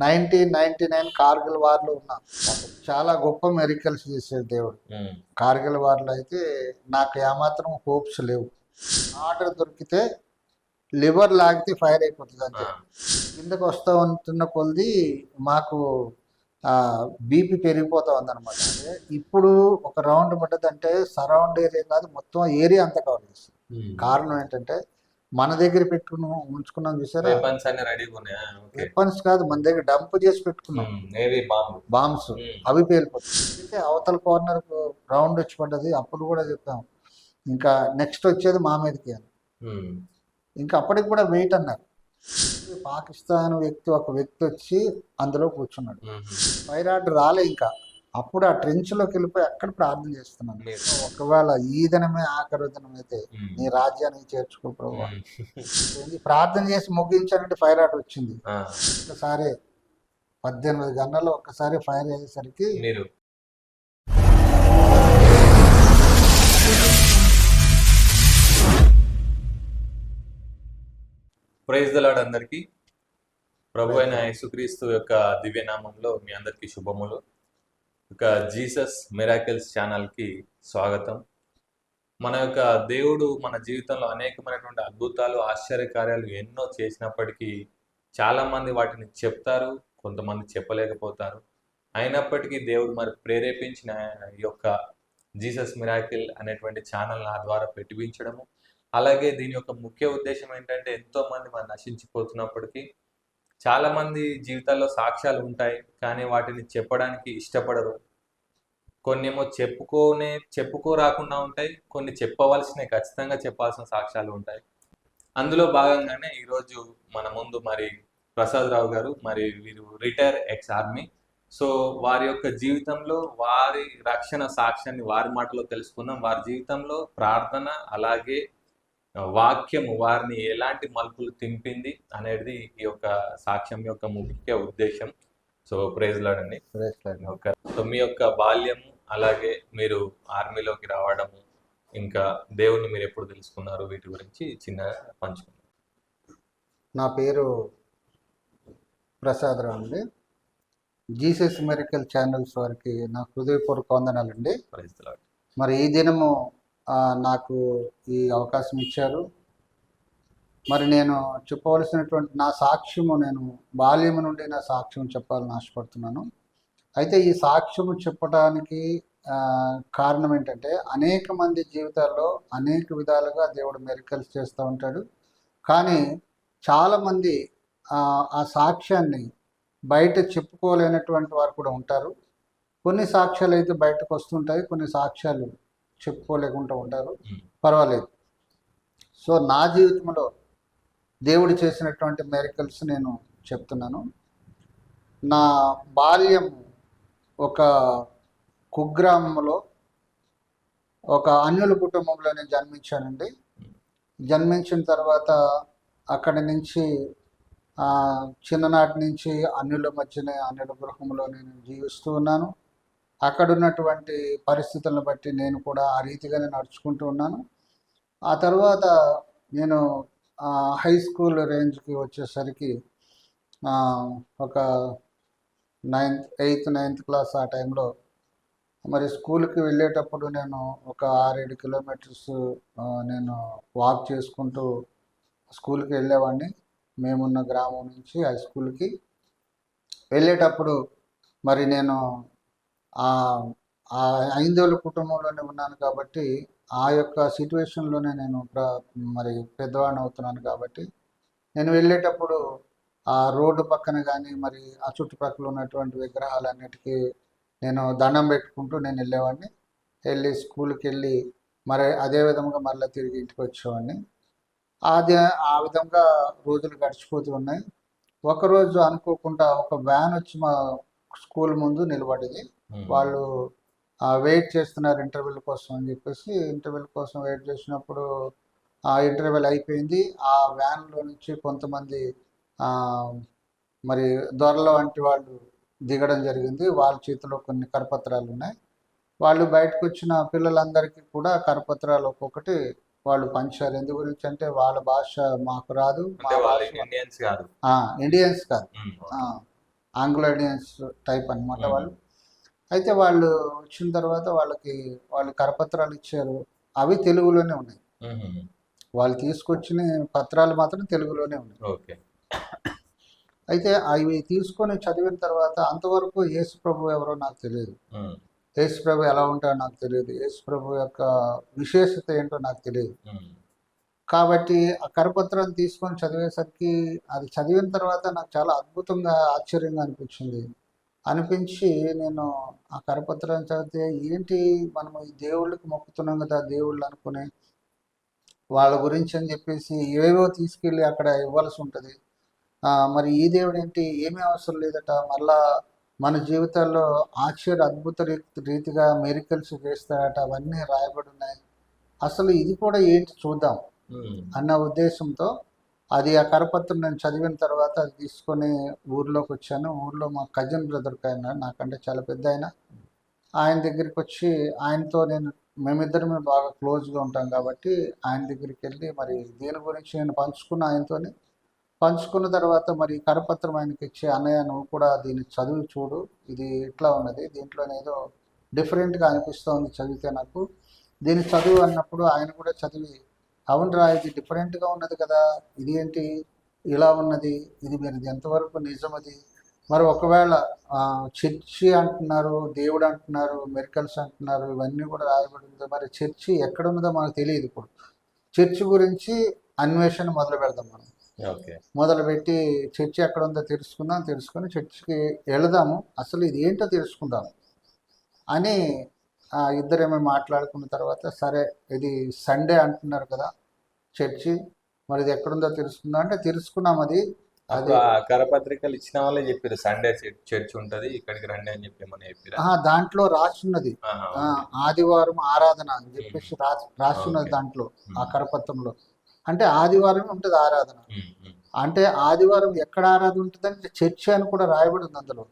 1999 కార్గిల్ వార్లో ఉన్నాను. చాలా గొప్ప మెరికల్స్ చేసేది దేవుడు. కార్గిల్ వార్లో అయితే నాకు ఏమాత్రం హోప్స్ లేవు. ఆర్డర్ దొరికితే లివర్ లాగితే ఫైర్ అయిపోతుంది అంతే. కిందకు వస్తూ ఉంటున్న కొద్ది మాకు బీపీ పెరిగిపోతా ఉందన్నమాట. అంటే ఇప్పుడు ఒక రౌండ్ పడ్డదంటే సరౌండ్ ఏరియా కాదు, మొత్తం ఏరియా అంతా కవర్ చేస్తుంది. కారణం ఏంటంటే మన దగ్గర పెట్టుకున్నాం, ఉంచుకున్నాం చూసారా, వెపన్స్ కాదు, మన దగ్గర డంప్ చేసి పెట్టుకున్నాం బాంబ్స్, అవి పేలిపోతాయి. అవతల కార్నర్ రౌండ్ వచ్చి పడ్డది. అప్పుడు కూడా చెప్పాం ఇంకా నెక్స్ట్ వచ్చేది మా మీదకి అని. ఇంకా అప్పటికి కూడా వెయిట్ అన్నారు. పాకిస్తాన్ ఒక వ్యక్తి వచ్చి అందులో కూర్చున్నాడు. ఫైర్ ఆర్డర్ రాలే ఇంకా. అప్పుడు ఆ ట్రెంచ్లోకి వెళ్ళిపోయి అక్కడ ప్రార్థన చేస్తున్నాను. ఒకవేళ ఈ దినమే ఆఖరి దినం అయితే నీ రాజ్యానికి చేర్చుకో ప్రభు. ప్రార్థన చేసి ముగించానంటే ఫైర్ ఆర్డర్ వచ్చింది. ఒకసారి 18 గంటల్లో ఒక్కసారి ఫైర్ అయ్యేసరికి ప్రైజ్ ది లార్డ్. అందరికీ ప్రభు అయిన యేసుక్రీస్తు యొక్క దివ్యనామంలో మీ అందరికీ శుభములు. ఇక జీసస్ మిరాకిల్స్ ఛానల్కి స్వాగతం. మన యొక్క దేవుడు మన జీవితంలో అనేకమైనటువంటి అద్భుతాలు, ఆశ్చర్యకార్యాలు ఎన్నో చేసినప్పటికీ చాలామంది వాటిని చెప్తారు, కొంతమంది చెప్పలేకపోతారు. అయినప్పటికీ దేవుడు మరి ప్రేరేపించిన ఈ యొక్క జీసస్ మిరాకిల్ అనేటువంటి ఛానల్ నా ద్వారా పెట్టించడము, అలాగే దీని యొక్క ముఖ్య ఉద్దేశం ఏంటంటే ఎంతోమంది మనం నశించిపోతున్నప్పటికీ చాలామంది జీవితాల్లో సాక్ష్యాలు ఉంటాయి, కానీ వాటిని చెప్పడానికి ఇష్టపడరు. కొన్ని ఏమో చెప్పుకోరాకుండా ఉంటాయి, కొన్ని చెప్పవలసినవి, ఖచ్చితంగా చెప్పాల్సిన సాక్ష్యాలు ఉంటాయి. అందులో భాగంగానే ఈరోజు మన ముందు మరి ప్రసాద్ రావు గారు, మరి వీరు రిటైర్ ఎక్స్ ఆర్మీ. సో వారి యొక్క జీవితంలో వారి రక్షణ సాక్ష్యాన్ని వారి మాటలో తెలుసుకుందాం. వారి జీవితంలో ప్రార్థన అలాగే వాక్యము వారిని ఎలాంటి మలుపులు తింపింది అనేది ఈ యొక్క సాక్ష్యం యొక్క ముఖ్య ఉద్దేశం. సో ప్రైజ్ లార్డ్ అండి. సో మీ యొక్క బాల్యము, అలాగే మీరు ఆర్మీలోకి రావడము, ఇంకా దేవుణ్ణి మీరు ఎప్పుడు తెలుసుకున్నారు, వీటి గురించి చిన్నగా పంచుకున్నారు. నా పేరు ప్రసాద్ రావు అండి. జీసస్ మిరాకిల్ ఛానల్స్ వారికి నా హృదయపూర్వక వందనాలండి. Praise Lord. మరి ఈ దినము నాకు ఈ అవకాశం ఇచ్చారు. మరి నేను చెప్పవలసినటువంటి నా సాక్ష్యము, నేను బాల్యము నుండి నా సాక్ష్యం చెప్పాలని ఆశపడుతున్నాను. అయితే ఈ సాక్ష్యము చెప్పడానికి కారణం ఏంటంటే అనేక మంది జీవితాల్లో అనేక విధాలుగా దేవుడు మిరకల్స్ చేస్తూ ఉంటాడు. కానీ చాలామంది ఆ సాక్ష్యాన్ని బయట చెప్పుకోలేనటువంటి వారు కూడా ఉంటారు. కొన్ని సాక్ష్యాలు అయితే బయటకు వస్తుంటాయి, కొన్ని సాక్ష్యాలు చెప్పుకోలేకుండా ఉంటారు. పర్వాలేదు. సో నా జీవితంలో దేవుడు చేసినటువంటి మిరకల్స్ నేను చెప్తున్నాను. నా బాల్యం ఒక కుగ్రామంలో ఒక అన్యుల కుటుంబంలో నేను జన్మించానండి. జన్మించిన తర్వాత అక్కడి నుంచి చిన్ననాటి నుంచి అన్యుల మధ్యనే, అన్యుల గృహంలో నేను జీవిస్తూ ఉన్నాను. అక్కడ ఉన్నటువంటి పరిస్థితులను బట్టి నేను కూడా ఆ రీతిగానే నడుచుకుంటూ ఉన్నాను. ఆ తర్వాత నేను హై స్కూల్ రేంజ్కి వచ్చేసరికి ఒక 8th 9th క్లాస్ ఆ టైంలో మరి స్కూల్కి వెళ్ళేటప్పుడు నేను ఒక 6-7 కిలోమీటర్స్ నేను వాక్ చేసుకుంటూ స్కూల్కి వెళ్ళేవాడిని. మేమున్న గ్రామం నుంచి హై స్కూల్కి వెళ్ళేటప్పుడు మరి నేను ఆ హైందవుల కుటుంబంలోనే ఉన్నాను కాబట్టి ఆ యొక్క సిచ్యువేషన్లోనే నేను మరి పెద్దవాడిని అవుతున్నాను కాబట్టి నేను వెళ్ళేటప్పుడు ఆ రోడ్డు పక్కన కానీ మరి ఆ చుట్టుపక్కల ఉన్నటువంటి విగ్రహాలన్నిటికీ నేను దండం పెట్టుకుంటూ నేను వెళ్ళేవాడిని. వెళ్ళి స్కూల్కి వెళ్ళి మరి అదే విధంగా మళ్ళీ తిరిగి ఇంటికి వచ్చేవాడిని. ఆ విధంగా రోజులు గడిచిపోతూ ఉన్నాయి. ఒకరోజు అనుకోకుండా ఒక వ్యాన్ వచ్చి మా స్కూల్ ముందు నిలబడింది. వాళ్ళు వెయిట్ చేస్తున్నారు ఇంటర్వ్యూల కోసం అని చెప్పేసి. ఇంటర్వ్యూల కోసం వెయిట్ చేసినప్పుడు ఆ ఇంటర్వ్యూలు అయిపోయింది. ఆ వ్యాన్లో నుంచి కొంతమంది మరి దొరల వంటి వాళ్ళు దిగడం జరిగింది. వాళ్ళ చేతిలో కొన్ని కరపత్రాలు ఉన్నాయి. వాళ్ళు బయటకు వచ్చిన పిల్లలందరికీ కూడా కరపత్రాలు ఒక్కొక్కటి వాళ్ళు పంచారు. ఎందు గురించి అంటే వాళ్ళ భాష మాకు రాదు, మా అంటే వాళ్ళు భాష ఇండియన్స్ కాదు. ఇండియన్స్ కాదు, ఉమ్, ఆంగ్లో ఇండియన్స్ టైప్ అన్నమాట ఉమ్, వాళ్ళు. అయితే వాళ్ళు వచ్చిన తర్వాత వాళ్ళు కరపత్రాలు ఇచ్చారు. అవి తెలుగులోనే ఉన్నాయి. ఉమ్, వాళ్ళు తీసుకొచ్చిన పత్రాలు మాత్రం తెలుగులోనే ఉన్నాయి. ఓకే. అయితే అవి తీసుకొని చదివిన తర్వాత అంతవరకు యేసు ప్రభు ఎవరో నాకు తెలియదు. ఉమ్, యేసు ప్రభు ఎలా ఉంటాడో నాకు తెలియదు. యేసు ప్రభు యొక్క విశేషత ఏంటో నాకు తెలియదు. ఉమ్, కాబట్టి ఆ కరపత్రాన్ని తీసుకొని చదివేసరికి అది చదివిన తర్వాత నాకు చాలా అద్భుతంగా ఆశ్చర్యంగా అనిపించి నేను ఆ కరపత్రాన్ని చదివితే ఏంటి మనం ఈ దేవుళ్ళకి మొక్కుతున్నాం కదా దేవుళ్ళు అనుకుని వాళ్ళ గురించి అని చెప్పేసి ఏవేవో తీసుకెళ్ళి అక్కడ ఇవ్వాల్సి ఉంటుంది. మరి ఈ దేవుడు ఏంటి ఏమీ అవసరం లేదట, మళ్ళా మన జీవితాల్లో అద్భుత రీతిగా మెరికల్స్ చేస్తాడట, అవన్నీ రాయబడి ఉన్నాయి. అసలు ఇది కూడా ఏంటి చూద్దాం అన్న ఉద్దేశంతో ఆ కరపత్రం నేను చదివిన తర్వాత అది తీసుకొని ఊర్లోకి వచ్చాను. ఊర్లో మా కజిన్ బ్రదర్కి ఆయన నాకంటే చాలా పెద్ద ఆయన దగ్గరికి వచ్చి ఆయనతో మేమిద్దరమే బాగా క్లోజ్గా ఉంటాం కాబట్టి ఆయన దగ్గరికి వెళ్ళి మరి దీని గురించి నేను పంచుకున్న తర్వాత మరి కరపత్రం ఆయనకి ఇచ్చి, అన్నయ్య నువ్వు కూడా దీన్ని చదివి చూడు, ఇది ఇట్లా ఉన్నది, దీంట్లోనేదో డిఫరెంట్గా అనిపిస్తోంది చదివితే నాకు, దీన్ని చదువు అన్నప్పుడు ఆయన కూడా చదివి అవునరా ఇది డిఫరెంట్గా ఉన్నది కదా, ఇది ఏంటి ఇలా ఉన్నది, ఇది మీరు ఎంతవరకు నిజమది, మరి ఒకవేళ చర్చి అంటున్నారు, దేవుడు అంటున్నారు, మెరికల్స్ అంటున్నారు, ఇవన్నీ కూడా రాయబడి ఉంది, మరి చర్చి ఎక్కడ ఉన్నదో మనకు తెలియదు. ఇప్పుడు చర్చి గురించి అన్వేషణ మొదలు పెడదాం మనం. మొదలుపెట్టి చర్చి ఎక్కడ ఉందో తెలుసుకొని చర్చికి వెళదాము, అసలు ఇది ఏంటో తెలుసుకుందాం అని ఇద్దరేమో మాట్లాడుకున్న తర్వాత సరే ఇది సండే అంటున్నారు కదా చర్చి, మరి ఇది ఎక్కడుందో తెలుసుకుందాం అంటే తెలుసుకున్నాం. అది కరపత్రికలు ఇచ్చిన వాళ్ళే చెప్పారు సండే చర్చ్ ఉంటది ఇక్కడికి రండి అని చెప్పి మన చెప్పారు. దాంట్లో రాసున్నది ఆదివారం ఆరాధన అని చెప్పేసి రాసున్నది దాంట్లో ఆ కరపత్రంలో. అంటే ఆదివారం ఉంటుంది ఆరాధన, అంటే ఆదివారం ఎక్కడ ఆరాధన ఉంటుందంటే చర్చి అని కూడా రాయబడి ఉంది అందులో.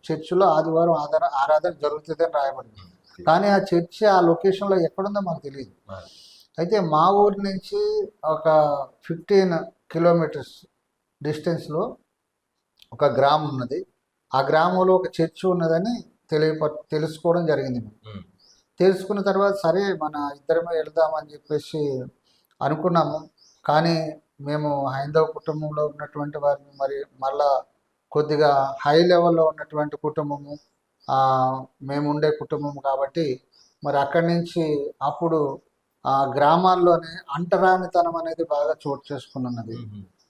చర్చిలో ఆదివారం ఆరాధన జరుగుతుంది అని రాయబడింది, కానీ ఆ చర్చి ఆ లొకేషన్లో ఎక్కడుందో మాకు తెలియదు. అయితే మా ఊరి నుంచి ఒక 15 కిలోమీటర్స్ డిస్టెన్స్లో ఒక గ్రామం ఉన్నది. ఆ గ్రామంలో ఒక చర్చి ఉన్నదని తెలుసుకోవడం జరిగింది. తెలుసుకున్న తర్వాత సరే మన ఇద్దరమే వెళ్దామని చెప్పేసి అనుకున్నాము. కానీ మేము హైందవ కుటుంబంలో ఉన్నటువంటి వారిని మరి మళ్ళా కొద్దిగా హై లెవెల్లో ఉన్నటువంటి కుటుంబము మేము ఉండే కుటుంబం కాబట్టి మరి అక్కడి నుంచి అప్పుడు ఆ గ్రామాల్లోనే అంటరానితనం అనేది బాగా చోటు చేసుకున్నది.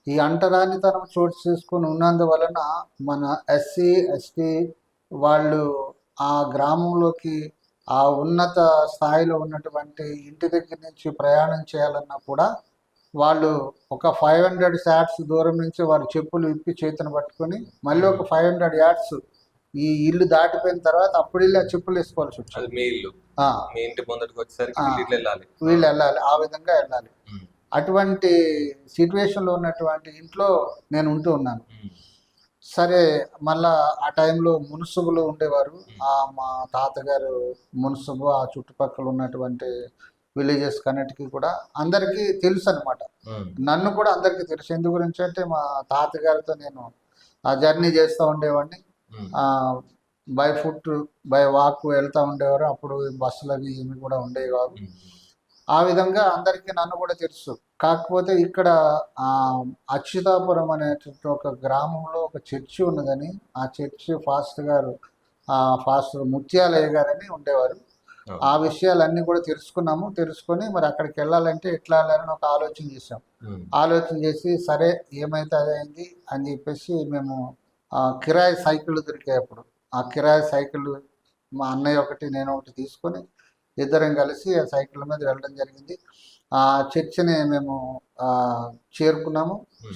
ఈ అంటరానితనం చోటు చేసుకుని ఉన్నందువలన మన ఎస్సీ ఎస్టీ వాళ్ళు ఆ గ్రామంలోకి ఆ ఉన్నత స్థాయిలో ఉన్నటువంటి ఇంటి దగ్గర నుంచి ప్రయాణం చేయాలన్నా కూడా వాళ్ళు ఒక 500 yards దూరం నుంచి వారు చెప్పులు విప్పి చేతిని పట్టుకొని మళ్ళీ ఒక 500 yards ఈ ఇల్లు దాటిపోయిన తర్వాత అప్పుడు వెళ్ళి ఆ చెప్పులు వేసుకోవాల్సి వచ్చింది. మీ ఇల్లు మీ ఇంటి ముందరికి వచ్చేసరికి వీళ్ళు వెళ్ళాలి, ఆ విధంగా వెళ్ళాలి. అటువంటి సిచ్యువేషన్లో ఉన్నటువంటి ఇంట్లో నేను ఉంటూ ఉన్నాను. సరే మళ్ళా ఆ టైంలో మున్సిబులు ఉండేవారు, మా తాతగారు మున్సిబు, ఆ చుట్టుపక్కల ఉన్నటువంటి విలేజెస్ కన్నిటికీ కూడా అందరికీ తెలుసు అనమాట. నన్ను కూడా అందరికీ తెలుసు. ఎందు గురించి అంటే మా తాతగారితో నేను ఆ జర్నీ చేస్తూ ఉండేవాడిని, బై ఫుట్ బై వాక్ వెళ్తూ ఉండేవారు. అప్పుడు బస్సులు అవి ఏమి కూడా ఉండేవి కాదు. ఆ విధంగా అందరికీ నన్ను కూడా తెలుసు. కాకపోతే ఇక్కడ అచ్యుతాపురం అనేటువంటి ఒక గ్రామంలో ఒక చర్చి ఉన్నదని, ఆ చర్చి ఫాస్టర్ ముత్యాలయ్య గారని ఉండేవారు. ఆ విషయాలన్నీ కూడా తెలుసుకొని మరి అక్కడికి వెళ్ళాలంటే ఎట్లా వెళ్ళాలని ఒక ఆలోచన చేసి సరే ఏమైతే అదైంది అని చెప్పేసి మేము కిరాయి సైకిళ్ళు దొరికాయి. అప్పుడు ఆ కిరాయి సైకిళ్ళు మా అన్నయ్య ఒకటి నేను ఒకటి తీసుకొని ఇద్దరం కలిసి ఆ సైకిల్ మీద వెళ్ళడం జరిగింది. ఆ చర్చిని మేము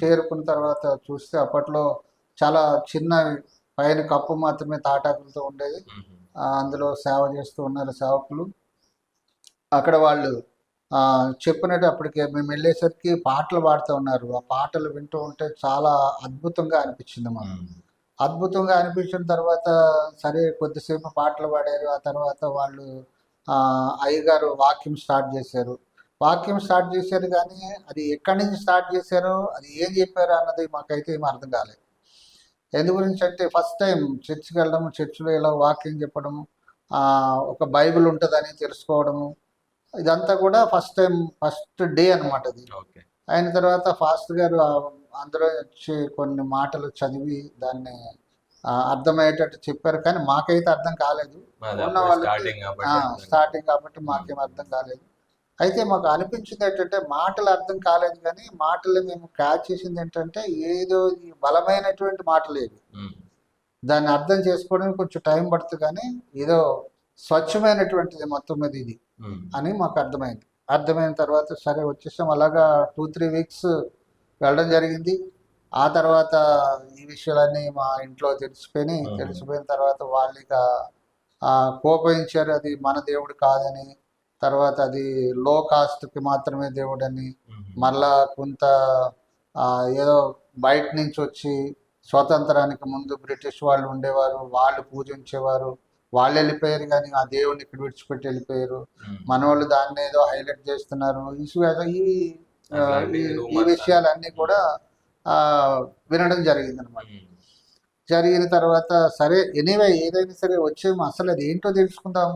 చేరుకున్న తర్వాత చూస్తే అప్పట్లో చాలా చిన్న పైన కప్పు మాత్రమే తాటాకులతో ఉండేది. అందులో సేవ చేస్తూ ఉన్నారు సేవకులు. అక్కడ వాళ్ళు చెప్పినట్టు అప్పటికే మేము వెళ్ళేసరికి పాటలు పాడుతూ ఉన్నారు. ఆ పాటలు వింటూ ఉంటే చాలా అద్భుతంగా అనిపించింది మాకు. అద్భుతంగా అనిపించిన తర్వాత సరే కొద్దిసేపు పాటలు పాడారు. ఆ తర్వాత వాళ్ళు అయ్యగారు వాక్యం స్టార్ట్ చేశారు. వాక్యం స్టార్ట్ చేశారు కానీ అది ఎక్కడి నుంచి స్టార్ట్ చేశారో అది ఏం చెప్పారో అన్నది మాకైతే ఏం అర్థం కాలేదు. ఎందు గురించి అంటే ఫస్ట్ టైం చర్చికి వెళ్ళడము, చర్చిలో ఇలా వాక్యం చెప్పడము, ఒక బైబిల్ ఉంటుందని తెలుసుకోవడము, ఇదంతా కూడా ఫస్ట్ డే అనమాట అది. ఓకే. అయిన తర్వాత ఫాస్టర్ గారు అందులో వచ్చి కొన్ని మాటలు చదివి దాన్ని అర్థమయ్యేటట్టు చెప్పారు, కానీ మాకైతే అర్థం కాలేదు. ఉన్న వాళ్ళకి స్టార్టింగ్ కాబట్టి మాకేం అర్థం కాలేదు. అయితే మాకు అనిపించింది ఏంటంటే మాటలు అర్థం కాలేదు, కానీ మాటలు మేము క్యాచ్ చేసింది ఏంటంటే ఏదో ఈ బలమైనటువంటి మాటలు ఏవి, దాన్ని అర్థం చేసుకోవడానికి కొంచెం టైం పడుతుంది, కానీ ఏదో స్వచ్ఛమైనటువంటిది మొత్తం మీద ఇది అని మాకు అర్థమైంది. అర్థమైన తర్వాత సరే వచ్చేసాం. అలాగా 2-3 వీక్స్ వెళ్ళడం జరిగింది. ఆ తర్వాత ఈ విషయాలన్నీ మా ఇంట్లో తెలిసిపోయిన తర్వాత వాళ్ళు ఇక కోపగించారు, అది మన దేవుడు కాదని, తర్వాత అది లో కాస్ట్కి మాత్రమే దేవుడని, మళ్ళా కొంత ఏదో బయట నుంచి వచ్చి స్వాతంత్రానికి ముందు బ్రిటిష్ వాళ్ళు ఉండేవారు, వాళ్ళు పూజించేవారు, వాళ్ళు వెళ్ళిపోయారు కానీ ఆ దేవుడిని ఇక్కడ విడిచిపెట్టి వెళ్ళిపోయారు, మన వాళ్ళు దాన్ని ఏదో హైలైట్ చేస్తున్నారు. ఈ విషయాలన్నీ కూడా వినడం జరిగింది అనమాట. జరిగిన తర్వాత సరే ఎనీవే ఏదైనా సరే వచ్చేమో అసలు అది ఏంటో తెలుసుకుందాం,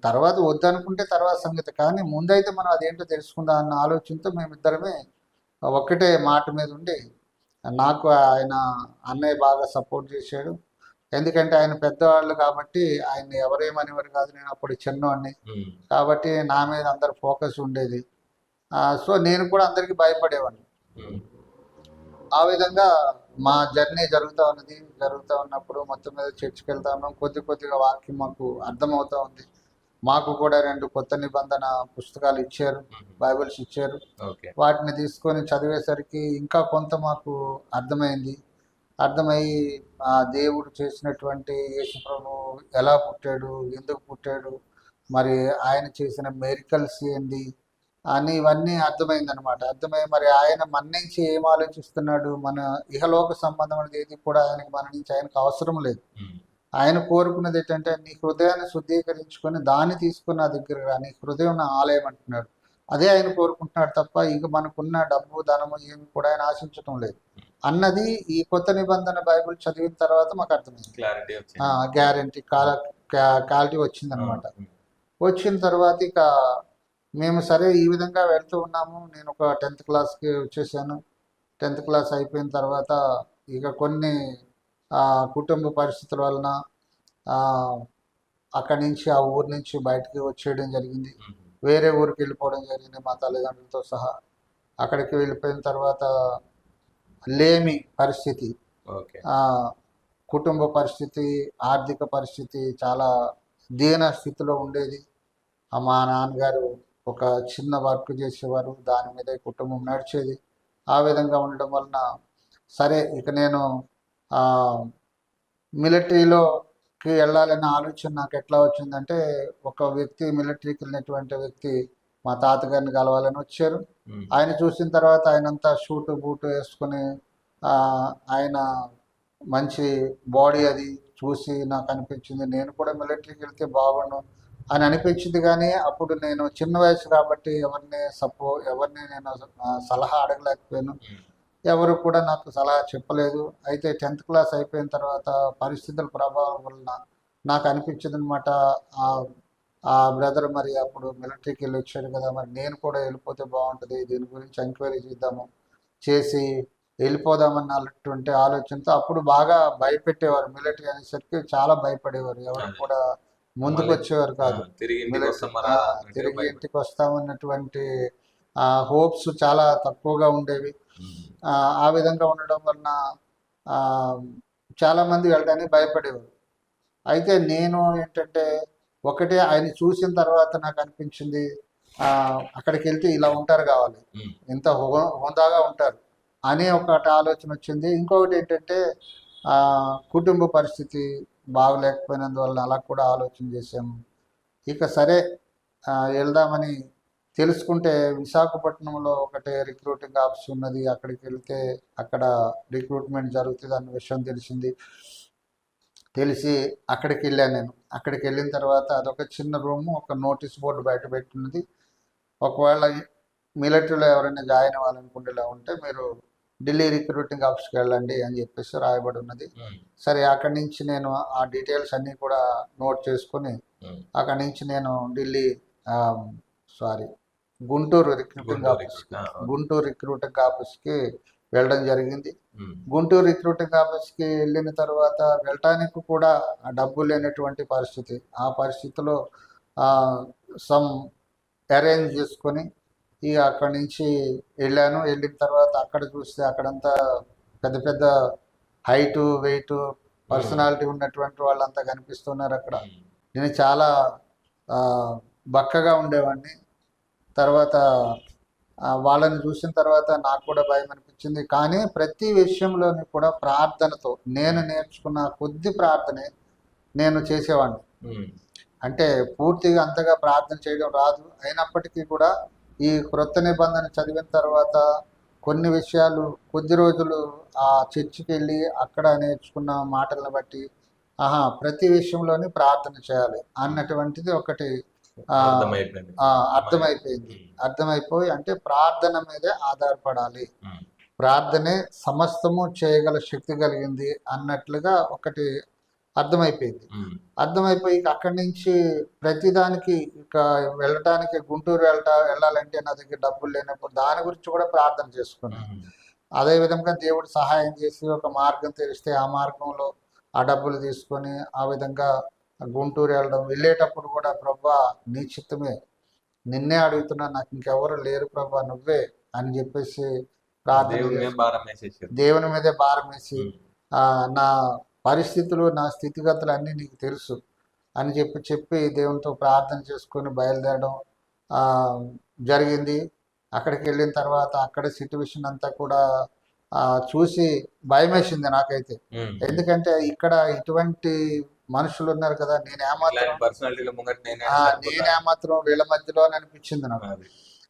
తర్వాత వద్దనుకుంటే తర్వాత సంగతి, కానీ ముందైతే మనం అదేంటో తెలుసుకుందాం అన్న ఆలోచనతో మేమిద్దరమే ఒక్కటే మాట మీద ఉండి, నాకు ఆయన అన్నయ్య బాగా సపోర్ట్ చేశాడు. ఎందుకంటే ఆయన పెద్దవాళ్ళు కాబట్టి ఆయన ఎవరేమనేవారు కాదు, నేను అప్పుడు చిన్నవాడిని కాబట్టి నా మీద అందరు ఫోకస్ ఉండేది. సో నేను కూడా అందరికీ భయపడేవాడిని. ఆ విధంగా మా జర్నీ జరుగుతూ ఉన్నప్పుడు మొత్తం మీద చర్చికి వెళ్తా ఉన్నాం. కొద్దిగా వాక్యం మాకు అర్థమవుతూ ఉంది. మాకు కూడా 2 కొత్త నిబంధన పుస్తకాలు ఇచ్చారు, బైబిల్స్ ఇచ్చారు. వాటిని తీసుకొని చదివేసరికి ఇంకా కొంత మాకు అర్థమయ్యి దేవుడు చేసినటువంటి యేసు ప్రభు ఎలా పుట్టాడు, ఎందుకు పుట్టాడు, మరి ఆయన చేసిన మెరికల్స్ ఏంది అని ఇవన్నీ అర్థమైందనమాట. అర్థమయ్యి మరి ఆయన మన నుంచి ఏం ఆలోచిస్తున్నాడు, మన ఇహలోక సంబంధం అనేది ఏది కూడా మన నుంచి ఆయనకు అవసరం లేదు. ఆయన కోరుకున్నది ఏంటంటే నీ హృదయాన్ని శుద్ధీకరించుకొని దాన్ని తీసుకుని నా దగ్గర రా, నీ హృదయం నా ఆలయం అంటున్నాడు. అదే ఆయన కోరుకుంటున్నాడు తప్ప ఇక మనకున్న డబ్బు ధనము ఏమి కూడా ఆయన ఆశించటం లేదు అన్నది ఈ కొత్త నిబంధన బైబిల్ చదివిన తర్వాత మాకు అర్థమైంది. గ్యారంటీ క్లారిటీ వచ్చింది అనమాట. వచ్చిన తర్వాత ఇక మేము సరే ఈ విధంగా వెళ్తూ ఉన్నాము. నేను ఒక 10th క్లాస్కి వచ్చేసాను. 10th క్లాస్ అయిపోయిన తర్వాత ఇక కొన్ని కుటుంబ పరిస్థితుల వలన అక్కడి నుంచి ఆ ఊరి నుంచి బయటకు వచ్చేయడం జరిగింది. వేరే ఊరికి వెళ్ళిపోవడం జరిగింది మా తల్లిదండ్రులతో సహా. అక్కడికి వెళ్ళిపోయిన తర్వాత లేమి పరిస్థితి, కుటుంబ పరిస్థితి, ఆర్థిక పరిస్థితి చాలా దీన స్థితిలో ఉండేది. మా నాన్నగారు ఒక చిన్న వర్క్ చేసేవారు, దాని మీద కుటుంబం నడిచేది. ఆ విధంగా ఉండడం వలన సరే ఇక నేను మిలిటరీలోకి వెళ్ళాలనే ఆలోచన నాకు ఎట్లా వచ్చిందంటే, ఒక వ్యక్తి మిలిటరీకి వెళ్ళినటువంటి వ్యక్తి మా తాతగారిని కలవాలని వచ్చారు. ఆయన చూసిన తర్వాత ఆయనంతా షూటు బూటు వేసుకొని ఆయన మంచి బాడీ అది చూసి నాకు అనిపించింది నేను కూడా మిలిటరీకి వెళ్తే బాగుండు అని అనిపించింది. కానీ అప్పుడు నేను చిన్న వయసు కాబట్టి ఎవరిని నేను సలహా అడగలేకపోయాను, ఎవరు కూడా నాకు సలహా చెప్పలేదు. అయితే 10th క్లాస్ అయిపోయిన తర్వాత పరిస్థితుల ప్రభావం వలన నాకు అనిపించింది అనమాట, ఆ బ్రదర్ మరి అప్పుడు మిలిటరీకి వెళ్ళి వచ్చాడు కదా, మరి నేను కూడా వెళ్ళిపోతే బాగుంటుంది, దీని గురించి ఎంక్వైరీ చేసి వెళ్ళిపోదామన్నటువంటి ఆలోచనతో అప్పుడు బాగా భయపెట్టేవారు. మిలిటరీ అనేసరికి చాలా భయపడేవారు, ఎవరు కూడా ముందుకు వచ్చేవారు కాదు. తిరిగి ఇంటికి వస్తామన్నటువంటి హోప్స్ చాలా తక్కువగా ఉండేవి. ఆ విధంగా ఉండడం వలన చాలామంది వెళ్ళడానికి భయపడేవారు. అయితే నేను ఏంటంటే ఒకటే ఆయన చూసిన తర్వాత నాకు అనిపించింది, అక్కడికి వెళ్తే ఇలా ఉంటారు కావాలి, ఇంత హోదాగా ఉంటారు అనే ఒకటి ఆలోచన వచ్చింది. ఇంకొకటి ఏంటంటే కుటుంబ పరిస్థితి బాగలేకపోయినందువల్ల అలా కూడా ఆలోచన చేసాము. ఇక సరే వెళ్దామని తెలుసుకుంటే విశాఖపట్నంలో ఒకటే రిక్రూటింగ్ ఆఫీస్ ఉన్నది, అక్కడికి వెళ్తే అక్కడ రిక్రూట్మెంట్ జరుగుతుంది అన్న విషయం తెలిసి అక్కడికి వెళ్ళాను నేను. అక్కడికి వెళ్ళిన తర్వాత అదొక చిన్న రూము, ఒక నోటీస్ బోర్డు బయట పెట్టున్నది, ఒకవేళ మిలిటరీలో ఎవరైనా జాయిన్ అవ్వాలనుకుంటేలా ఉంటే మీరు ఢిల్లీ రిక్రూటింగ్ ఆఫీస్కి వెళ్ళండి అని చెప్పేసి రాయబడి ఉన్నది. సరే అక్కడి నుంచి నేను ఆ డీటెయిల్స్ అన్నీ కూడా నోట్ చేసుకుని అక్కడి నుంచి నేను ఢిల్లీ గుంటూరు రిక్రూటింగ్ ఆఫీస్కి వెళ్ళడం జరిగింది. గుంటూరు రిక్రూటింగ్ ఆఫీస్కి వెళ్ళిన తర్వాత వెళ్ళటానికి కూడా డబ్బు లేనటువంటి పరిస్థితి. ఆ పరిస్థితిలో సమ్ అరేంజ్ చేసుకొని ఇక అక్కడి నుంచి వెళ్ళాను. వెళ్ళిన తర్వాత అక్కడ చూస్తే అక్కడంతా పెద్ద పెద్ద హైటు వెయిట్ పర్సనాలిటీ ఉన్నటువంటి వాళ్ళంతా కనిపిస్తున్నారు అక్కడ. నేను చాలా బక్కగా ఉండేవాడిని. తర్వాత వాళ్ళని చూసిన తర్వాత నాకు కూడా భయం అనిపించింది. కానీ ప్రతి విషయంలోని కూడా ప్రార్థనతో నేను నేర్చుకున్న కొద్ది ప్రార్థనే నేను చేసేవాడిని. అంటే పూర్తిగా అంతగా ప్రార్థన చేయడం రాదు. అయినప్పటికీ కూడా ఈ క్రొత్త నిబంధన చదివిన తర్వాత కొన్ని విషయాలు కొద్ది రోజులు ఆ చర్చికి వెళ్ళి అక్కడ నేర్చుకున్న మాటలను బట్టి ప్రతి విషయంలోని ప్రార్థన చేయాలి అన్నటువంటిది ఒకటి అర్థమైపోయి అంటే ప్రార్థన మీదే ఆధారపడాలి, ప్రార్థనే సమస్తము చేయగల శక్తి కలిగింది అన్నట్లుగా ఒకటి అర్థమైపోయి అక్కడి నుంచి ప్రతిదానికి ఇక వెళ్ళటానికి గుంటూరు వెళ్ళాలంటే నా దగ్గర డబ్బులు లేనప్పుడు దాని గురించి కూడా ప్రార్థన చేసుకున్నాను. అదేవిధంగా దేవుడు సహాయం చేసి ఒక మార్గం తెలిస్తే ఆ మార్గంలో ఆ డబ్బులు తీసుకొని ఆ విధంగా గుంటూరు వెళ్ళేటప్పుడు కూడా ప్రభా నీ చిత్తమే, నిన్నే అడుగుతున్నా, నాకు ఇంకెవరు లేరు ప్రభా నువ్వే అని చెప్పేసి దేవుని మీదే భారం వేసి నా పరిస్థితులు నా స్థితిగతులు అన్నీ నీకు తెలుసు అని చెప్పి దేవునితో ప్రార్థన చేసుకొని బయలుదేరడం జరిగింది. అక్కడికి వెళ్ళిన తర్వాత అక్కడ సిట్యువేషన్ అంతా కూడా చూసి భయం వేసింది నాకైతే. ఎందుకంటే ఇక్కడ ఇటువంటి మనుషులు ఉన్నారు కదా, నేనేమాత్రం వీళ్ళ మధ్యలో అని అనిపించింది నాకు.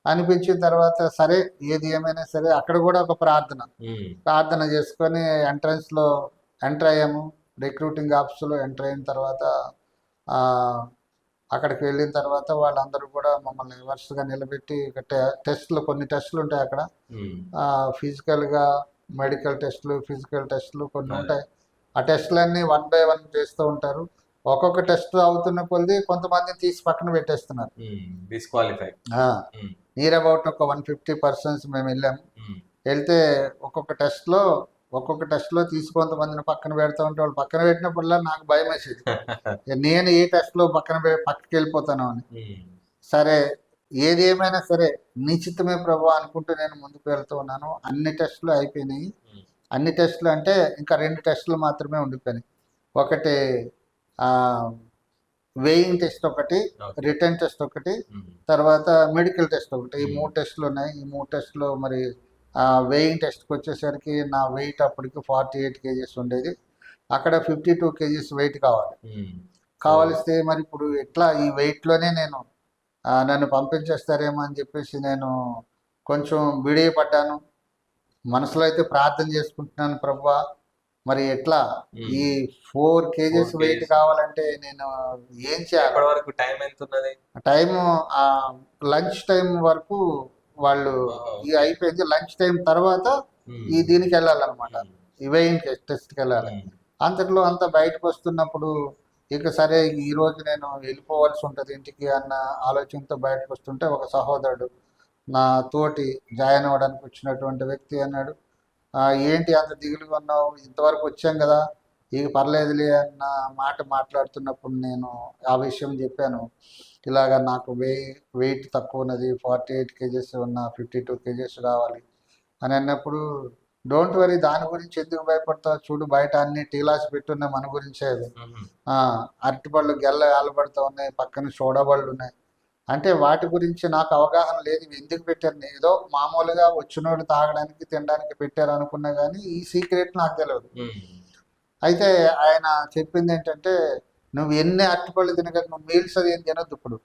అనిపించిన తర్వాత సరే ఏది ఏమైనా సరే అక్కడ కూడా ఒక ప్రార్థన చేసుకొని ఎంటర్ అయ్యాము. రిక్రూటింగ్ ఆఫీసులో ఎంటర్ అయిన తర్వాత అక్కడికి వెళ్ళిన తర్వాత వాళ్ళందరూ కూడా మమ్మల్ని వరుసగా నిలబెట్టి కొన్ని టెస్టులు ఉంటాయి అక్కడ. ఫిజికల్గా మెడికల్ ఫిజికల్ టెస్టులు కొన్ని ఉంటాయి. ఆ టెస్టులన్నీ 1 by 1 చేస్తూ ఉంటారు. ఒక్కొక్క టెస్ట్ అవుతున్న కొద్ది కొంతమందిని తీసి పక్కన పెట్టేస్తున్నారు. నియర్ అబౌట్ ఒక 150 persons మేము వెళ్ళాము. వెళ్తే ఒక్కొక్క టెస్ట్లో తీసి కొంతమందిని పక్కన పెడతా ఉంటే వాళ్ళు పక్కన పెట్టినప్పుడల్లా నాకు భయం వేసేది. నేను ఏ టెస్ట్లో పక్కకి వెళ్ళిపోతాను అని. సరే ఏది ఏమైనా సరే నిశ్చితమే ప్రభు అనుకుంటూ నేను ముందుకు వెళ్తూ ఉన్నాను. అన్ని టెస్టులు అయిపోయినాయి. అన్ని టెస్టులు అంటే ఇంకా 2 టెస్టులు మాత్రమే ఉండిపోయినాయి. ఒకటి వెయింగ్ టెస్ట్ ఒకటి, రిటర్న్ టెస్ట్ ఒకటి, తర్వాత మెడికల్ టెస్ట్ ఒకటి. ఈ 3 టెస్టులు ఉన్నాయి. ఈ 3 టెస్టులో మరి వెయింగ్ టెస్ట్కి వచ్చేసరికి నా వెయిట్ అప్పటికి 48 kgs ఉండేది. అక్కడ 52 kgs వెయిట్ కావాలిస్తే మరి ఇప్పుడు ఎట్లా ఈ వెయిట్లోనే నన్ను పంపించేస్తారేమో అని చెప్పేసి నేను కొంచెం బిడియపడ్డాను. మనసులో అయితే ప్రార్థన చేసుకుంటున్నాను, ప్రభువా మరి ఎట్లా ఈ 4 kgs వెయిట్ కావాలంటే నేను ఏం చేయాలి? టైము లంచ్ టైం వరకు వాళ్ళు అయిపోయింది. లంచ్ టైం తర్వాత దీనికి వెళ్ళాలన్నమాట, ఈ వెయింగ్ టెస్ట్కి వెళ్ళాలి. అంతట్లో అంతా బయటకు వస్తున్నప్పుడు ఇక సరే ఈరోజు నేను వెళ్ళిపోవాల్సి ఉంటుంది ఇంటికి అన్న ఆలోచనతో బయటకు వస్తుంటే ఒక సహోదరుడు నా తోటి జాయిన్ అవ్వడానికి వచ్చినటువంటి వ్యక్తి అన్నాడు, ఏంటి అంత దిగులుగా ఉన్నావు, ఇంతవరకు వచ్చాం కదా, ఇక పర్లేదులే అన్న మాట మాట్లాడుతున్నప్పుడు నేను ఆ విషయం చెప్పాను. ఇలాగా నాకు వెయిట్ తక్కువ ఉన్నది, 48 kgs ఉన్న 52 kgs కావాలి అని అన్నప్పుడు, డోంట్ వరీ, దాని గురించి ఎందుకు భయపడతావు, చూడు బయట అన్ని టీలాస్ పెట్టున్నాయి మన గురించే, అది అరటిపళ్ళు గెల్ల ఆలబడుతూ ఉన్నాయి, పక్కన సోడాబళ్ళు ఉన్నాయి. అంటే వాటి గురించి నాకు అవగాహన లేదు, ఎందుకు పెట్టారు, ఏదో మామూలుగా వచ్చినోళ్ళు తాగడానికి తినడానికి పెట్టారు అనుకున్నా కానీ ఈ సీక్రెట్ నాకు తెలియదు. అయితే ఆయన చెప్పింది ఏంటంటే, నువ్వు ఎన్ని అరటిపళ్ళు తినగలిగి, నువ్వు మీల్స్ అది ఏం తినద్దు, ఇప్పుడు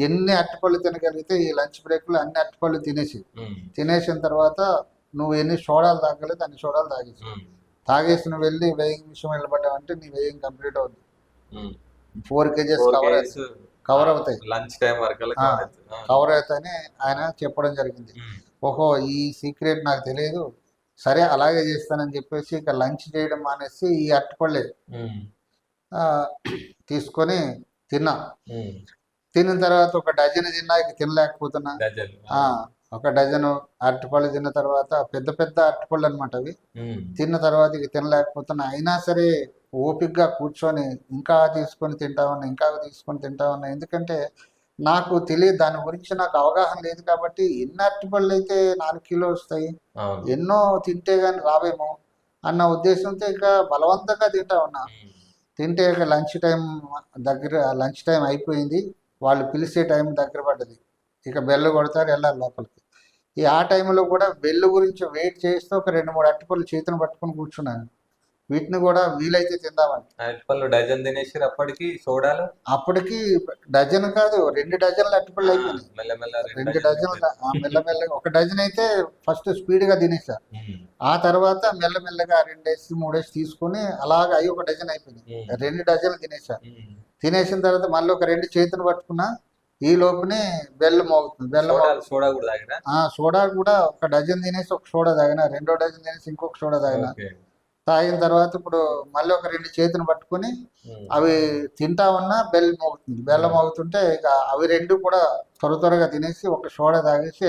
ఎన్ని అరటిపళ్ళు తినగలిగితే ఈ లంచ్ బ్రేక్లో అన్ని అరటిపళ్ళు తినేసిన తర్వాత నువ్వు ఎన్ని సోడాలు తాగలేదు అన్ని సోడాలు తాగేసి నువ్వు వెళ్ళి వెయింగ్ విషయం వెళ్ళబడ్డావంటే నీ వెయింగ్ కంప్లీట్ అవుతుంది. 4 kgs కవర్ అవుతాయి. లంచ్ టైం వరకు ఆ, కవర్ అవుతాయని ఆయన చెప్పడం జరిగింది. ఓహో, ఈ సీక్రెట్ నాకు తెలియదు, సరే అలాగే చేస్తానని చెప్పేసి ఇక లంచ్ చేయడం మానేసి ఈ అరటిపళ్ళే ఆ, తీసుకొని తిన్నా. తిన్న తర్వాత ఒక డజన్ తిన్నా, ఇక తినలేకపోతున్నా. ఆ, ఒక డజను అరటిపళ్ళు తిన్న తర్వాత, పెద్ద పెద్ద అరటిపళ్ళు అనమాట అవి. తిన్న తర్వాత ఇక తినలేకపోతున్నా, అయినా సరే ఓపికగా కూర్చొని ఇంకా తీసుకొని తింటా ఉన్నా, ఇంకా తీసుకొని తింటా ఉన్నా. ఎందుకంటే నాకు తెలియదు, దాని గురించి నాకు అవగాహన లేదు కాబట్టి. ఎన్ని అరటిపళ్ళు అయితే 4 కిలో వస్తాయి, ఎన్నో తింటే కానీ రావేమో అన్న ఉద్దేశంతో ఇక బలవంతంగా తింటా ఉన్నా. తింటే ఇక లంచ్ టైం అయిపోయింది, వాళ్ళు పిలిచే టైం దగ్గర పడ్డది. ఇక బెల్ కొడతారు, వెళ్ళాలి లోపలికి. ఆ టైంలో కూడా బెల్ గురించి వెయిట్ చేస్తూ ఒక 2-3 అరటిపళ్ళు చేతిని పట్టుకొని కూర్చున్నాను. వీటిని కూడా వీలైతే తిందామని. అరటిపళ్ళు డజన్ తినేసారు అప్పటికి సోడాలు. అప్పటికి డజన్ కాదు, 2 డజన్లు అరటిపళ్ళు అయిపోయినాయి. మెల్లమెల్ల 2 డజన్లు మెల్లమెల్లగా. ఒక డజన్ అయితే ఫస్ట్ స్పీడ్గా తినేసా. ఆ తర్వాత మెల్లమెల్లగా 2 వేసి 3 వేసి తీసుకొని అలాగ అవి ఒక డజన్ అయిపోయినాయి. 2 డజన్లు తినేసా. తినేసిన తర్వాత మళ్ళీ ఒక 2 చేతులు పట్టుకున్నా. ఈ లోపునే బెల్ మోగుతుంది. సోడా కూడా ఒక డజన్ తినేసి ఒక సోడా తాగిన, 2వ డజన్ తినేసి ఇంకొక సోడా తాగిన. తాగిన తర్వాత ఇప్పుడు మళ్ళీ ఒక 2 చేతులు పట్టుకొని అవి తింటా ఉన్నా బెల్ మోగుతుంది. బెల్ల మోగుతుంటే ఇక అవి 2 కూడా త్వరగా తినేసి ఒక సోడా తాగేసి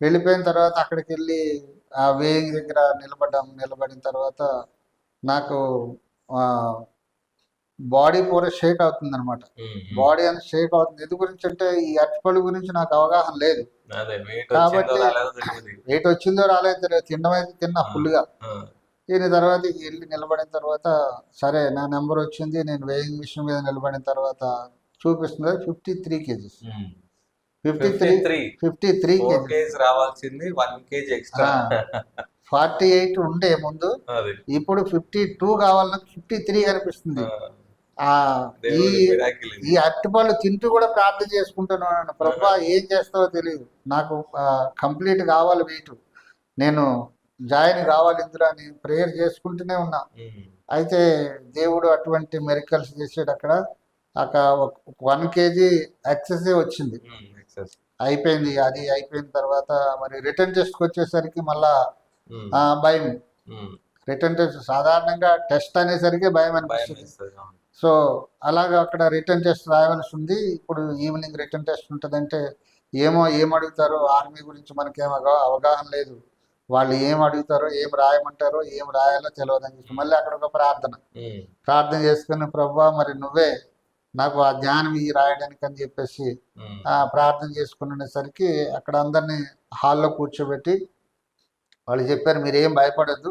వెళ్ళిపోయిన తర్వాత అక్కడికి వెళ్ళి ఆ వేయింగ్ దగ్గర నిలబడిన తర్వాత నాకు బాడీ పూర షేక్ అవుతుంది అనమాట. బాడీ అంత షేక్ అవుతుంది. ఎందు గురించి అంటే ఈ అరటిపళ్ళు గురించి నాకు అవగాహన లేదు కాబట్టి. వెయిట్ వచ్చిందో రాలేదో తినడం అయితే తిన్నా ఫుల్గా. దీని తర్వాత వెళ్ళి నిలబడిన తర్వాత సరే నా నెంబర్ వచ్చింది. నేను వేయింగ్ మిషన్ మీద నిలబడిన తర్వాత చూపిస్తుంది 53 కేజీస్. 53 కేజీస్ రావాల్సింది 1 కేజీ ఎక్స్ట్రా. 48 ఉండే ముందు, ఇప్పుడు 52 కావాలన్నా 53 కనిపిస్తుంది. ఈ అరటిపళ్ళు తింటూ కూడా ప్రార్థన చేసుకుంటున్నాను, ప్రభా ఏం చేస్తావో తెలియదు, నాకు కంప్లీట్ కావాలి వెయిట్, నేను జాయిన్ కావాలి ఇందులో అని ప్రేయర్ చేసుకుంటూనే ఉన్నా. అయితే దేవుడు అటువంటి మెరికల్స్ చేసాడు. అక్కడ 1 కేజీ ఎక్సెస్ వచ్చింది, అయిపోయింది. అది అయిపోయిన తర్వాత మరి రిటర్న్ టెస్ట్కి వచ్చేసరికి మళ్ళా భయం. రిటర్న్ టెస్ట్ సాధారణంగా టెస్ట్ అనేసరికి భయం అనిపిస్తుంది. సో అలాగా అక్కడ రిటర్న్ టెస్ట్ రాయవలసి ఉంది. ఇప్పుడు ఈవినింగ్ రిటర్న్ టెస్ట్ ఉంటుందంటే ఏం అడుగుతారో, ఆర్మీ గురించి మనకేమో అవగాహన లేదు. వాళ్ళు ఏం అడుగుతారో, ఏం రాయమంటారో, ఏం రాయాలో తెలియదని చెప్పి మళ్ళీ అక్కడ ఒక ప్రార్థన చేసుకుని, ప్రభువా మరి నువ్వే నాకు ఆ జ్ఞానం రాయడానికి అని చెప్పేసి ప్రార్థన చేసుకునేసరికి అక్కడ అందరినీ హాల్లో కూర్చోబెట్టి వాళ్ళు చెప్పారు, మీరేం భయపడద్దు,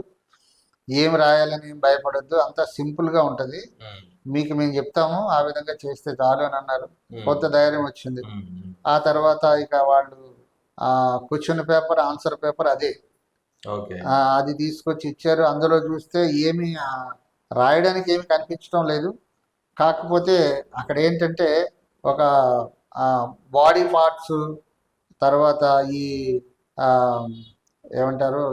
ఏం రాయాలని ఏం భయపడద్దు, అంతా సింపుల్గా ఉంటుంది, మీకు మేము చెప్తాము, ఆ విధంగా చేస్తే చాలు అని అన్నారు. కొంత ధైర్యం వచ్చింది. ఆ తర్వాత ఇక వాళ్ళు క్వశ్చన్ పేపర్, ఆన్సర్ పేపర్ అది తీసుకొచ్చి ఇచ్చారు. అందులో చూస్తే ఏమి రాయడానికి ఏమి కనిపించడం లేదు. కాకపోతే అక్కడ ఏంటంటే ఒక బాడీ పార్ట్స్, తర్వాత ఈ ఏమంటారు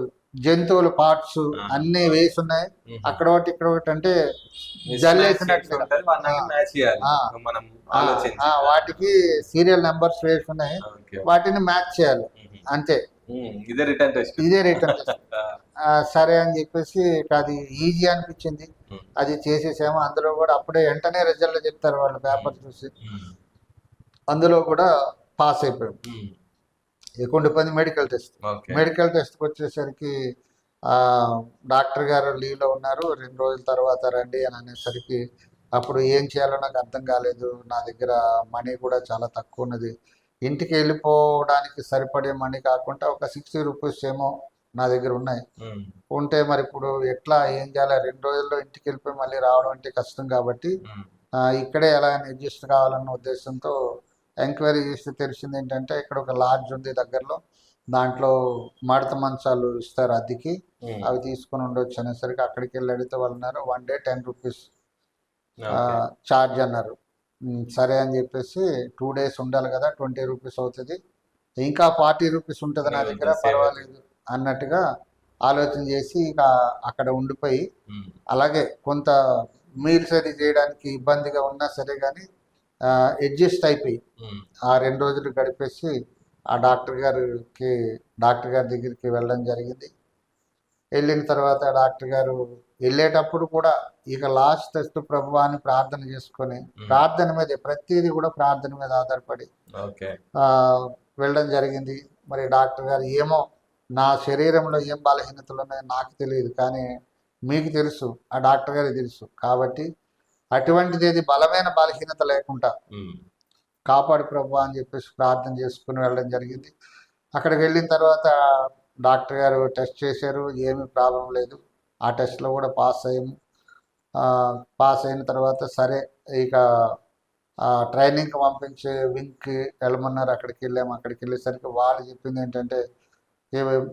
జంతువుల పార్ట్స్ అన్నీ వేసి ఉన్నాయి. అక్కడ ఒకటి ఇక్కడ ఒకటి అంటే జల్లేసినట్లుగా వాటికి సీరియల్ నెంబర్స్ వేసి ఉన్నాయి, వాటిని మ్యాచ్ చేయాలి అంతే. ఇదే రిటర్న్ టెస్ట్. సరే అని చెప్పేసి అది ఈజీ అనిపించింది, అది చేసేసాము. అందులో కూడా అప్పుడే వెంటనే రిజల్ట్ చెప్తారు వాళ్ళు పేపర్ చూసి. అందులో కూడా పాస్ అయిపోయాం. కొండపల్లి మెడికల్ టెస్ట్కి వచ్చేసరికి డాక్టర్ గారు లీవ్లో ఉన్నారు, 2 రోజుల తర్వాత రండి అని అనేసరికి అప్పుడు ఏం చేయాలో నాకు అర్థం కాలేదు. నా దగ్గర మనీ కూడా చాలా తక్కువ ఉన్నది. ఇంటికి వెళ్ళిపోవడానికి సరిపడే మనీ కాకుండా ఒక 60 రూపీస్ ఏమో నా దగ్గర ఉన్నాయి. ఉంటే మరి ఇప్పుడు ఎట్లా ఏం చేయాలి, 2 రోజుల్లో ఇంటికి వెళ్ళిపోయి మళ్ళీ రావడం అంటే కష్టం కాబట్టి ఇక్కడే ఎలా అడ్జస్ట్ కావాలన్న ఉద్దేశంతో ఎంక్వైరీ చేస్తే తెలిసింది ఏంటంటే ఇక్కడ ఒక లాడ్జ్ ఉంది దగ్గరలో, దాంట్లో మడత మంచాలు ఇస్తారు అద్దెకి, అవి తీసుకొని ఉండొచ్చు అనేసరికి అక్కడికి వెళ్ళి అడిగితే వాళ్ళు అన్నారు 1 డే 10 రూపీస్ ఛార్జ్ అన్నారు. సరే అని చెప్పేసి 2 డేస్ ఉండాలి కదా, 20 రూపీస్ అవుతుంది, ఇంకా 40 రూపీస్ ఉంటుంది నా దగ్గర, పర్వాలేదు అన్నట్టుగా ఆలోచన చేసి ఇక అక్కడ ఉండిపోయి, అలాగే కొంత మీల్స్ అది చేయడానికి ఇబ్బందిగా ఉన్నా సరే కానీ అడ్జస్ట్ అయిపోయి ఆ 2 రోజులు గడిపేసి ఆ డాక్టర్ గారి దగ్గరికి వెళ్ళడం జరిగింది. వెళ్ళిన తర్వాత డాక్టర్ గారు వెళ్ళేటప్పుడు కూడా ఇక లాస్ట్ టెస్ట్ ప్రభువా అని ప్రార్థన చేసుకొని ప్రార్థన మీద ప్రతిదీ కూడా ప్రార్థన మీద ఆధారపడి వెళ్ళడం జరిగింది. మరి డాక్టర్ గారు ఏమో నా శరీరంలో ఏం బలహీనతలు ఉన్నాయో నాకు తెలియదు, కానీ మీకు తెలుసు, ఆ డాక్టర్ గారికి తెలుసు. కాబట్టి అటువంటిది ఏది బలమైన బలహీనత లేకుండా కాపాడు ప్రభువా అని చెప్పేసి ప్రార్థన చేసుకుని వెళ్ళడం జరిగింది. అక్కడికి వెళ్ళిన తర్వాత డాక్టర్ గారు టెస్ట్ చేశారు, ఏమీ ప్రాబ్లం లేదు. ఆ టెస్ట్లో కూడా పాస్ అయ్యాము. పాస్ అయిన తర్వాత సరే ఇక ట్రైనింగ్కి పంపించే వింగ్కి వెళ్ళమన్నారు. అక్కడికి వెళ్ళాము. అక్కడికి వెళ్ళేసరికి వాళ్ళు చెప్పింది ఏంటంటే,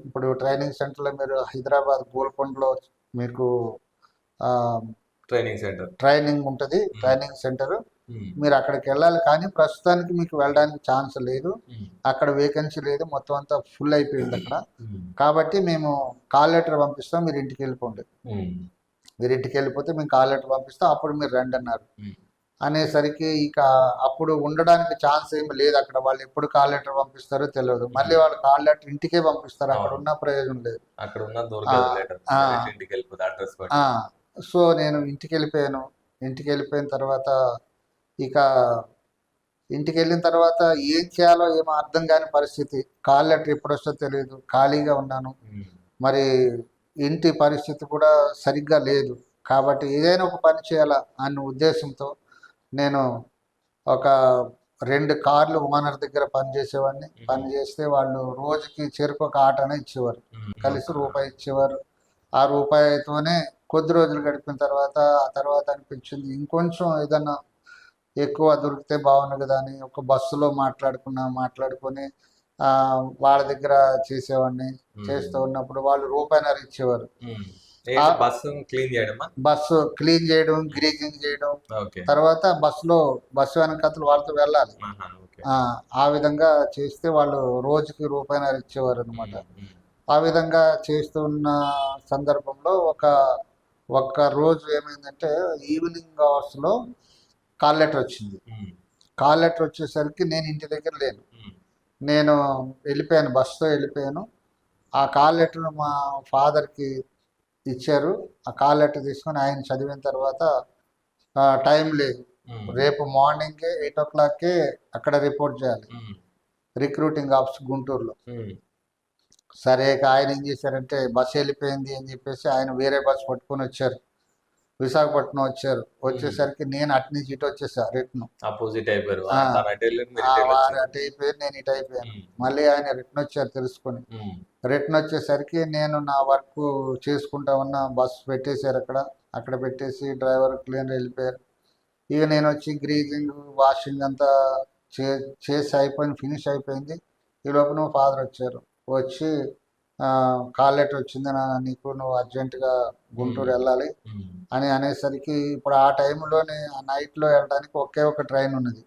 ఇప్పుడు ట్రైనింగ్ సెంటర్లో మీరు హైదరాబాద్ గోల్కొండలో మీకు ట్రైనింగ్ ఉంటుంది, ట్రైనింగ్ సెంటర్, మీరు అక్కడికి వెళ్ళాలి. కానీ ప్రస్తుతానికి మీకు వెళ్ళడానికి ఛాన్స్ లేదు, అక్కడ వేకెన్సీ లేదు, మొత్తం అంతా ఫుల్ అయిపోయింది అక్కడ. కాబట్టి మేము కాల్ లెటర్ పంపిస్తాం, మీరు ఇంటికి వెళ్ళిపోండి. మీరు ఇంటికి వెళ్ళిపోతే మేము కాల్ లెటర్ పంపిస్తాం, అప్పుడు మీరు రండి అన్నారు. అనేసరికి ఇక అప్పుడు ఉండడానికి ఛాన్స్ ఏమి లేదు అక్కడ. వాళ్ళు ఎప్పుడు కాల్ లెటర్ పంపిస్తారో తెలియదు. మళ్ళీ వాళ్ళు కాల్ లెటర్ ఇంటికే పంపిస్తారు, అక్కడ ఉన్న ప్రయోజనం లేదు. సో నేను ఇంటికి వెళ్ళిపోయాను. ఇంటికి వెళ్ళిపోయిన తర్వాత ఇక ఇంటికి వెళ్ళిన తర్వాత ఏం చేయాలో ఏమో అర్థం కాని పరిస్థితి. కాల్ లెటర్ ఎప్పుడు వస్తుందో తెలియదు, ఖాళీగా ఉన్నాను. మరి ఇంటి పరిస్థితి కూడా సరిగ్గా లేదు. కాబట్టి ఏదైనా ఒక పని చేయాలా అన్న ఉద్దేశంతో నేను ఒక 2 కార్లు ఓనర్ దగ్గర పనిచేసేవాడిని. పని చేస్తే వాళ్ళు రోజుకి చెరుకొక ఆటనే ఇచ్చేవారు, కలిసి రూపాయి ఇచ్చేవారు. ఆ రూపాయితోనే కొద్ది రోజులు గడిపిన తర్వాత ఆ తర్వాత అనిపించింది ఇంకొంచెం ఏదన్నా ఎక్కువ దొరికితే బాగుంది కదా అని ఒక బస్సులో మాట్లాడుకొని వాళ్ళ దగ్గర చేసేవాడిని. చేస్తూ ఉన్నప్పుడు వాళ్ళు రూపాయిన్నర ఇచ్చేవారు. బస్సు క్లీన్ చేయడం, గ్రీజింగ్ చేయడం, తర్వాత బస్సు వెనకతలు వాళ్ళతో వెళ్ళాలి. ఆ విధంగా చేస్తే వాళ్ళు రోజుకి రూపాయిన్నర ఇచ్చేవారు అనమాట. ఆ విధంగా చేస్తున్న సందర్భంలో ఒక్క రోజు ఏమైందంటే ఈవినింగ్ అవర్స్లో కాల్ లెటర్ వచ్చింది. కాల్ లెటర్ వచ్చేసరికి నేను ఇంటి దగ్గర లేను, నేను వెళ్ళిపోయాను, బస్సుతో వెళ్ళిపోయాను. ఆ కాల్ లెటర్ మా ఫాదర్కి ఇచ్చారు. ఆ కాల్ లెటర్ తీసుకొని ఆయన చదివిన తర్వాత టైం లేదు, రేపు మార్నింగే 8 o'clock అక్కడ రిపోర్ట్ చేయాలి, రిక్రూటింగ్ ఆఫీస్ గుంటూరులో. సరే ఆయన ఏం చేశారంటే బస్సు వెళ్ళిపోయింది అని చెప్పేసి ఆయన వేరే బస్సు పట్టుకొని వచ్చారు, విశాఖపట్నం వచ్చారు. వచ్చేసరికి నేను అటు నుంచి ఇటు వచ్చేసా, రిటర్న్ ఆపోజిట్ అయిపోయారు. వారు అటు అయిపోయారు, నేను ఇటు అయిపోయాను. మళ్ళీ ఆయన రిటర్న్ వచ్చారు తెలుసుకొని. రిటర్న్ వచ్చేసరికి నేను నా వర్క్ చేసుకుంటా ఉన్న బస్సు పెట్టేశారు అక్కడ పెట్టేసి డ్రైవర్ క్లీనర్ వెళ్ళిపోయారు. ఇక నేను వచ్చి గ్రీజింగ్ వాషింగ్ అంతా చేసి అయిపోయింది, ఫినిష్ అయిపోయింది. ఈ లోపల ఫాదర్ వచ్చారు. వచ్చి కాల్ లెటర్ వచ్చింది నీకు, నువ్వు అర్జెంటుగా గుంటూరు వెళ్ళాలి అని అనేసరికి ఇప్పుడు ఆ టైంలోనే ఆ నైట్లో వెళ్ళడానికి ఒకే ఒక ట్రైన్ ఉన్నది.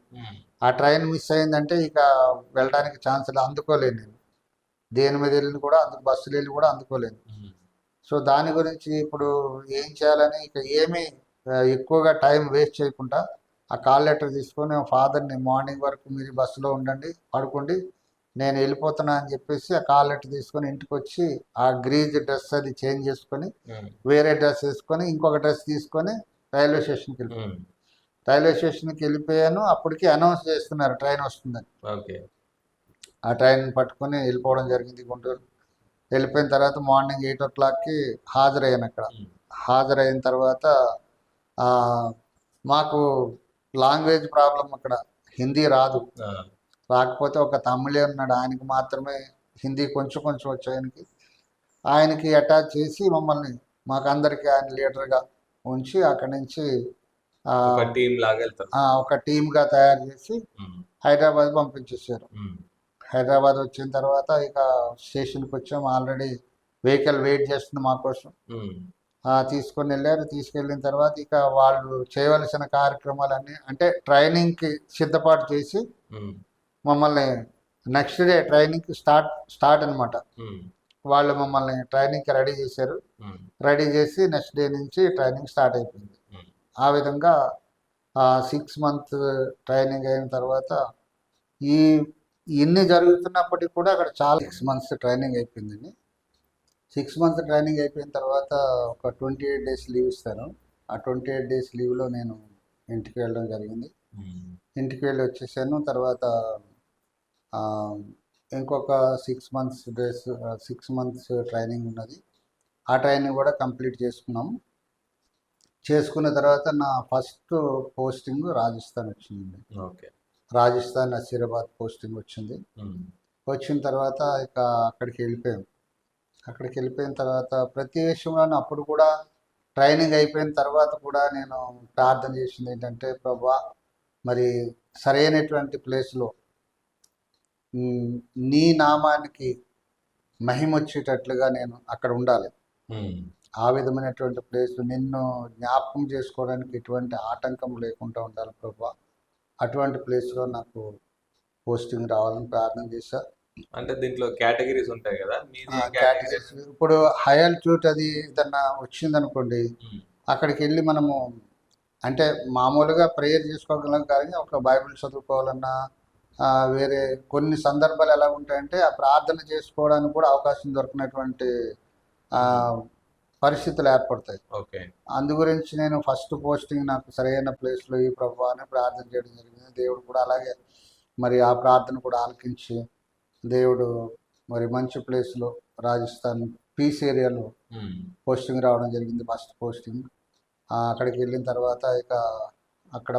ఆ ట్రైన్ మిస్ అయిందంటే ఇక వెళ్ళడానికి ఛాన్స్ లేదు, అందుకోలేను నేను. దేని మీద వెళ్ళి కూడా బస్సులు వెళ్ళి కూడా అందుకోలేను. సో దాని గురించి ఇప్పుడు ఏం చేయాలని ఇక ఏమీ ఎక్కువగా టైం వేస్ట్ చేయకుండా ఆ కాల్ లెటర్ తీసుకొని ఫాదర్ని మార్నింగ్ వరకు మీరు బస్సులో ఉండండి, పడుకోండి, నేను వెళ్ళిపోతున్నా అని చెప్పేసి ఆ కాల్ లెటర్ తీసుకొని ఇంటికి వచ్చి ఆ గ్రీజ్ డ్రెస్ అది చేంజ్ చేసుకొని వేరే డ్రెస్ వేసుకొని ఇంకొక డ్రెస్ తీసుకొని రైల్వే స్టేషన్కి వెళ్ళిపోయాను. రైల్వే స్టేషన్కి వెళ్ళిపోయాను. అప్పటికి అనౌన్స్ చేస్తున్నారు ట్రైన్ వస్తుందని. ఆ ట్రైన్ పట్టుకొని వెళ్ళిపోవడం జరిగింది గుంటూరు. వెళ్ళిపోయిన తర్వాత మార్నింగ్ 8 o'clock హాజరయ్యాను. అక్కడ హాజరైన తర్వాత మాకు లాంగ్వేజ్ ప్రాబ్లం, అక్కడ హిందీ రాదు. రాకపోతే ఒక తమిళే ఉన్నాడు, ఆయనకి మాత్రమే హిందీ కొంచెం వచ్చి ఆయనకి అటాచ్ చేసి మమ్మల్ని మాకందరికి ఆయన లీడర్గా ఉంచి అక్కడి నుంచి ఒక టీమ్గా తయారు చేసి హైదరాబాద్ పంపించేసారు. హైదరాబాద్ వచ్చిన తర్వాత ఇక స్టేషన్కి వచ్చాము. ఆల్రెడీ వెహికల్ వెయిట్ చేస్తుంది మా కోసం. తీసుకొని వెళ్ళారు. తీసుకెళ్ళిన తర్వాత ఇక వాళ్ళు చేయవలసిన కార్యక్రమాలన్నీ అంటే ట్రైనింగ్కి సిద్ధపాటు చేసి మమ్మల్ని నెక్స్ట్ డే ట్రైనింగ్కి స్టార్ట్ అనమాట. వాళ్ళు మమ్మల్ని ట్రైనింగ్కి రెడీ చేశారు. రెడీ చేసి నెక్స్ట్ డే నుంచి ట్రైనింగ్ స్టార్ట్ అయిపోయింది. ఆ విధంగా ఆ 6 మంత్ ట్రైనింగ్ అయిన తర్వాత ఈ ఇన్ని జరుగుతున్నప్పటికీ కూడా అక్కడ చాలా 6 మంత్స్ ట్రైనింగ్ అయిపోయిందండి. 6 మంత్స్ ట్రైనింగ్ అయిపోయిన తర్వాత ఒక 28 డేస్ లీవ్ ఇస్తారు. ఆ 28 డేస్ లీవ్లో నేను ఇంటికి వెళ్ళడం జరిగింది. ఇంటికి వెళ్ళి వచ్చేసాను. తర్వాత ఆ, ఇంకొక 6 మంత్స్ ట్రైనింగ్ ఉన్నది. ఆ ట్రైనింగ్ కూడా కంప్లీట్ చేసుకున్నాము. చేసుకున్న తర్వాత నా ఫస్ట్ పోస్టింగ్ రాజస్థాన్ వచ్చింది. ఓకే. రాజస్థాన్ నసీరాబాద్ పోస్టింగ్ వచ్చింది. వచ్చిన తర్వాత ఇక అక్కడికి వెళ్ళిపోయాం. అక్కడికి వెళ్ళిపోయిన తర్వాత ప్రతి విషయంలోనూ అప్పుడు కూడా ట్రైనింగ్ అయిపోయిన తర్వాత కూడా నేను ప్రార్థన చేసింది ఏంటంటే, ప్రభా మరి సరైనటువంటి ప్లేస్లో నీ నామానికి మహిమ వచ్చేటట్లుగా నేను అక్కడ ఉండాలి. ఆ విధమైనటువంటి ప్లేస్ నిన్ను జ్ఞాపకం చేసుకోవడానికి ఎటువంటి ఆటంకం లేకుండా ఉండాలి ప్రభా. అటువంటి ప్లేస్లో నాకు పోస్టింగ్ రావాలని ప్రార్థన చేశా. అంటే దీంట్లో కేటగిరీస్ ఉంటాయి కదా, కేటగిరీస్ ఇప్పుడు హై ఆల్టిట్యూడ్ అది ఏదన్నా వచ్చిందనుకోండి, అక్కడికి వెళ్ళి మనము అంటే మామూలుగా ప్రేయర్ చేసుకోగలం, కానీ ఒక బైబిల్ చదువుకోవాలన్నా వేరే కొన్ని సందర్భాలు ఎలా ఉంటాయంటే ఆ ప్రార్థన చేసుకోవడానికి కూడా అవకాశం దొరికినటువంటి పరిస్థితులు ఏర్పడతాయి. ఓకే. అందు గురించి నేను ఫస్ట్ పోస్టింగ్ నాకు సరైన ప్లేస్లో ఈ ప్రభు అని ప్రార్థన చేయడం జరిగింది. దేవుడు కూడా అలాగే మరి ఆ ప్రార్థన కూడా ఆలకించి దేవుడు మరి మంచి ప్లేస్లో రాజస్థాన్ పీస్ ఏరియాలో పోస్టింగ్ రావడం జరిగింది. First posting. అక్కడికి వెళ్ళిన తర్వాత ఇక అక్కడ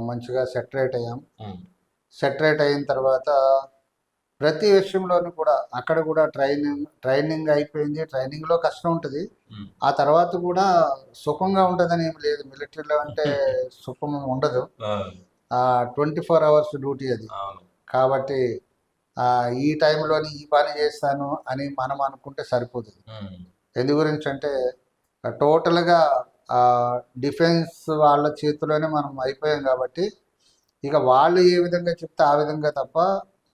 మంచిగా సెటరేట్ అయ్యాం. సెటరేట్ అయిన తర్వాత ప్రతి విషయంలోనూ కూడా అక్కడ కూడా ట్రైనింగ్ అయిపోయింది. ట్రైనింగ్లో కష్టం ఉంటుంది, ఆ తర్వాత కూడా సుఖంగా ఉంటుందని ఏమి లేదు. మిలిటరీలో అంటే సుఖం ఉండదు. 24 hours డ్యూటీ అది. కాబట్టి ఈ టైంలోని ఈ పని చేస్తాను అని మనం అనుకుంటే సరిపోతుంది. ఎందు గురించి అంటే టోటల్గా డిఫెన్స్ వాళ్ళ చేతిలోనే మనం అయిపోయాం. కాబట్టి ఇక వాళ్ళు ఏ విధంగా చెప్తే ఆ విధంగా తప్ప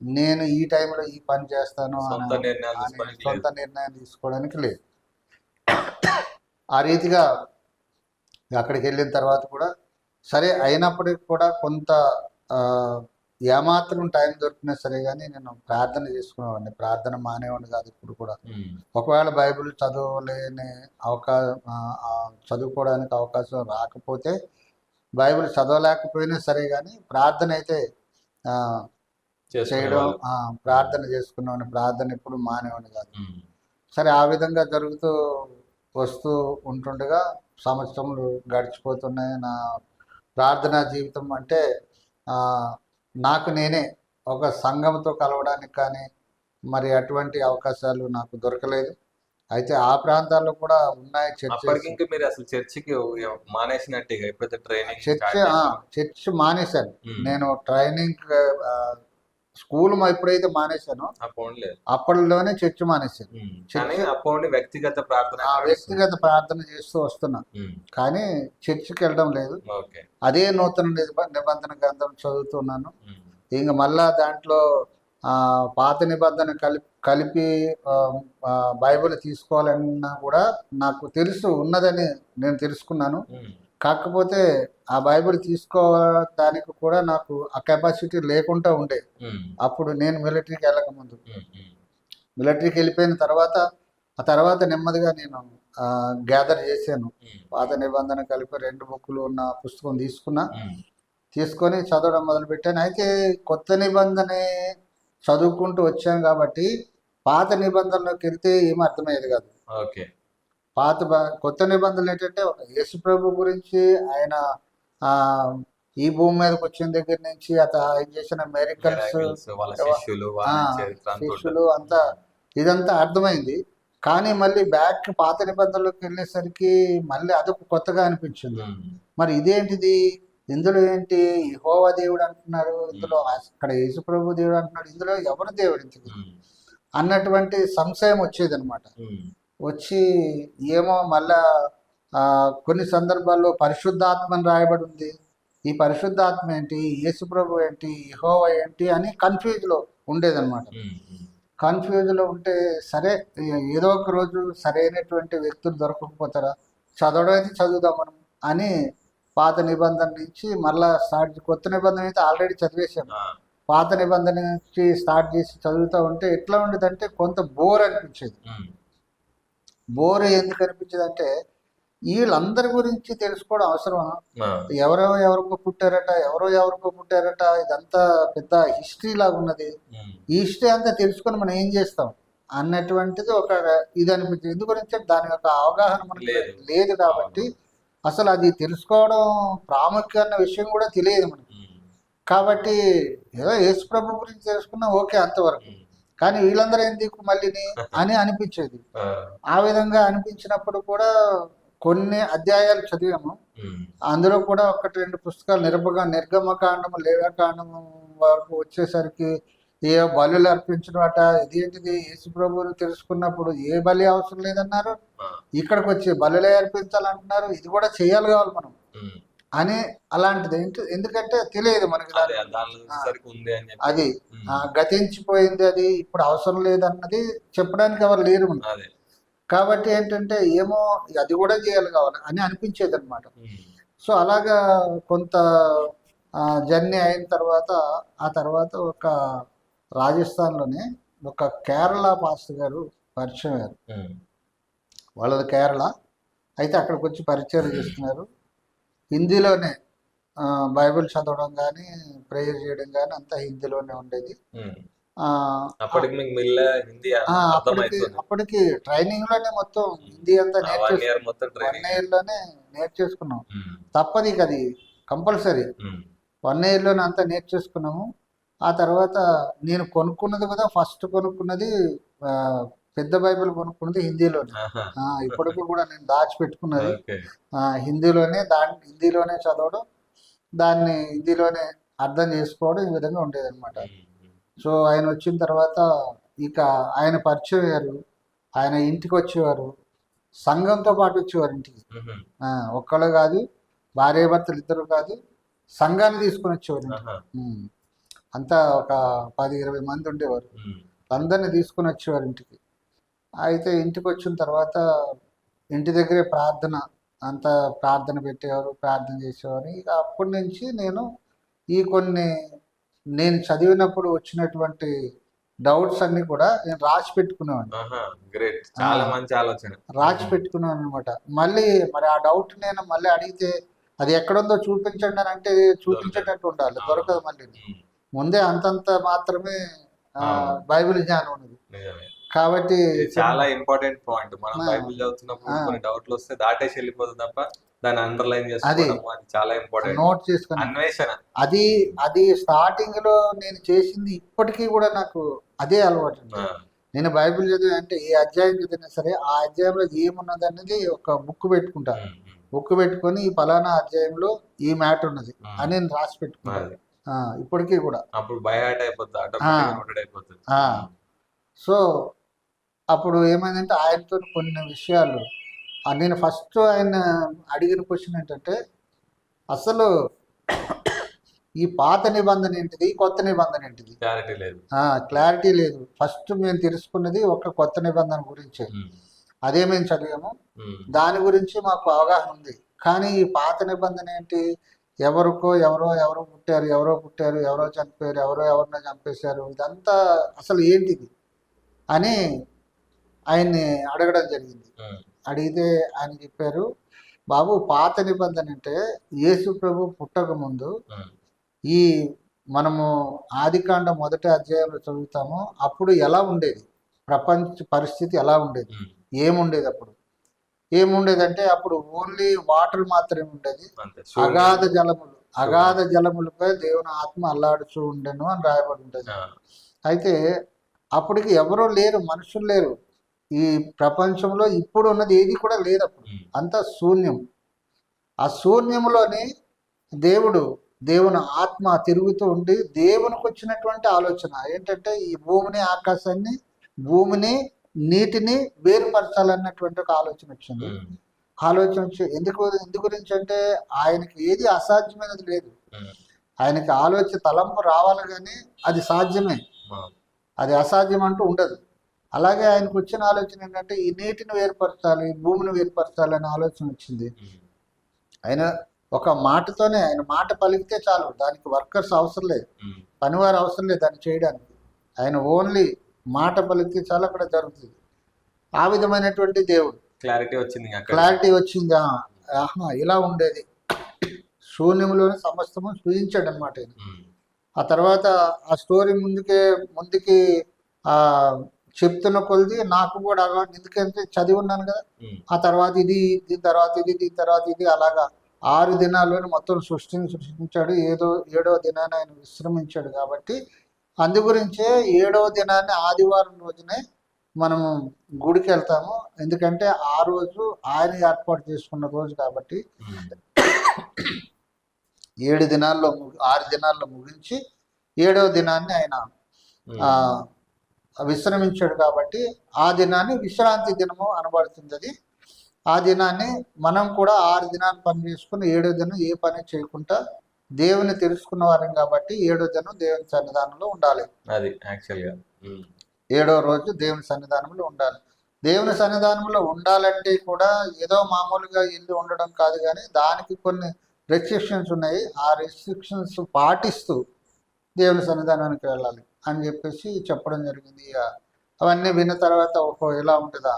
నేను ఈ టైంలో ఈ పని చేస్తాను సొంత నిర్ణయం తీసుకోవడానికి లేదు. ఆ రీతిగా అక్కడికి వెళ్ళిన తర్వాత కూడా సరే అయినప్పటికీ కూడా కొంత ఏమాత్రం టైం దొరికినా సరే కానీ నేను ప్రార్థన చేసుకునేవాడిని. ప్రార్థన మానేవాడిని కాదు ఇప్పుడు కూడా. ఒకవేళ బైబిల్ చదువుకోవడానికి అవకాశం రాకపోతే, బైబిల్ చదవలేకపోయినా సరే కానీ ప్రార్థన అయితే చేయడం, ప్రార్థన చేసుకునేవాడిని. ప్రార్థన ఎప్పుడు మానేవాడిని కాదు. సరే ఆ విధంగా జరుగుతూ వస్తూ ఉంటుండగా సంవత్సరములు గడిచిపోతున్నాయి. నా ప్రార్థనా జీవితం అంటే నాకు నేనే ఒక సంఘంతో కలవడానికి కానీ మరి అటువంటి అవకాశాలు నాకు దొరకలేదు. అయితే ఆ ప్రాంతాల్లో కూడా ఉన్నాయి చర్చ్. మీరు అసలు చర్చికి మానేసినట్టే ఎప్పుడైతే ట్రైనింగ్ చర్చ్ మానేశాను. నేను ట్రైనింగ్ స్కూల్ ఎప్పుడైతే మానేశానో అప్పటిలోనే చర్చ్ మానేశాను. వ్యక్తిగత ప్రార్థన చేస్తూ వస్తున్నా, కానీ చర్చికి వెళ్ళడం లేదు. అదే నూతన నిబంధన గ్రంథం చదువుతున్నాను. ఇంక మళ్ళా దాంట్లో పాత నిబంధన కలిపి బైబిల్ తీసుకోవాలన్నా కూడా నాకు తెలుసు ఉన్నదని నేను తెలుసుకున్నాను. కాకపోతే ఆ బైబిల్ తీసుకోవడానికి కూడా నాకు ఆ కెపాసిటీ లేకుండా ఉండే. అప్పుడు నేను మిలిటరీకి వెళ్ళకముందు. మిలిటరీకి వెళ్ళిపోయిన తర్వాత ఆ తర్వాత నెమ్మదిగా నేను గ్యాదర్ చేశాను. పాత నిబంధన కలిపి 2 బుక్కులు ఉన్న పుస్తకం తీసుకొని చదవడం మొదలుపెట్టాను. అయితే కొత్త నిబంధనే చదువుకుంటూ వచ్చాను కాబట్టి పాత నిబంధనలోకి వెళ్తే ఏమీ అర్థమయ్యేది కాదు. కొత్త నిబంధనలు ఏంటంటే యేసు ప్రభు గురించి, ఆయన ఈ భూమి మీదకి వచ్చిన దగ్గర నుంచి ఆయన చేసిన మిరకల్స్, శిష్యులు అంతా ఇదంతా అర్థమైంది. కానీ మళ్ళీ బ్యాక్ పాత నిబంధనలోకి వెళ్ళేసరికి మళ్ళీ అదొక కొత్తగా అనిపించింది. మరి ఇదేంటిది, ఇందులో ఏంటి యెహోవా దేవుడు అంటున్నారు, ఇందులో అక్కడ యేసు ప్రభు దేవుడు అంటున్నాడు, ఇందులో ఎవరు దేవుడు ఇంతకు అన్నటువంటి సంశయం వచ్చేది అనమాట. వచ్చి ఏమో మళ్ళా కొన్ని సందర్భాల్లో పరిశుద్ధాత్మని రాయబడి ఉంది, ఈ పరిశుద్ధాత్మ ఏంటి, యేసు ప్రభు ఏంటి, యెహోవా ఏంటి అని కన్ఫ్యూజ్లో ఉండేదన్నమాట. కన్ఫ్యూజ్లో ఉంటే సరే ఏదో ఒక రోజు సరైనటువంటి వ్యక్తులు దొరకకపోతారా, చదవడం అయితే చదువుదాం మనం అని పాత నిబంధన నుంచి మళ్ళా కొత్త నిబంధన అయితే ఆల్రెడీ చదివేశాను. పాత నిబంధన నుంచి స్టార్ట్ చేసి చదువుతూ ఉంటే ఎట్లా ఉండేదంటే కొంత బోర్ అనిపించేది. బోర్ ఎందుకు అనిపించేది అంటే వీళ్ళందరి గురించి తెలుసుకోవడం అవసరం. ఎవరికో పుట్టారట, ఇదంతా పెద్ద హిస్టరీ లాగా ఉన్నది. ఈ హిస్టరీ అంతా తెలుసుకొని మనం ఏం చేస్తాం అన్నటువంటిది ఒక ఇది అనిపించింది. ఎందుకంటే దాని యొక్క అవగాహన మనకి లేదు కాబట్టి అసలు అది తెలుసుకోవడం ప్రాముఖ్యం అన్న విషయం కూడా తెలియదు మనకి. కాబట్టి ఏదో యేసు ప్రభు గురించి తెలుసుకున్నా ఓకే అంతవరకు, కానీ వీళ్ళందరూ ఎందుకు మళ్ళీని అని అనిపించేది. ఆ విధంగా అనిపించినప్పుడు కూడా కొన్ని అధ్యాయాలు చదివాము. అందులో కూడా 1-2 పుస్తకాలు నిర్గమకాండము, లేవ్యకాండము వరకు వచ్చేసరికి ఏ బలులు అర్పించడమట, ఇదేంటిది యేసు ప్రభువుని తెలుసుకున్నప్పుడు ఏ బలి అవసరం లేదన్నారు, ఇక్కడికి వచ్చి బలులే అర్పించాలంటున్నారు, ఇది కూడా చేయాలి కావాలి మనం అని అలాంటిది. ఎందుకంటే తెలియదు మనకి అది గతించిపోయింది, అది ఇప్పుడు అవసరం లేదన్నది చెప్పడానికి ఎవరు లేరు మనకి. కాబట్టి ఏంటంటే ఏమో అది కూడా చేయాలి కావాలి అని అనిపించేది అనమాట. సో అలాగా కొంత జర్నీ అయిన తర్వాత ఆ తర్వాత ఒక రాజస్థాన్లోనే ఒక కేరళ పాస్టర్ గారు పరిచయం అయ్యారు. వాళ్ళది కేరళ అయితే అక్కడికి వచ్చి పరిచయం చేస్తున్నారు. హిందీలోనే బైబిల్ చదవడం కానీ ప్రేయర్ చేయడం కానీ అంతా హిందీలోనే ఉండేది. అప్పటికి ట్రైనింగ్ లోనే మొత్తం హిందీ అంతా 1 year లోనే నేర్చేసుకున్నాం. తప్పది అది కంపల్సరీ. 1 year లోనే అంతా నేర్చేసుకున్నాము. ఆ తర్వాత నేను కొనుక్కున్నది కూడా ఫస్ట్ కొనుక్కున్నది పెద్ద బైబిల్ కొనుక్కున్నది హిందీలోనే. ఇప్పటికి కూడా నేను దాచిపెట్టుకున్నది హిందీలోనే చదవడం, దాన్ని హిందీలోనే అర్థం చేసుకోవడం, ఈ విధంగా ఉండేది అనమాట. సో ఆయన వచ్చిన తర్వాత ఇక ఆయన పరిచయం అయ్యారు. ఆయన ఇంటికి వచ్చేవారు, సంఘంతో పాటు వచ్చేవారు ఇంటికి. ఒక్కళ్ళు కాదు, భార్యాభర్తలు ఇద్దరు కాదు, సంఘాన్ని తీసుకొని వచ్చేవారు. అంతా ఒక 10-20 మంది ఉండేవారు. అందరిని తీసుకొని వచ్చేవారు ఇంటికి. అయితే ఇంటికి వచ్చిన తర్వాత ఇంటి దగ్గరే అంతా ప్రార్థన పెట్టేవారు, ప్రార్థన చేసేవారు. ఇక అప్పటి నుంచి నేను చదివినప్పుడు వచ్చినటువంటి డౌట్స్ అన్ని కూడా నేను రాసి పెట్టుకునేవాడిని. రాసి పెట్టుకున్నాను అనమాట. మరి ఆ డౌట్ నేను మళ్ళీ అడిగితే అది ఎక్కడుందో చూపించండి అని అంటే చూపించేటట్టు ఉండాలి, దొరకదు. మళ్ళీ ముందే అంతంత మాత్రమే బైబిల్ జ్ఞానం ఉన్నది. కాబట్టి చాలా ఇంపార్టెంట్ పాయింట్. మనం బైబిల్ చదువుతున్నప్పుడు కొన్ని డౌట్లు వస్తే దాటేసి వెళ్ళిపోతుంది తప్ప దాన్ని అండర్లైన్ చేసుకోవడం చాలా ఇంపార్టెంట్. నోట్ చేసుకుని అన్వేషణ అది స్టార్టింగ్ లో నేను చేసింది. ఇప్పటికీ కూడా నాకు అదే అలవాటు. నేను బైబిల్ చదివి అంటే ఏ అధ్యాయం చదివినా సరే ఆ అధ్యాయంలో ఏమున్నది అనేది ఒక బుక్ పెట్టుకుంటా. బుక్ పెట్టుకొని ఈ ఫలానా అధ్యాయంలో ఈ మ్యాటర్ ఉన్నది అని నేను రాసి పెట్టుకుంటాను ఇప్పటికీ కూడా. అప్పుడు బై హార్ట్ అయిపోతుంది. సో అప్పుడు ఏమైందంటే ఆయనతో కొన్ని విషయాలు నేను ఫస్ట్ ఆయన అడిగిన క్వశ్చన్ ఏంటంటే అసలు ఈ పాత నిబంధన ఏంటిది, కొత్త నిబంధన ఏంటిది, క్లారిటీ లేదు. ఫస్ట్ మేము తెలుసుకున్నది ఒక కొత్త నిబంధన గురించి, అదే మేము చదివాము, దాని గురించి మాకు అవగాహన ఉంది. కానీ ఈ పాత నిబంధన ఏంటి, ఎవరో పుట్టారు, ఎవరో చనిపోయారు, ఎవరినో చంపేశారు, ఇదంతా అసలు ఏంటిది అని ఆయన్ని అడగడం జరిగింది. అడిగితే ఆయన చెప్పారు, బాబు పాత నిబంధన అంటే యేసు ప్రభు పుట్టక ముందు ఈ మనము ఆదికాండ 1వ అధ్యాయంలో చదువుతాము. అప్పుడు ఎలా ఉండేది, ప్రపంచ పరిస్థితి ఎలా ఉండేది, ఏముండేదంటే అప్పుడు ఓన్లీ వాటర్ మాత్రమే ఉండేది. అగాధ జలములపై దేవుని ఆత్మ అల్లాడుచూ ఉండెను అని రాయబడి ఉంటుంది. అయితే అప్పటికి ఎవరో లేరు, మనుషులు లేరు. ఈ ప్రపంచంలో ఇప్పుడు ఉన్నది ఏది కూడా లేదు. అప్పుడు అంతా శూన్యం. ఆ శూన్యంలోని దేవుని ఆత్మ తిరుగుతూ ఉండి దేవునికి వచ్చినటువంటి ఆలోచన ఏంటంటే ఈ భూమిని నీటిని వేరుపరచాలన్నటువంటి ఒక ఆలోచన వచ్చింది. ఎందు గురించి అంటే ఆయనకి ఏది అసాధ్యమైనది లేదు. ఆయనకి తలంపు రావాలి కానీ అది సాధ్యమే, అది అసాధ్యం అంటూ ఉండదు. అలాగే ఆయనకు వచ్చిన ఆలోచన ఏంటంటే ఈ నీటిని వేరుపరచాలి, భూమిని వేరుపరచాలి అనే ఆలోచన వచ్చింది. ఆయన ఒక మాటతోనే ఆయన మాట పలికితే చాలు, దానికి వర్కర్స్ అవసరం లేదు, పనివారు అవసరం లేదు దాన్ని చేయడానికి. ఆయన ఓన్లీ మాట పలికితే చాలు, అక్కడ జరుగుతుంది. ఆ విధమైనటువంటి దేవుడు. క్లారిటీ వచ్చింది. క్లారిటీ వచ్చింది. ఇలా ఉండేది. శూన్యంలోనే సమస్తము సృజించాడు అనమాట. ఆ తర్వాత ఆ స్టోరీ ముందుకి చెప్తున్న కొలిది నాకు కూడా ఎందుకంటే చదివి ఉన్నాను కదా. ఆ తర్వాత ఇది, దీని తర్వాత ఇది, దీని తర్వాత ఇది, అలాగా 6 దినాల్లోనే మొత్తం సృష్టించాడు. ఏడవ దినాన్ని ఆయన విశ్రమించాడు. కాబట్టి అందు గురించే 7వ దినాన్ని ఆదివారం రోజునే మనము గుడికి వెళ్తాము. ఎందుకంటే ఆ రోజు ఆయన ఏర్పాటు చేసుకున్న రోజు కాబట్టి 6 దినాల్లో ముగించి 7వ దినాన్ని ఆయన విశ్రమించాడు. కాబట్టి ఆ దినాన్ని విశ్రాంతి దినము అనబడుతుంది. అది ఆ దినాన్ని మనం కూడా 6 దినాలు పని చేసుకుని 7వ దినం ఏ పని చేయకుండా దేవుని తెలుసుకున్న వారం కాబట్టి 7వ దినం దేవుని సన్నిధానంలో ఉండాలి. అది యాక్చువల్గా 7వ రోజు దేవుని సన్నిధానంలో ఉండాలి. దేవుని సన్నిధానంలో ఉండాలంటే కూడా ఏదో మామూలుగా ఇల్లు ఉండడం కాదు, కానీ దానికి కొన్ని రెస్ట్రిక్షన్స్ ఉన్నాయి. ఆ రెస్ట్రిక్షన్స్ పాటిస్తూ దేవుని సన్నిధానానికి వెళ్ళాలి అని చెప్పేసి చెప్పడం జరిగింది. అవన్నీ విన్న తర్వాత ఎలా ఉంటుందా,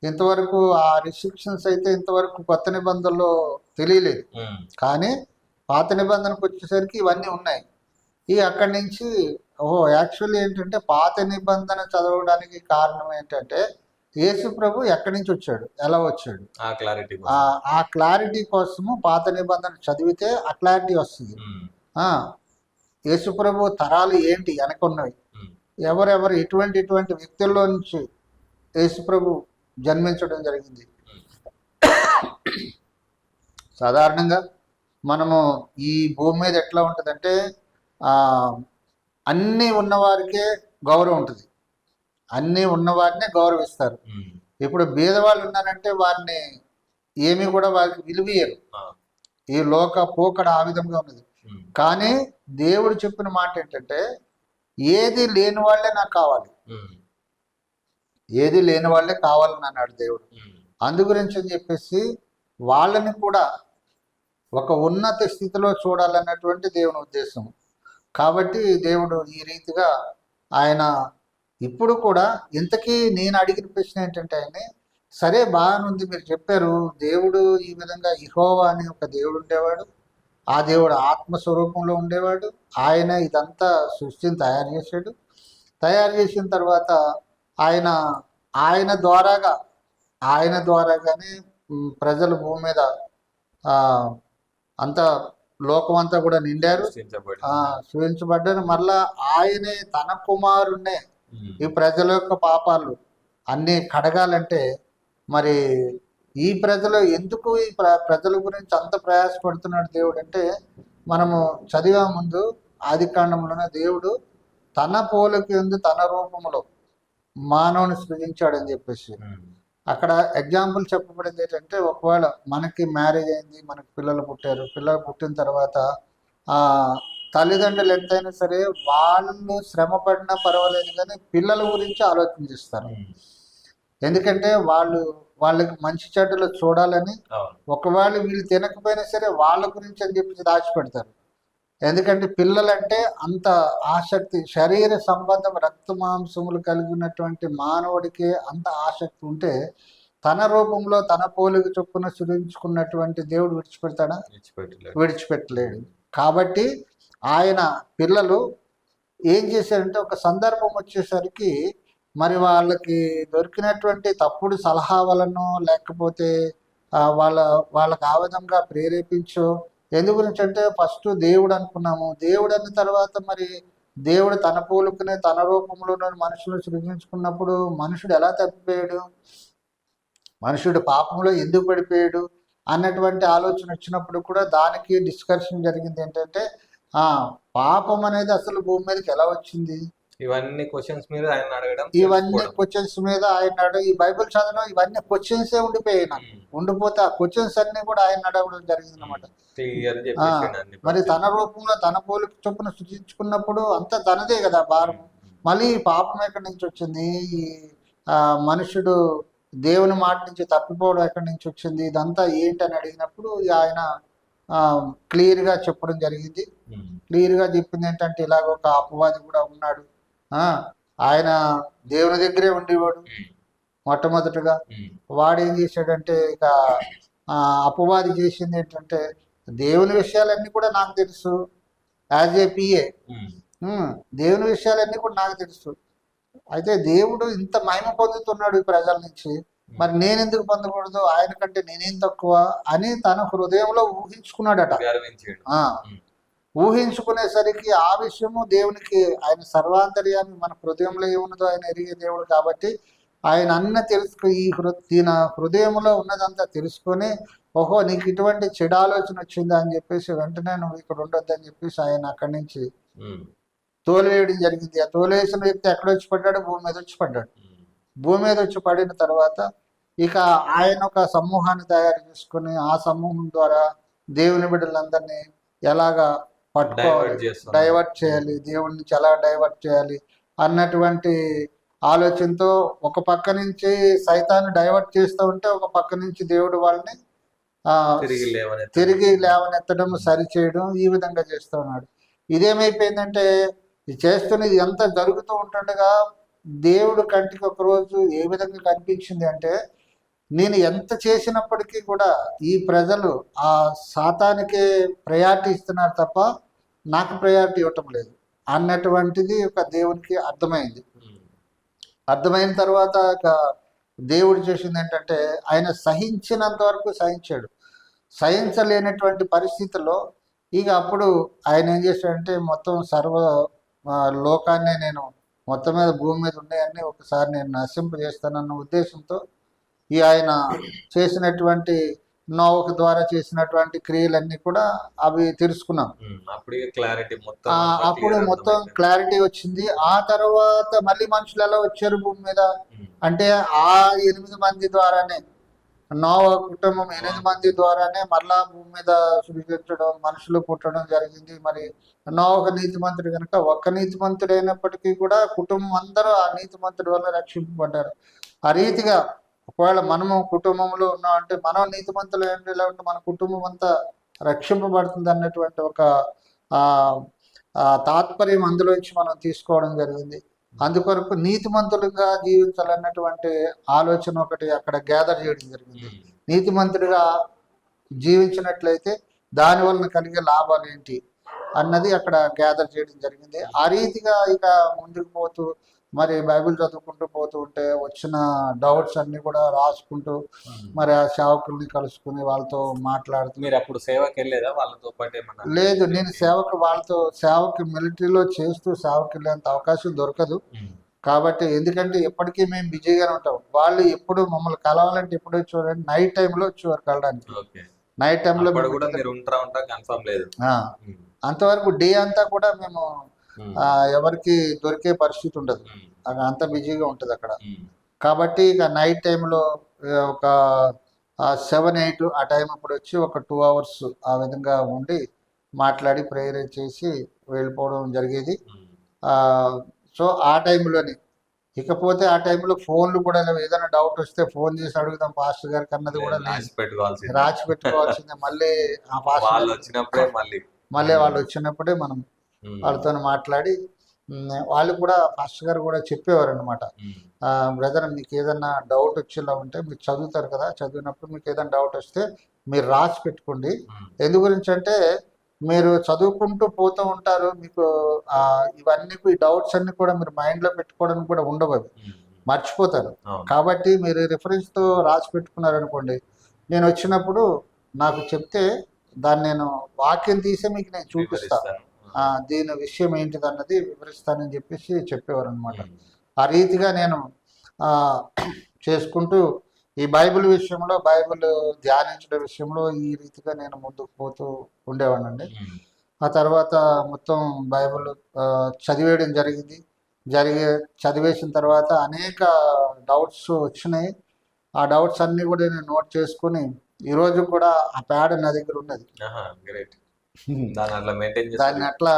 ఇంతవరకు ఆ రిస్ట్రిక్షన్స్ అయితే ఇంతవరకు కొత్త నిబంధనలో తెలియలేదు, కానీ పాత నిబంధనకు వచ్చేసరికి ఇవన్నీ ఉన్నాయి. అక్కడి నుంచి యాక్చువల్లీ ఏంటంటే పాత నిబంధన చదవడానికి కారణం ఏంటంటే యేసు ప్రభు ఎక్కడి నుంచి వచ్చాడు, ఎలా వచ్చాడు, ఆ క్లారిటీ కోసము పాత నిబంధన చదివితే ఆ క్లారిటీ వస్తుంది. యేసు ప్రభు తరాలు ఏంటి వెనకున్నవి, ఎవరెవరు ఇటువంటి వ్యక్తుల్లో నుంచి యేసు ప్రభు జన్మించడం జరిగింది. సాధారణంగా మనము ఈ భూమి మీద ఎట్లా ఉంటుందంటే అన్నీ ఉన్నవారికే గౌరవం ఉంటుంది, అన్నీ ఉన్నవారినే గౌరవిస్తారు. ఇప్పుడు బీదవాళ్ళు ఉన్నారంటే వారిని ఏమీ కూడా వారికి విలువయ్యరు. ఈ లోక పోకడ ఆ విధంగా ఉన్నది. కానీ దేవుడు చెప్పిన మాట ఏంటంటే ఏది లేని వాళ్ళే నాకు కావాలి, ఏది లేని వాళ్ళే కావాలని అన్నాడు దేవుడు. అందు గురించి అని చెప్పేసి వాళ్ళని కూడా ఒక ఉన్నత స్థితిలో చూడాలన్నటువంటి దేవుని ఉద్దేశం. కాబట్టి దేవుడు ఈ రీతిగా ఆయన ఇప్పుడు కూడా ఇంతకీ నేను అడిగిన ప్రశ్న ఏంటంటే ఆయన్ని, సరే బాగానుంది మీరు చెప్పారు, దేవుడు ఈ విధంగా యెహోవా అని ఒక దేవుడు ఉండేవాడు, ఆ దేవుడు ఆత్మస్వరూపంలో ఉండేవాడు, ఆయన ఇదంతా సృష్టిని తయారు చేసిన తర్వాత ఆయన ద్వారాగానే ప్రజలు భూమి మీద అంతా లోకమంతా కూడా నిండారు, సృజించబడ్డారు. మళ్ళా ఆయనే తన కుమారుణ్ణే ఈ ప్రజల యొక్క పాపాలు అన్నీ కడగాలంటే మరి ఈ ప్రజలు ఎందుకు ఈ ప్రజల గురించి అంత ప్రయాసపడుతున్నాడు దేవుడు అంటే, మనము చదివే ముందు ఆదికాండంలోనే దేవుడు తన పోలిక యందు తన రూపంలో మానవుని సృజించాడని చెప్పేసి అక్కడ ఎగ్జాంపుల్ చెప్పబడింది ఏంటంటే, ఒకవేళ మనకి మ్యారేజ్ అయింది, మనకి పిల్లలు పుట్టిన తర్వాత తల్లిదండ్రులు ఎంతైనా సరే వాళ్ళు శ్రమ పడినా పర్వాలేదు, కానీ పిల్లల గురించి ఆలోచించిస్తారు. ఎందుకంటే వాళ్ళకి మంచి చెడ్డలు చూడాలని, ఒకవేళ వీళ్ళు తినకపోయినా సరే వాళ్ళ గురించి అని చెప్పి దాచిపెడతారు. ఎందుకంటే పిల్లలంటే అంత ఆసక్తి, శరీర సంబంధం రక్త మాంసములు కలిగినటువంటి మానవుడికి అంత ఆసక్తి ఉంటే తన రూపంలో తన పోలిక చొప్పున సృజించుకున్నటువంటి దేవుడు విడిచిపెడతాడా? విడిచిపెట్టలేడు. కాబట్టి ఆయన పిల్లలు ఏం చేశారంటే, ఒక సందర్భం వచ్చేసరికి మరి వాళ్ళకి దొరికినటువంటి తప్పుడు సలహా వలనో లేకపోతే వాళ్ళకి ఆ విధంగా ప్రేరేపించో, ఎందు గురించి అంటే ఫస్ట్ దేవుడు అనుకున్నాము, దేవుడు అన్న తర్వాత మరి దేవుడు తన పోలికనే తన రూపంలోనే మనుషులను సృజించుకున్నప్పుడు మనుషుడు ఎలా తప్పిపోయాడు, మనుషుడు పాపంలో ఎందుకు పడిపోయాడు అన్నటువంటి ఆలోచన వచ్చినప్పుడు కూడా దానికి డిస్కషన్ జరిగింది. ఏంటంటే పాపం అనేది అసలు భూమి మీదకి ఎలా వచ్చింది, ఇవన్నీ క్వశ్చన్స్ మీద ఆయన అడగడం, ఈ బైబిల్ చదవడం, ఇవన్నీ క్వశ్చన్సే ఉండిపోయాయి నాకు. ఉండిపోతే ఆ క్వశ్చన్స్ అన్ని కూడా ఆయన అడగడం జరిగింది అనమాట. మరి తన రూపంలో తన పోలిక చొప్పున సృష్టించుకున్నప్పుడు అంతా తనదే కదా భారం. మళ్ళీ ఈ పాపం ఎక్కడి నుంచి వచ్చింది, ఈ మనుషుడు దేవుని మాట నుంచి తప్పిపోవడం ఎక్కడి నుంచి వచ్చింది, ఇదంతా ఏంటని అడిగినప్పుడు ఆయన క్లియర్గా చెప్పడం జరిగింది. ఉమ్, క్లియర్గా చెప్పింది ఏంటంటే ఇలాగ ఒక అపవాది కూడా ఉన్నాడు. ఆ, ఆయన దేవుని దగ్గరే ఉండేవాడు ఉమ్, మొట్టమొదటిగా. ఉమ్, వాడు ఏం చేశాడంటే ఇక అపవాది చేసింది ఏంటంటే దేవుని విషయాలన్నీ కూడా నాకు తెలుసు, యాజ్ ఏ పిఏ ఉమ్, దేవుని విషయాలన్నీ కూడా నాకు తెలుసు. అయితే దేవుడు ఇంత మహిమ పొందుతున్నాడు ఈ ప్రజల నుంచి, మరి నేను ఎందుకు పొందకూడదు, ఆయన కంటే నేనేం తక్కువ అని తన హృదయంలో ఊహించుకున్నాడట. గర్వించాడు. ఆ, ఉమ్, ఊహించుకునేసరికి ఆ విషయము దేవునికి, ఆయన సర్వాంతర్యామి, మన హృదయంలో ఏమున్నదో ఆయన ఎరిగే దేవుడు కాబట్టి ఆయన అన్న తెలుసుకు ఈయన హృదయంలో ఉన్నదంతా తెలుసుకొని, ఓహో నీకు ఇటువంటి చెడు ఆలోచన వచ్చిందా అని చెప్పేసి వెంటనే నువ్వు ఇక్కడ ఉండొద్దని చెప్పేసి ఆయన అక్కడి నుంచి ఉమ్, తోలివేయడం జరిగింది. ఆ తోలివేసిన వ్యక్తి ఎక్కడొచ్చి పడ్డాడు? భూమి మీద వచ్చి పడ్డాడు. ఉమ్, భూమి మీద వచ్చి పడిన తర్వాత ఇక ఆయన ఒక సమూహాన్ని తయారు చేసుకుని ఆ సమూహం ద్వారా దేవుని బిడ్డలందరినీ ఎలాగా పట్టుకోవాలి, డైవర్ట్ చేస్తున్నాడు. డైవర్ట్ చేయాలి, దేవుడి నుంచి ఎలా డైవర్ట్ చేయాలి అన్నటువంటి ఆలోచనతో ఒక పక్క నుంచి సైతాన్ని డైవర్ట్ చేస్తూ ఉంటే ఒక పక్క నుంచి దేవుడు వాళ్ళని తిరిగి లేవనెత్తడం, సరిచేయడం, ఈ విధంగా చేస్తూ ఉన్నాడు. ఇదేమైపోయిందంటే ఇది చేస్తున్నది ఎంత జరుగుతూ ఉంటుండగా దేవుడు కంటికి ఒకరోజు ఏ విధంగా కనిపించింది అంటే, నేను ఎంత చేసినప్పటికీ కూడా ఈ ప్రజలు ఆ సాతానికే ప్రయారిటీ ఇస్తున్నారు తప్ప నాకు ప్రయారిటీ ఇవ్వటం లేదు అన్నటువంటిది ఒక దేవునికి అర్థమైంది. అర్థమైన తర్వాత ఇక దేవుడు చేసింది ఏంటంటే ఆయన సహించినంత వరకు సహించాడు. సహించలేనటువంటి పరిస్థితుల్లో ఇక అప్పుడు ఆయన ఏం చేశాడంటే మొత్తం సర్వ లోకాన్ని నేను మొత్తం మీద భూమి మీద ఉన్నాయన్నీ ఒకసారి నేను నశింపజేస్తానన్న ఉద్దేశంతో ఈ ఆయన చేసినటువంటి నోవహు ద్వారా చేసినటువంటి క్రియలన్నీ కూడా అవి తెలుసుకున్నాం. అప్పుడు మొత్తం క్లారిటీ వచ్చింది. ఆ తర్వాత మళ్ళీ మనుషులు ఎలా వచ్చారు భూమి మీద అంటే ఆ 8 మంది ద్వారానే, నోవహు కుటుంబం 8 మంది ద్వారానే మళ్ళా భూమి మీద సృష్టించడం, మనుషులు పుట్టడం జరిగింది. మరి నోవహు నీతిమంతుడు కనుక ఒక్క నీతిమంతుడు అయినప్పటికీ కూడా కుటుంబం అందరూ ఆ నీతిమంతుడి వల్ల రక్షింపబడ్డారు. ఆ రీతిగా ఒకవేళ మనము కుటుంబంలో ఉన్నామంటే మనం నీతిమంతులు ఏంటి ఎలా ఉంటే మన కుటుంబం అంతా రక్షింపబడుతుంది అన్నటువంటి ఒక తాత్పర్యం అందులోంచి మనం తీసుకోవడం జరిగింది. అందుకొరకు నీతిమంతులుగా జీవించాలన్నటువంటి ఆలోచన ఒకటి అక్కడ గ్యాదర్ చేయడం జరిగింది. నీతిమంతుడిగా జీవించినట్లయితే దాని వలన కలిగే లాభాలు ఏంటి అన్నది అక్కడ గ్యాదర్ చేయడం జరిగింది. ఆ రీతిగా ఇక ముందుకు పోతూ మరి బైబిల్ చదువుకుంటూ పోతూ ఉంటే వచ్చిన డౌట్స్ అన్ని కూడా రాసుకుంటూ మరి ఆ సేవకుల్ని కలుసుకుని వాళ్ళతో మాట్లాడుతూ. మీరు అప్పుడు సేవకి వెళ్ళేదా వాళ్ళతో పాటు? లేదు, నేను సేవకి మిలిటరీలో చేస్తూ సేవకి వెళ్ళేంత అవకాశం దొరకదు కాబట్టి, ఎందుకంటే ఎప్పటికీ మేము బిజీగానే ఉంటాం. వాళ్ళు ఎప్పుడు మమ్మల్ని కలవాలంటే ఎప్పుడో చూడండి నైట్ టైంలో వచ్చేవారు కలడానికి. నైట్ టైంలో అంతవరకు డే అంతా కూడా మేము ఎవరికి దొరికే పరిస్థితి ఉండదు, అంత బిజీగా ఉంటుంది అక్కడ. కాబట్టి ఇక నైట్ టైంలో ఒక 7-8 ఆ టైం అప్పుడు వచ్చి ఒక 2 hours ఆ విధంగా ఉండి మాట్లాడి ప్రేయర్ చేసి వెళ్ళిపోవడం జరిగేది. సో ఆ టైంలోనే, ఇకపోతే ఆ టైంలో ఫోన్లు కూడా ఏదైనా డౌట్ వస్తే ఫోన్ చేసి అడుగుదాం పాస్టర్ గారికి అన్నది కూడా రాసి పెట్టుకోవాల్సిందే. మళ్ళీ ఆ పాస్టర్ వచ్చినప్పుడే మళ్ళీ వాళ్ళు వచ్చినప్పుడే మనం వాళ్ళతో మాట్లాడి, వాళ్ళు కూడా పాస్టర్ గారు కూడా చెప్పేవారు అనమాట, బ్రదర్ మీకు ఏదైనా డౌట్ వచ్చేలా ఉంటే మీరు చదువుతారు కదా, చదివినప్పుడు మీకు ఏదైనా డౌట్ వస్తే మీరు రాసి పెట్టుకోండి. ఎందు గురించి అంటే మీరు చదువుకుంటూ పోతూ ఉంటారు, మీకు ఇవన్నీ ఈ డౌట్స్ అన్ని కూడా మీరు మైండ్లో పెట్టుకోవడానికి కూడా ఉండవు, అవి మర్చిపోతారు. కాబట్టి మీరు రిఫరెన్స్తో రాసి పెట్టుకున్నారనుకోండి, నేను వచ్చినప్పుడు నాకు చెప్తే దాన్ని నేను వాక్యం తీసి మీకు నేను చూపిస్తాను, దీని విషయం ఏంటిది అన్నది వివరిస్తానని చెప్పేసి చెప్పేవారు అనమాట. ఆ రీతిగా నేను చేసుకుంటూ ఈ బైబిల్ విషయంలో, బైబిల్ ధ్యానించడం విషయంలో ఈ రీతిగా నేను ముందుకు పోతూ ఉండేవాడినండి. ఆ తర్వాత మొత్తం బైబిల్ చదివేయడం జరిగింది. చదివేసిన తర్వాత అనేక డౌట్స్ వచ్చినాయి. ఆ డౌట్స్ అన్నీ కూడా నేను నోట్ చేసుకుని ఈరోజు కూడా ఆ ప్యాడ్ నా దగ్గర ఉన్నది, దాన్ని అట్లా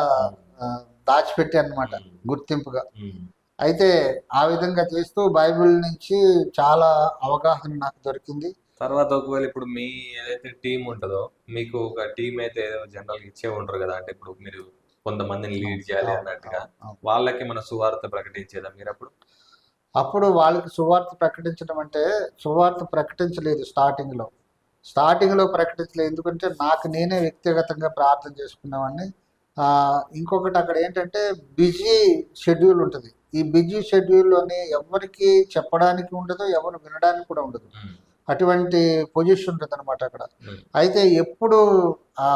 దాచిపెట్టి అన్నమాట గుర్తింపుగా. అయితే ఆ విధంగా చేస్తూ బైబిల్ నుంచి చాలా అవగాహన నాకు దొరికింది. తర్వాత ఒకవేళ ఇప్పుడు మీ ఏదైతే టీం ఉంటుందో మీకు ఒక టీం అయితే ఏదో జనరల్ ఇచ్చే ఉంటారు కదా, అంటే ఇప్పుడు మీరు కొంతమందిని లీడ్ చేయాలి అవును, అన్నట్టుగా అవును, అవును. వాళ్ళకి మన సువార్త ప్రకటించేదా మీరు అప్పుడు? అప్పుడు వాళ్ళకి సువార్త ప్రకటించడం అంటే సువార్త ప్రకటించలేదు స్టార్టింగ్లో ప్రకటించలేదు. ఎందుకంటే నాకు నేనే వ్యక్తిగతంగా ప్రార్థన చేసుకునేవాడిని. ఇంకొకటి అక్కడ ఏంటంటే బిజీ షెడ్యూల్ ఉంటుంది. ఈ బిజీ షెడ్యూల్లోనే ఎవరికి చెప్పడానికి ఉండదు, ఎవరు వినడానికి కూడా ఉండదు. ఉమ్, అటువంటి పొజిషన్ ఉంటుంది అనమాట అక్కడ. ఉమ్, అయితే ఎప్పుడు ఆ,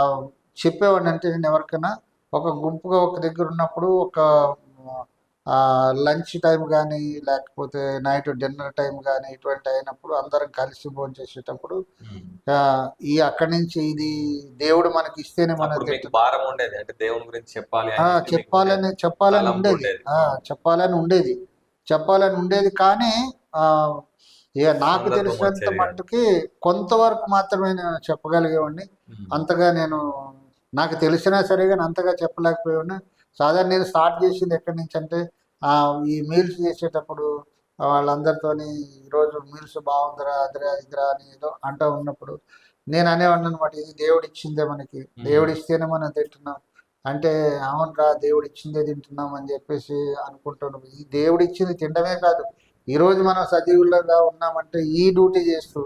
చెప్పేవాడిని అంటే నేను ఎవరికైనా ఒక గుంపుగా ఒక దగ్గర ఉన్నప్పుడు ఒక లంచ్ టైం కానీ లేకపోతే నైట్ డిన్నర్ టైం కానీ ఇటువంటి అయినప్పుడు అందరం కలిసి భోజనం చేసేటప్పుడు ఉమ్. ఆ, ఈ అక్కడి నుంచి ఇది దేవుడు మనకి ఇస్తేనే మనం అప్పుడు మీకు తింటున్నాం. భారం ఉండేది, అంటే దేవుని గురించి చెప్పాలి అని చెప్పి మీకు చెప్పాలని తలంపు ఉండేది. ఉండేది. చెప్పాలని ఉండేది కానీ ఆ, ఇక నాకు సందర్భం తెలిసినంత వచ్చేది కాదు. మట్టుకి కొంతవరకు మాత్రమే నేను చెప్పగలిగేవాడిని. ఉమ్, అంతగా నేను నాకు తెలిసినా సరే కానీ అంతగా చెప్పలేకపోయాను. సాధారణ నేను స్టార్ట్ చేసింది ఎక్కడి నుంచి అంటే ఈ మీల్స్ చేసేటప్పుడు వాళ్ళందరితోని ఈరోజు మీల్స్ బాగుందిరా అదిరా ఇదిరా అని ఏదో అంటూ ఉన్నప్పుడు నేను అనేవాడిని అనమాట, ఇది దేవుడు ఇచ్చిందే మనకి, దేవుడు ఇస్తేనే మనం తింటున్నాం అంటే అవునరా దేవుడు ఇచ్చిందే తింటున్నాం అని చెప్పేసి అనుకుంటున్నాం. ఈ దేవుడు ఇచ్చింది తినడమే కాదు, ఈరోజు మనం సజీవులుగా ఉన్నామంటే ఈ డ్యూటీ చేస్తూ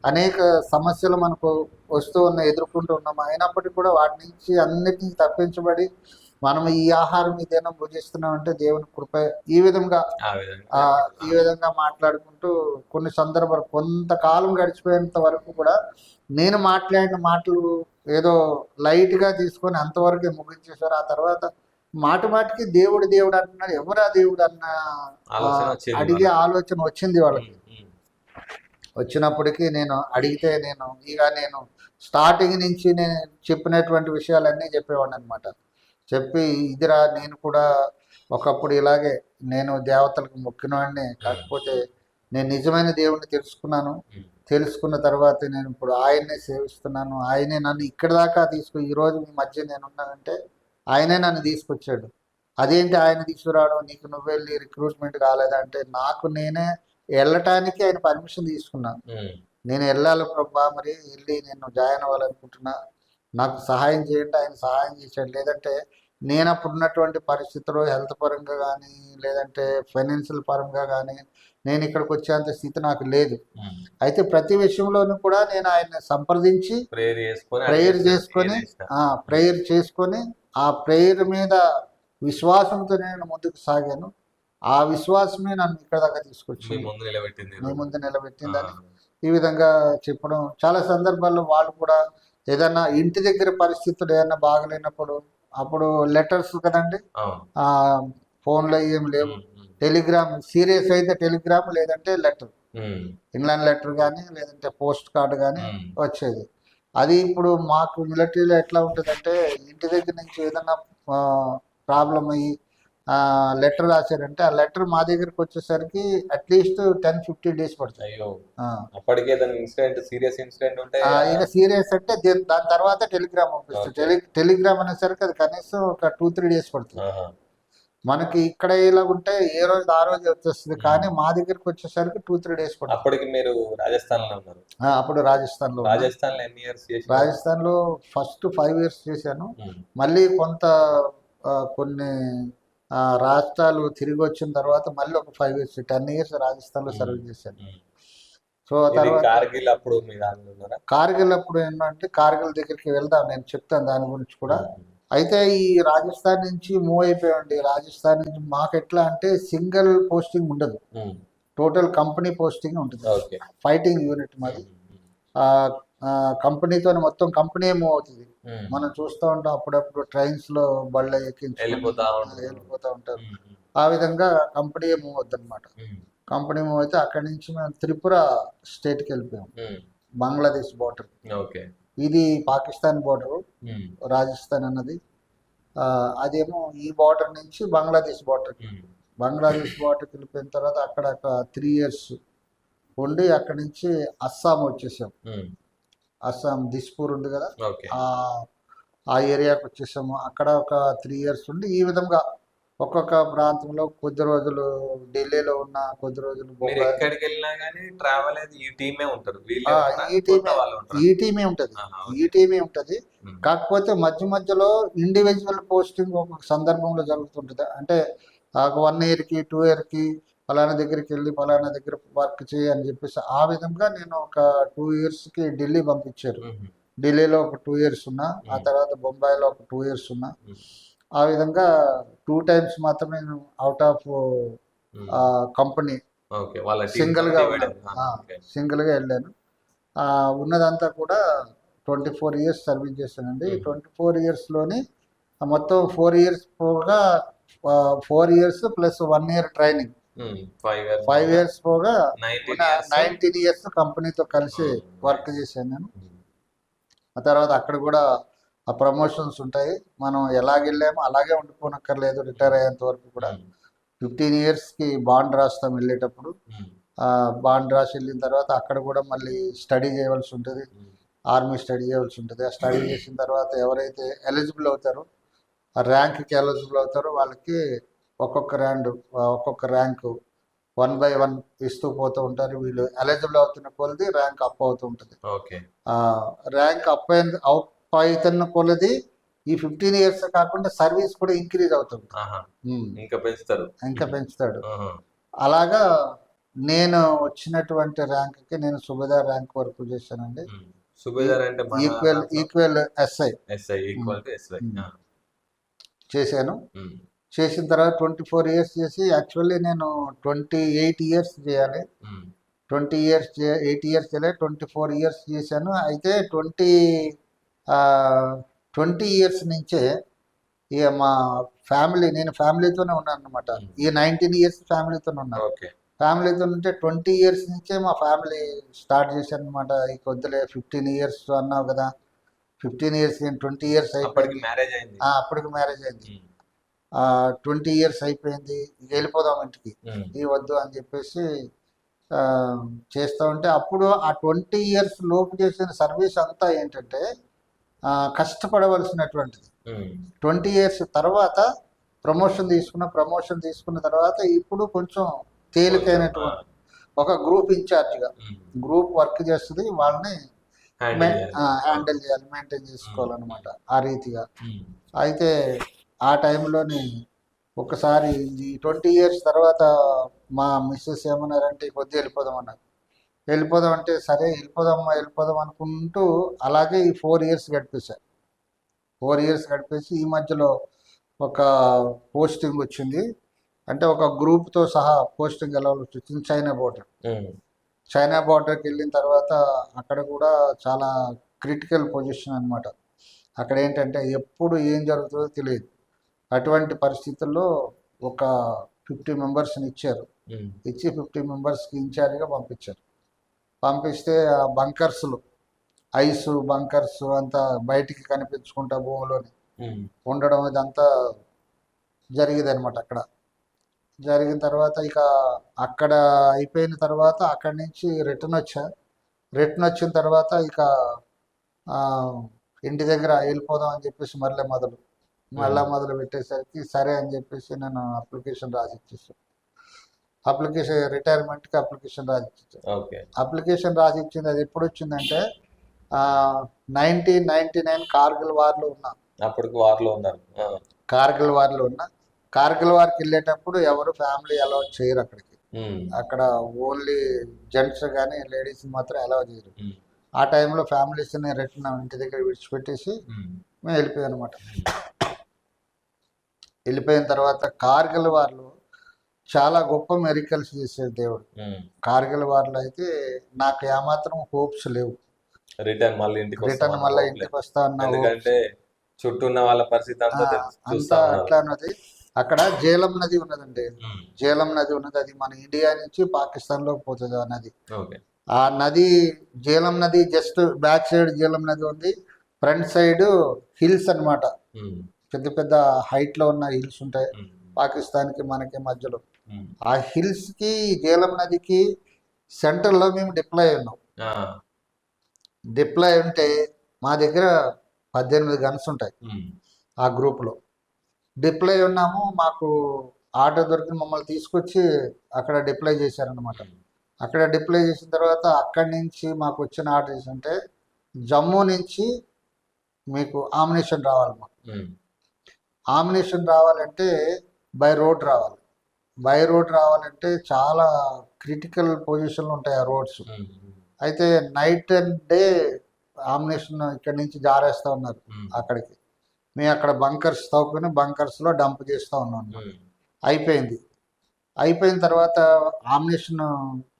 అనేక సమస్యలు మనకు వస్తూ ఎదుర్కొంటూ ఉన్నాం. అయినప్పటికీ కూడా వాటి నుంచి అన్నిటినీ తప్పించబడి మనం ఈ ఆహారం ఇదేనా భుజిస్తున్నాం అంటే దేవుని కృప. ఈ విధంగా ఆ విధంగా ఈ విధంగా మాట్లాడుకుంటూ కొన్ని సందర్భాలు కొంతకాలం గడిచిపోయేంత వరకు కూడా నేను మాట్లాడిన మాటలు ఏదో లైట్గా తీసుకొని అంతవరకే ముగించేశారు. ఆ తర్వాత మాటికి దేవుడు దేవుడు అంటున్నాడు, ఎవరా దేవుడు అన్న ఆలోచన వచ్చేది అడిగే వాళ్ళకి. ఆలోచన వచ్చింది వాళ్ళకి. ఉమ్, ఉమ్, వచ్చినప్పటికీ నేను అడిగితే నేను స్టార్టింగ్ నుంచి నేను చెప్పినటువంటి విషయాలన్నీ చెప్పేవాడిని అనమాట. చెప్పి ఇదిరా నేను కూడా ఒకప్పుడు ఇలాగే నేను దేవతలకు మొక్కినవాడిని, కాకపోతే నేను నిజమైన దేవుణ్ణి తెలుసుకున్నాను. ఉమ్, తెలుసుకున్న తర్వాత నేను ఇప్పుడు ఆయన్నే సేవిస్తున్నాను. ఆయనే నన్ను ఇక్కడి దాకా ఈరోజు మీ మధ్య నేను ఉన్నానంటే ఆయనే నన్ను తీసుకొచ్చాడు. అదేంటి ఆయన తీసుకురావడం, నీకు నువ్వెళ్ళి రిక్రూట్మెంట్ కాలేదంటే నాకు నేనే వెళ్ళటానికి ఆయన పర్మిషన్ తీసుకున్నాను. ఉమ్. నేను వెళ్ళాలి ప్రభా, మరి వెళ్ళి నేను జాయిన్ అవ్వాలనుకుంటున్నా, నాకు సహాయం చేయండి. ఆయన సహాయం చేశాడు. లేదంటే నేను అప్పుడు ఉన్నటువంటి పరిస్థితులు హెల్త్ పరంగా కానీ లేదంటే ఫైనాన్షియల్ పరంగా కానీ నేను ఇక్కడికి వచ్చేంత స్థితి నాకు లేదు. ఉమ్. అయితే ప్రతి విషయంలోనూ కూడా నేను ఆయన్ని సంప్రదించి ప్రేయర్ చేసుకొని ప్రేయర్ చేసుకొని ఆ ప్రేయర్ మీద విశ్వాసంతో నేను ముందుకు సాగాను. ఆ విశ్వాసమే నన్ను ఇక్కడ దాకా తీసుకొచ్చి మీ ముందు నిలబెట్టిందని ఈ విధంగా చెప్పడం. చాలా సందర్భాల్లో వాళ్ళు కూడా ఏదైనా ఇంటి దగ్గర పరిస్థితులు ఏదైనా బాగలేనప్పుడు అప్పుడు లెటర్స్ కదండి, ఫోన్లో ఏం లేవు, టెలిగ్రామ్, సీరియస్ అయితే టెలిగ్రామ్ లేదంటే లెటర్, ఇంగ్లాండ్ లెటర్ కానీ లేదంటే పోస్ట్ కార్డు కానీ వచ్చేది. అది ఇప్పుడు మాకు మిలిటరీలో ఎట్లా ఉంటుందంటే ఇంటి దగ్గర నుంచి ఏదైనా ప్రాబ్లం అయ్యి లెటర్ రాశారంటే ఆ లెటర్ మా దగ్గరకు వచ్చేసరికి అట్లీస్ట్ 10-15 days పడుతుంది. అప్పటికే సీరియస్ ఇన్సిడెంట్ ఉంటే ఇక సీరియస్ అంటే దాని తర్వాత టెలిగ్రామ్ పంపిస్తుంది. టెలిగ్రామ్ అనేసరికి అది కనీసం ఒక 2-3 days పడుతుంది. మనకి ఇక్కడ ఇలా ఉంటే ఏ రోజు ఆ రోజు వచ్చేస్తుంది, కానీ మా దగ్గరకు వచ్చేసరికి 2-3 days పడుతుంది. అప్పటికి మీరు రాజస్థాన్ లో ఉన్నారు? అప్పుడు రాజస్థాన్లో ఎన్ని ఇయర్స్ చేశారు? రాజస్థాన్లో ఫస్ట్ 5 years చేశాను. మళ్ళీ కొన్ని రాష్ట్రాలు తిరిగి వచ్చిన తర్వాత మళ్ళీ ఒక 5 years 10 years రాజస్థాన్లో సర్వీస్ చేశాను. సో తర్వాత కార్గిల్ అప్పుడు ఏంటంటే కార్గిల్ దగ్గరికి వెళ్దాం, నేను చెప్తాను దాని గురించి కూడా. అయితే ఈ రాజస్థాన్ నుంచి మూవ్ అయిపోయామండి. రాజస్థాన్ నుంచి మాకు ఎట్లా అంటే సింగిల్ పోస్టింగ్ ఉండదు, టోటల్ కంపెనీ పోస్టింగ్ ఉంటుంది. ఫైటింగ్ యూనిట్ మాది. కంపెనీతో మొత్తం కంపెనీ మూవ్ అవుతుంది. మనం చూస్తూ ఉంటాం అప్పుడప్పుడు ట్రైన్స్ లో బళ్ళ ఎక్కించి వెళ్ళిపోతూ ఉంటారు. ఆ విధంగా కంపెనీ మూవ్ అవుతుంది అనమాట. కంపెనీ మూవ్ అయితే అక్కడి నుంచి మేము త్రిపుర స్టేట్కి వెళ్ళిపోయాం, బంగ్లాదేశ్ బార్డర్. ఇది పాకిస్తాన్ బార్డరు, రాజస్థాన్ అన్నది. అదేమో ఈ బార్డర్ నుంచి బంగ్లాదేశ్ బార్డర్కి వెళ్ళిపోయిన తర్వాత అక్కడ 3 years ఉండి అక్కడి నుంచి అస్సాం వచ్చేసాం. అస్సాం దిస్పూర్ ఉంది కదా, ఆ ఏరియాకి వచ్చేసాము. అక్కడ ఒక 3 years ఉండి ఈ విధంగా ఒక్కొక్క ప్రాంతంలో కొద్ది రోజులు ఢిల్లీలో ఉన్న, కొద్ది రోజులు మీరు బొంబాయి. ఎక్కడికి వెళ్ళినా కానీ ట్రావెల్ అయితే ఈ టీమే ఉంటారు, వీళ్ళే ఆ, ఉంటారా, ఈ కొత్త టీమే వాళ్ళు ఉంటారా? ఈ టీమే ఉంటుంది. ఆహా, ఈ ఓకే. టీమే ఉంటుంది. ఉమ్, కాకపోతే మధ్య మధ్యలో ఇండివిజువల్ పోస్టింగ్ ఒక్కొక్క సందర్భంలో జరుగుతుంటుంది. అంటే 1 ఇయర్కి 2 ఇయర్కి ఫలానా దగ్గరికి వెళ్ళి ఫలానా దగ్గర వర్క్ చేయి అని చెప్పేసి ఆ విధంగా నేను ఒక 2 ఇయర్స్కి ఢిల్లీ పంపించారు. ఉమ్, ఢిల్లీలో ఒక 2 ఇయర్స్ ఉన్నా, ఆ తర్వాత బొంబాయిలో ఒక 2 ఇయర్స్ ఉన్నా. ఉమ్, ఆ విధంగా 2 టైమ్స్ మాత్రమే నేను out of um. Company okay, వాళ్ళ టీమ్ సింగిల్గా డివైడ్ ఉన్నాను. సింగిల్గా వెళ్ళాను. ఉన్నదంతా కూడా 24 ఇయర్స్ సర్వీస్ చేశానండి. 24 ఇయర్స్లోని మొత్తం 4 ఇయర్స్ పోగా 4 years plus 1 year training, 5 years పోగా 19 ఇయర్స్ కంపెనీతో కలిసి వర్క్ చేశాను నేను. ఆ తర్వాత అక్కడ కూడా ఆ ప్రమోషన్స్ ఉంటాయి. మనం ఎలాగెళ్ళామో అలాగే ఉండిపోనక్కర్లేదు. రిటైర్ అయ్యేంత వరకు కూడా 15 ఇయర్స్కి బాండ్ రాస్తాం వెళ్ళేటప్పుడు. బాండ్ రాసి వెళ్ళిన తర్వాత అక్కడ కూడా మళ్ళీ స్టడీ చేయవలసి ఉంటుంది. ఆర్మీ స్టడీ చేయవలసి ఉంటుంది. ఆ స్టడీ చేసిన తర్వాత ఎవరైతే ఎలిజిబుల్ అవుతారో, ఆ ర్యాంక్కి ఎలిజిబుల్ అవుతారో వాళ్ళకి ఒక్కొక్క ర్యాంకు 1 by 1 ఇస్తూ పోతూ ఉంటారు. వీళ్ళు ఎలిజిబుల్ అవుతున్న కొలది ర్యాంక్ అప్ అవుతూ ఉంటుంది. ర్యాంక్ అప్ అవుతున్న కొలది ఈ 15 ఇయర్స్ కాకుండా సర్వీస్ కూడా ఇంక్రీజ్ అవుతుంది. ఇంకా పెంచుతాడు. అలాగా నేను వచ్చినటువంటి ర్యాంక్కి నేను సుబేదార్ ర్యాంక్ వరకు చేశానండి. సుబేదార్ అంటే ఈక్వల్ ఎస్ఐ చేశాను. చేసిన తర్వాత 24 ఇయర్స్ చేసి యాక్చువల్లీ నేను 28 ఇయర్స్ చేయాలి. 8 ఇయర్స్ చేయాలి. 24 ఇయర్స్ చేశాను. అయితే 20 ఇయర్స్ నుంచే ఇక మా నేను ఫ్యామిలీతోనే ఉన్నాను అనమాట. ఈ 19 ఇయర్స్ ఫ్యామిలీతోనే ఉన్నాను. ఫ్యామిలీతో ఉంటే 20 ఇయర్స్ నుంచే మా ఫ్యామిలీ స్టార్ట్ చేశాను అనమాట. ఈ కొద్దిలే 15 ఇయర్స్ అన్నావు కదా, 15 ఇయర్స్ 20 ఇయర్స్ అయిపోయింది. అప్పటికి మ్యారేజ్ అయింది. 20 ఇయర్స్ అయిపోయింది, వెళ్ళిపోదాం ఇంటికి, ఈ వద్దు అని చెప్పేసి చేస్తూ ఉంటే అప్పుడు ఆ 20 ఇయర్స్ లోపు చేసిన సర్వీస్ అంతా ఏంటంటే కష్టపడవలసినటువంటిది. 20 ఇయర్స్ తర్వాత ప్రమోషన్ తీసుకున్న తర్వాత ఇప్పుడు కొంచెం తేలికైనటువంటి ఒక గ్రూప్ ఇన్ఛార్జ్గా గ్రూప్ వర్క్ చేస్తుంది. వాళ్ళని హ్యాండిల్ చేయాలి, మెయింటైన్ చేసుకోవాలన్నమాట ఆ రీతిగా. అయితే ఆ టైంలోని ఒకసారి ఈ 20 ఇయర్స్ తర్వాత మా మిస్సెస్ ఏమన్నారంటే కొద్దిగా వెళ్ళిపోదాం అంటే సరే వెళ్ళిపోదాం అనుకుంటూ అలాగే ఈ 4 ఇయర్స్ గడిపేశారు. 4 ఇయర్స్ గడిపేసి ఈ మధ్యలో ఒక పోస్టింగ్ వచ్చింది. అంటే ఒక గ్రూప్తో సహా పోస్టింగ్ వెళ్ళవలసి వచ్చింది చైనా బార్డర్కి వెళ్ళిన తర్వాత అక్కడ కూడా చాలా క్రిటికల్ పొజిషన్ అనమాట. అక్కడ ఏంటంటే ఎప్పుడు ఏం జరుగుతుందో తెలియదు. అటువంటి పరిస్థితుల్లో ఒక 50 మెంబర్స్ని ఇచ్చారు. 50 మెంబర్స్కి ఇన్ఛార్జ్గా పంపిస్తే ఆ ఐస్ బంకర్స్ అంతా బయటికి కనిపించుకుంటా భూమిలోని ఉండడం ఇదంతా జరిగేది అనమాట. అక్కడ జరిగిన తర్వాత ఇక అక్కడ అయిపోయిన తర్వాత అక్కడి నుంచి రిటర్న్ వచ్చిన తర్వాత ఇక ఇంటి దగ్గర వెళ్ళిపోదాం అని చెప్పేసి మళ్ళా మొదలు పెట్టేసరికి సరే అని చెప్పేసి నేను అప్లికేషన్ రాసిచ్చేసాను. రిటైర్మెంట్కి అప్లికేషన్ రాసిచ్చింది. అది ఎప్పుడు వచ్చిందంటే 1999 కార్గిల్ వార్లో ఉన్నా. కార్గిల్ వార్కి వెళ్ళేటప్పుడు ఎవరు ఫ్యామిలీ అలౌ చేయరు అక్కడికి. అక్కడ ఓన్లీ జెంట్స్ కానీ లేడీస్ మాత్రం అలౌ చేయరు. ఆ టైంలో ఫ్యామిలీస్ని రిటర్న్ ఇంటి దగ్గర విడిచిపెట్టేసి మేము వెళ్ళిపోయాం అనమాట. వెళ్ళిపోయిన తర్వాత కార్గిల్ వార్లో చాలా గొప్ప మెరికల్స్ చేశాడు దేవుడు. కార్గిల్ వార్లో అయితే నాకు ఏమాత్రం హోప్స్ లేవు. రిటర్న్ మళ్ళీ ఇంటికి వస్తా అన్న చుట్టూ ఉన్న వాళ్ళ పరిస్థితి అంతా అట్లా అన్నది. అక్కడ జేలం నది ఉన్నదండి. జేలం నది ఉన్నది. అది మన ఇండియా నుంచి పాకిస్తాన్లోకి పోతుంది ఆ నది. ఆ నది జేలం నది జస్ట్ బ్యాక్ సైడ్ జేలం నది ఉంది. ఫ్రంట్ సైడ్ హిల్స్ అన్నమాట. పెద్ద పెద్ద హైట్లో ఉన్న హిల్స్ ఉంటాయి పాకిస్తాన్కి మనకి మధ్యలో. ఆ హిల్స్కి జేలం నదికి సెంటర్లో మేము డిప్లాయ్ ఉంటే మా దగ్గర 18 గన్స్ ఉంటాయి ఆ గ్రూప్లో. డిప్లై ఉన్నాము, మాకు ఆర్డర్ దొరికి మమ్మల్ని తీసుకొచ్చి అక్కడ డిప్లై చేశారనమాట. అక్కడ డిప్లై చేసిన తర్వాత అక్కడి నుంచి మాకు వచ్చిన ఆర్డర్ ఏంటంటే జమ్మూ నుంచి మీకు ఆమినేషన్ రావాలి. మాకు ఆమినేషన్ రావాలంటే బై రోడ్ రావాలి. బై రోడ్ రావాలంటే చాలా క్రిటికల్ పొజిషన్లు ఉంటాయి ఆ రోడ్స్. అయితే నైట్ అండ్ డే ఆమినేషన్ ఇక్కడి నుంచి జారేస్తూ ఉన్నారు అక్కడికి. మేము అక్కడ బంకర్స్ తవ్వుకుని బంకర్స్లో డంప్ చేస్తూ ఉన్నాం. అయిపోయింది. అయిపోయిన తర్వాత ఆమినేషన్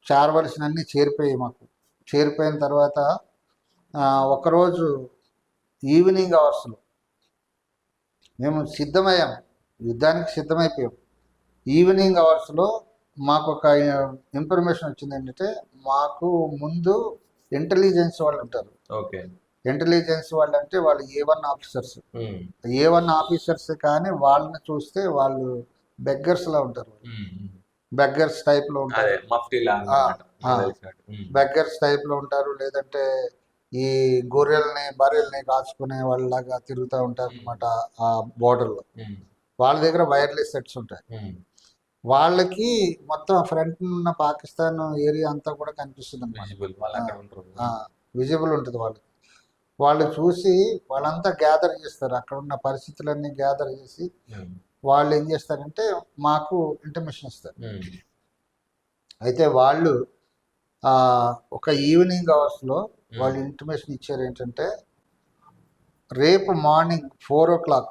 చేరవలసిన అన్నీ చేరిపోయాయి మాకు. చేరిపోయిన తర్వాత ఒకరోజు ఈవినింగ్ అవర్స్లో మేము సిద్ధమయ్యాం, యుద్ధానికి సిద్ధమైపోయాం. ఈవినింగ్ అవర్స్లో మాకు ఒక ఇన్ఫర్మేషన్ వచ్చింది ఏంటంటే, మాకు ముందు ఇంటెలిజెన్స్ వాళ్ళు ఉంటారు. ఓకే, ఇంటెలిజెన్స్ వాళ్ళు అంటే వాళ్ళు A1 ఆఫీసర్స్. A1 ఆఫీసర్స్ కానీ వాళ్ళని చూస్తే వాళ్ళు బెగ్గర్స్ లా ఉంటారు. బెగ్గర్స్ టైప్ లో ఉంటారు. బెగ్గర్స్ టైప్ లో ఉంటారు. లేదంటే ఈ గొర్రెల్ని బర్రెల్ని కాచుకునే వాళ్ళలాగా తిరుగుతూ ఉంటారు అనమాట ఆ బోర్డర్లో. వాళ్ళ దగ్గర వైర్లెస్ సెట్స్ ఉంటాయి. వాళ్ళకి మొత్తం ఫ్రంట్ ఉన్న పాకిస్తాన్ ఏరియా అంతా కూడా కనిపిస్తుంది అనమాట. విజిబుల్ ఉంటుంది వాళ్ళకి. వాళ్ళు చూసి వాళ్ళంతా గ్యాదర్ చేస్తారు. అక్కడ ఉన్న పరిస్థితులన్నీ గ్యాదర్ చేసి వాళ్ళు ఏం చేస్తారంటే మాకు ఇంటిమేషన్ ఇస్తారు. అయితే వాళ్ళు ఒక ఈవినింగ్ అవర్స్లో వాళ్ళు ఇంటిమేషన్ ఇచ్చారు ఏంటంటే, రేపు మార్నింగ్ 4 o'clock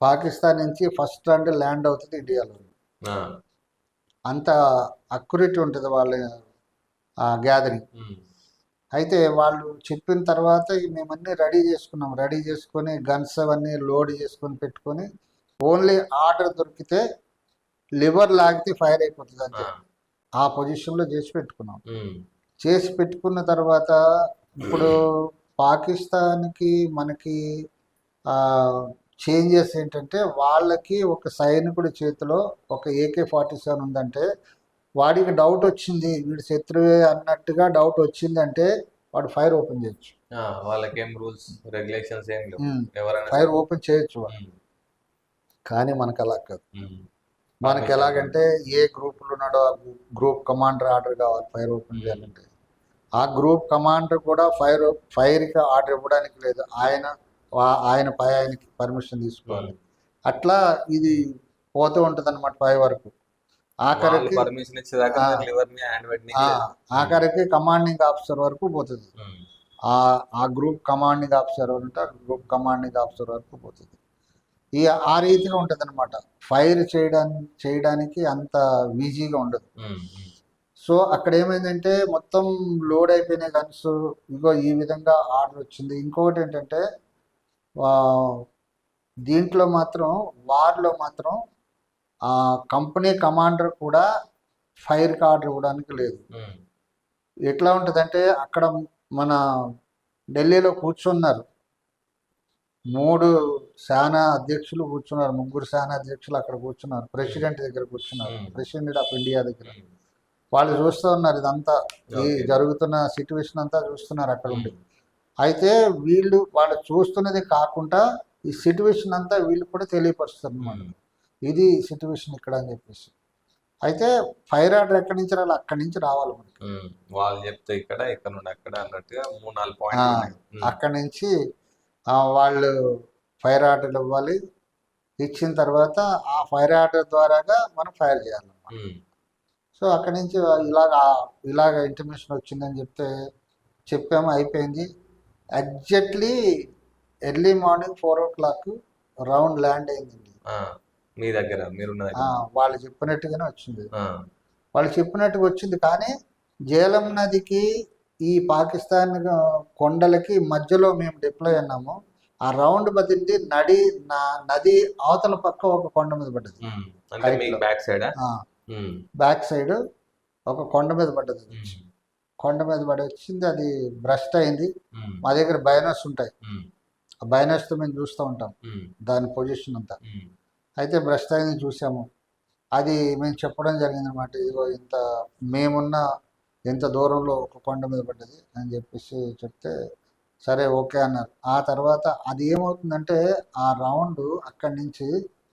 పాకిస్తాన్ నుంచి ఫస్ట్ ల్యాండ్ అవుతుంది ఇండియాలో. అంత అక్యురేట్ ఉంటుంది వాళ్ళ గ్యాదరింగ్. అయితే వాళ్ళు చెప్పిన తర్వాత మేమన్నీ రెడీ చేసుకున్నాం. రెడీ చేసుకొని గన్స్ అవన్నీ లోడ్ చేసుకొని పెట్టుకొని, ఓన్లీ ఆర్డర్ దొరికితే లివర్ లాగితే ఫైర్ అయిపోతుంది అంతే. ఆ పొజిషన్లో చేసి పెట్టుకున్నాం. చేసి పెట్టుకున్న తర్వాత ఇప్పుడు పాకిస్తాన్కి మనకి చేంజెస్ ఏంటంటే, వాళ్ళకి ఒక సైనికుడి చేతిలో ఒక AK-47 ఉందంటే వాడికి డౌట్ వచ్చింది వీడి శత్రువే అన్నట్టుగా డౌట్ వచ్చిందంటే వాడు ఫైర్ ఓపెన్ చేయొచ్చు. వాళ్ళకేం రూల్స్ రెగ్యులేషన్స్ ఏం లేవు, ఫైర్ ఓపెన్ చేయొచ్చు. కానీ మనకు అలా కాదు. మనకి ఎలాగంటే ఏ గ్రూప్లో ఉన్నాడో ఆ గ్రూప్ కమాండర్ ఆర్డర్ కావాలి ఫైర్ ఓపెన్ చేయాలంటే. ఆ గ్రూప్ కమాండర్ కూడా ఫైర్కి ఆర్డర్ ఇవ్వడానికి లేదు. ఆయన పై ఆయనకి పర్మిషన్ తీసుకోవాలి. అట్లా ఇది పోతూ ఉంటుంది అనమాట పై వరకు. ఆఖరికి కమాండింగ్ ఆఫీసర్ వరకు పోతుంది. ఆ గ్రూప్ కమాండింగ్ ఆఫీసర్ ఉంటే గ్రూప్ కమాండింగ్ ఆఫీసర్ వరకు పోతుంది. ఆ రీతిగా ఉంటుంది అనమాట. ఫైర్ చేయడానికి అంత ఈజీగా ఉండదు. సో అక్కడ ఏమైందంటే మొత్తం లోడ్ అయిపోయినాయి గన్స్. ఇగో ఈ విధంగా ఆర్డర్ వచ్చింది. ఇంకొకటి ఏంటంటే దీంట్లో మాత్రం వార్లో మాత్రం కంపెనీ కమాండర్ కూడా ఫైర్కి ఆర్డర్ ఇవ్వడానికి లేదు. ఎట్లా ఉంటుందంటే, అక్కడ మన ఢిల్లీలో కూర్చున్నారు 3 సేనా అధ్యక్షులు కూర్చున్నారు, 3 సేనా అధ్యక్షులు అక్కడ కూర్చున్నారు. ప్రెసిడెంట్ దగ్గర కూర్చున్నారు, ప్రెసిడెంట్ ఆఫ్ ఇండియా దగ్గర. వాళ్ళు చూస్తూ ఉన్నారు ఇదంతా, ఈ జరుగుతున్న సిచ్యువేషన్ అంతా చూస్తున్నారు అక్కడ ఉండి. అయితే వాళ్ళు చూస్తున్నది కాకుండా ఈ సిచ్యువేషన్ అంతా వీళ్ళు కూడా తెలియపరుస్తారు అన్నమాట. ఇది సిచ్యువేషన్ ఇక్కడ అని చెప్పేసి. అయితే ఫైర్ ఆర్డర్ ఎక్కడి నుంచి రావాలి, అక్కడి నుంచి రావాలి మనకి. వాళ్ళు చెప్తే ఇక్కడ నుండి అక్కడ అన్నట్టుగా 3-4 పాయింట్లు అక్కడి నుంచి వాళ్ళు ఫైర్ ఆర్డర్ ఇవ్వాలి. ఇచ్చిన తర్వాత ఆ ఫైర్ ఆర్డర్ ద్వారాగా మనం ఫైర్ చేయాలన్నమాట. సో అక్కడి నుంచి ఇలాగ ఇంటిమేషన్ వచ్చిందని చెప్పాము. అయిపోయింది. Exactly early morning 4 o'clock round land అయిందండి మీ దగ్గర. వాళ్ళు చెప్పినట్టుగానే వచ్చింది. వాళ్ళు చెప్పినట్టుగా వచ్చింది. కానీ జేలం నదికి ఈ పాకిస్తాన్ కొండలకి మధ్యలో మేము డిప్లాయ్ అన్నాము. ఆ రౌండ్ బదిలింది నది అవతల పక్క ఒక కొండ మీద పడ్డది. బ్యాక్ సైడ్ ఒక కొండ మీద పడ్డది. కొండ మీద పడి వచ్చింది. అది బ్రస్ట్ అయింది. మా దగ్గర బైనర్స్ ఉంటాయి. ఆ బైనర్స్తో మేము చూస్తూ ఉంటాం దాని పొజిషన్ అంతా. అయితే బ్రస్ట్ అయింది చూసాము. అది మేము చెప్పడం జరిగింది అనమాట. ఇదిగో మేమున్న ఇంత దూరంలో ఒక కొండ మీద పడ్డది అని చెప్పేసి చెప్తే సరే ఓకే అన్నారు. ఆ తర్వాత అది ఏమవుతుందంటే ఆ రౌండ్ అక్కడి నుంచి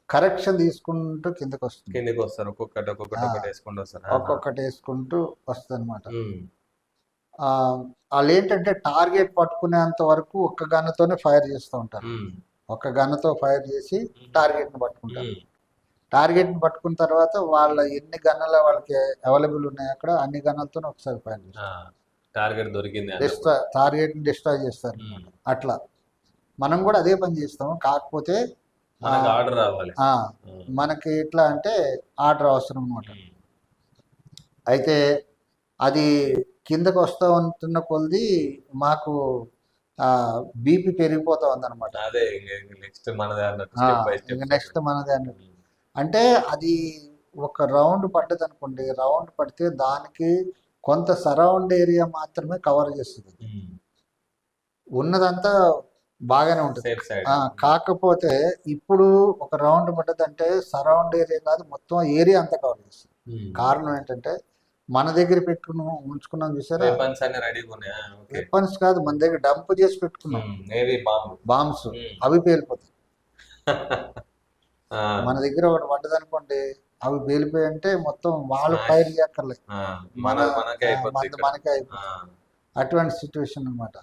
కరెక్షన్ తీసుకుంటూ కిందకి వస్తుంది. కిందికి వస్తారు ఒక్కొక్కటి ఒక్కొక్కటి ఆ, ఒకటి వేసుకుంటూ వస్తారు. ఒక్కొక్కటి వేసుకుంటూ వస్తుంది అనమాట. ఉమ్, వాళ్ళు ఏంటంటే టార్గెట్ పట్టుకునేంత వరకు ఒక్క గన్నతోనే ఫైర్ చేస్తూ ఉంటారు. ఉమ్, ఒక గన్నతో ఫైర్ చేసి టార్గెట్ని పట్టుకుంటారు. ఉమ్. టార్గెట్ని పట్టుకున్న తర్వాత వాళ్ళ ఎన్ని గన్నలు వాళ్ళకి అవైలబుల్ ఉన్నాయి అక్కడ అన్ని గన్నలతో ఒకసారి ఫైర్ ఆ, చేస్తారు. టార్గెట్ దొరికింది అన్నప్పుడు. టార్గెట్ని డిస్ట్రాయ్ చేస్తారు. ఉమ్, అట్లా మనం కూడా అదే పని చేస్తాం. కాకపోతే మనకు ఆర్డర్ రావాలి. ఆ, ఉమ్, మనకి ఎట్లా అంటే ఆర్డర్ అవసరం అనమాట. ఉమ్, అయితే అది కిందకు వస్తూ ఉంటున్న కొలది మాకు బీపీ పెరిగిపోతా ఉందన్నమాట. అదే నెక్స్ట్ మనదే అన్నట్టు స్టెప్ బై ఇంకా స్టెప్. నెక్స్ట్ మనది అన్నట్టు. అంటే అది ఒక రౌండ్ పడ్డది అనుకోండి, రౌండ్ పడితే దానికి కొంత సరౌండ్ ఏరియా మాత్రమే కవర్ చేస్తుంది. ఉన్నదంతా బాగానే ఉంటుంది. Safe side. కాకపోతే ఇప్పుడు ఒక రౌండ్ పడ్డదంటే సరౌండ్ ఏరియా కాదు, మొత్తం ఏరియా అంతా కవర్ చేస్తుంది. కారణం ఏంటంటే మన దగ్గర పెట్టుకున్నాం ఉంచుకున్నాం చూసారా, వెపన్స్ అన్ని రెడీగా ఉన్నాయా? ఓకే. వెపన్స్ కాదు, మన దగ్గర డంప్ చేసి పెట్టుకున్నాం ఏవి బాంబు. బాంబ్స్, అవి పేలిపోతాయి. ఆ, మన దగ్గర ఒకటి పడ్డదనుకోండి, అవి పేలిపోయి అంటే మొత్తం వాళ్ళు Smash. ఫైర్ చేయక్కర్లేదు, ఆ, మనకే అయిపోతుంది ఇక్కడ. మనకే అయిపోతుంది. అటువంటి సిచ్యువేషన్ అనమాట.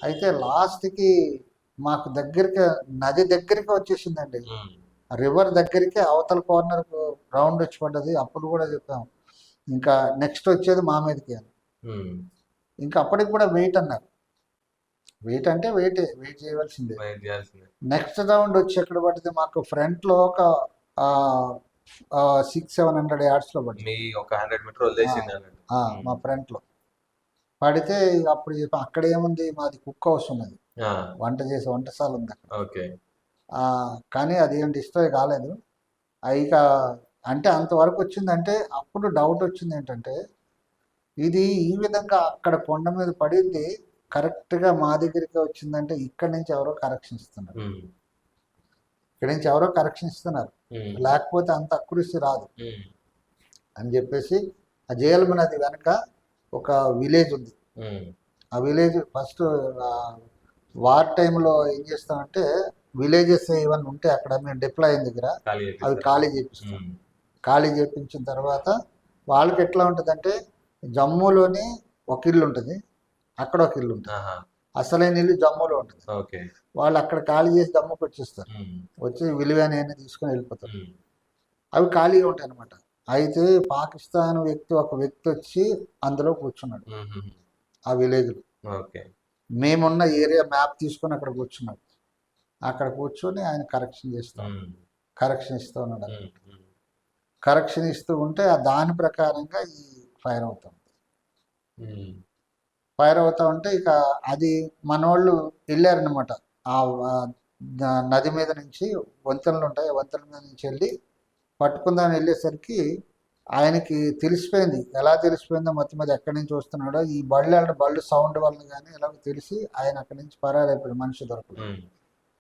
అయితే లాస్ట్కి మాకు దగ్గరికి నది దగ్గరికి వచ్చేసిందండి. రివర్ దగ్గరికి అవతల కార్నర్ రౌండ్ వచ్చి పడ్డది. అప్పుడు కూడా చెప్పాం ఇంకా నెక్స్ట్ వచ్చేది మా మీదకి అని. ఇంకా అప్పటికి కూడా వెయిట్ అన్నారు. వెయిట్ అంటే వెయిట్ చేయవలసిందే. నెక్స్ట్ రౌండ్ వచ్చి ఎక్కడ పడింది మాకు ఫ్రంట్లో ఒక 600-700 yardsలో పడింది. మీ ఒక 100 మీటర్ వదిలేసింది అన్నట్టు. మా ఫ్రంట్లో పడితే అప్పుడు చెప్పాం అక్కడ ఏముంది, మాది కుక్ హౌస్ ఉన్నది, వంట చేసే వంటశాల ఉంది అక్కడ. ఓకే. కానీ అది ఏం డిస్ట్రాయ్ కాలేదు. ఇక అంటే అంతవరకు వచ్చిందంటే అప్పుడు డౌట్ వచ్చింది ఏంటంటే ఇది ఈ విధంగా అక్కడ కొండ మీద పడింది కరెక్ట్గా మా దగ్గరికి వచ్చిందంటే ఇక్కడ నుంచి ఎవరో కరెక్షన్ ఇస్తున్నారు, ఇక్కడ నుంచి ఎవరో కరెక్షన్ ఇస్తున్నారు, లేకపోతే అంత అక్యురసీ రాదు అని చెప్పేసి ఆ జేఎల్ఎం నది వెనక ఒక విలేజ్ ఉంది. ఆ విలేజ్ ఫస్ట్ వార్ టైంలో ఏం చేస్తామంటే విలేజెస్ ఏమన్నా ఉంటే అక్కడ మేము డిప్లాయ్ అయిన దగ్గర అవి ఖాళీ చేపిస్తాం. ఖాళీ చేపించిన తర్వాత వాళ్ళకి ఎట్లా ఉంటుందంటే జమ్మూలోని ఒక ఇల్లు ఉంటుంది, అక్కడ ఒక ఇల్లు ఉంటుంది. అసలైన ఇల్లు జమ్మూలో ఉంటుంది. వాళ్ళు అక్కడ ఖాళీ చేసి జమ్మూకి వచ్చేస్తారు, వచ్చి విలువైన తీసుకొని వెళ్ళిపోతారు. అవి ఖాళీగా ఉంటాయి అన్నమాట. అయితే పాకిస్తాన్ ఒక వ్యక్తి వచ్చి అందులో కూర్చున్నాడు ఆ విలేజ్లో. మేమున్న ఏరియా మ్యాప్ తీసుకొని అక్కడ కూర్చున్నాడు. అక్కడ కూర్చొని ఆయన కరెక్షన్ ఇస్తూ ఉన్నాడు. కరెక్షన్ ఇస్తూ ఉంటే దాని ప్రకారంగా ఈ ఫైర్ అవుతూ ఉంటుంది. ఫైర్ అవుతూ ఉంటే ఇక అది మనోళ్ళు వెళ్ళారనమాట. ఆ నది మీద నుంచి వంతెనలు ఉంటాయి, వంతెన మీద నుంచి వెళ్ళి పట్టుకుందామని వెళ్ళేసరికి ఆయనకి తెలిసిపోయింది. ఎలా తెలిసిపోయిందో మొత్తం మీద ఎక్కడి నుంచి వస్తున్నాడో ఈ బళ్ళు సౌండ్ వల్ల కానీ ఎలాగో తెలిసి ఆయన అక్కడి నుంచి పరారైపోయాడు.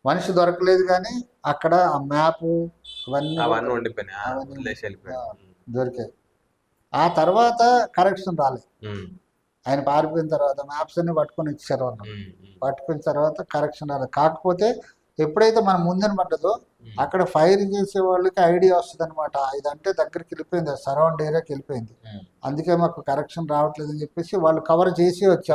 మనిషి దొరకలేదు కానీ అక్కడ ఆ మ్యాప్ అవన్నీ దొరికాయి. ఆ తర్వాత కరెక్షన్ రాలేదు. ఆయన పారిపోయిన తర్వాత మ్యాప్స్ అన్ని పట్టుకొని ఇచ్చారు వాళ్ళు. పట్టుకున్న తర్వాత కరెక్షన్ రాలేదు. కాకపోతే ఎప్పుడైతే మనం ముందున పడ్డదో అక్కడ ఫైర్ చేసే వాళ్ళకి ఐడియా వస్తుంది అనమాట, ఇదంటే దగ్గరికి వెళ్ళిపోయింది, సరౌండ్ ఏరియాకి వెళ్ళిపోయింది, అందుకే మాకు కరెక్షన్ రావట్లేదు అని చెప్పేసి వాళ్ళు కవర్ చేసి వచ్చి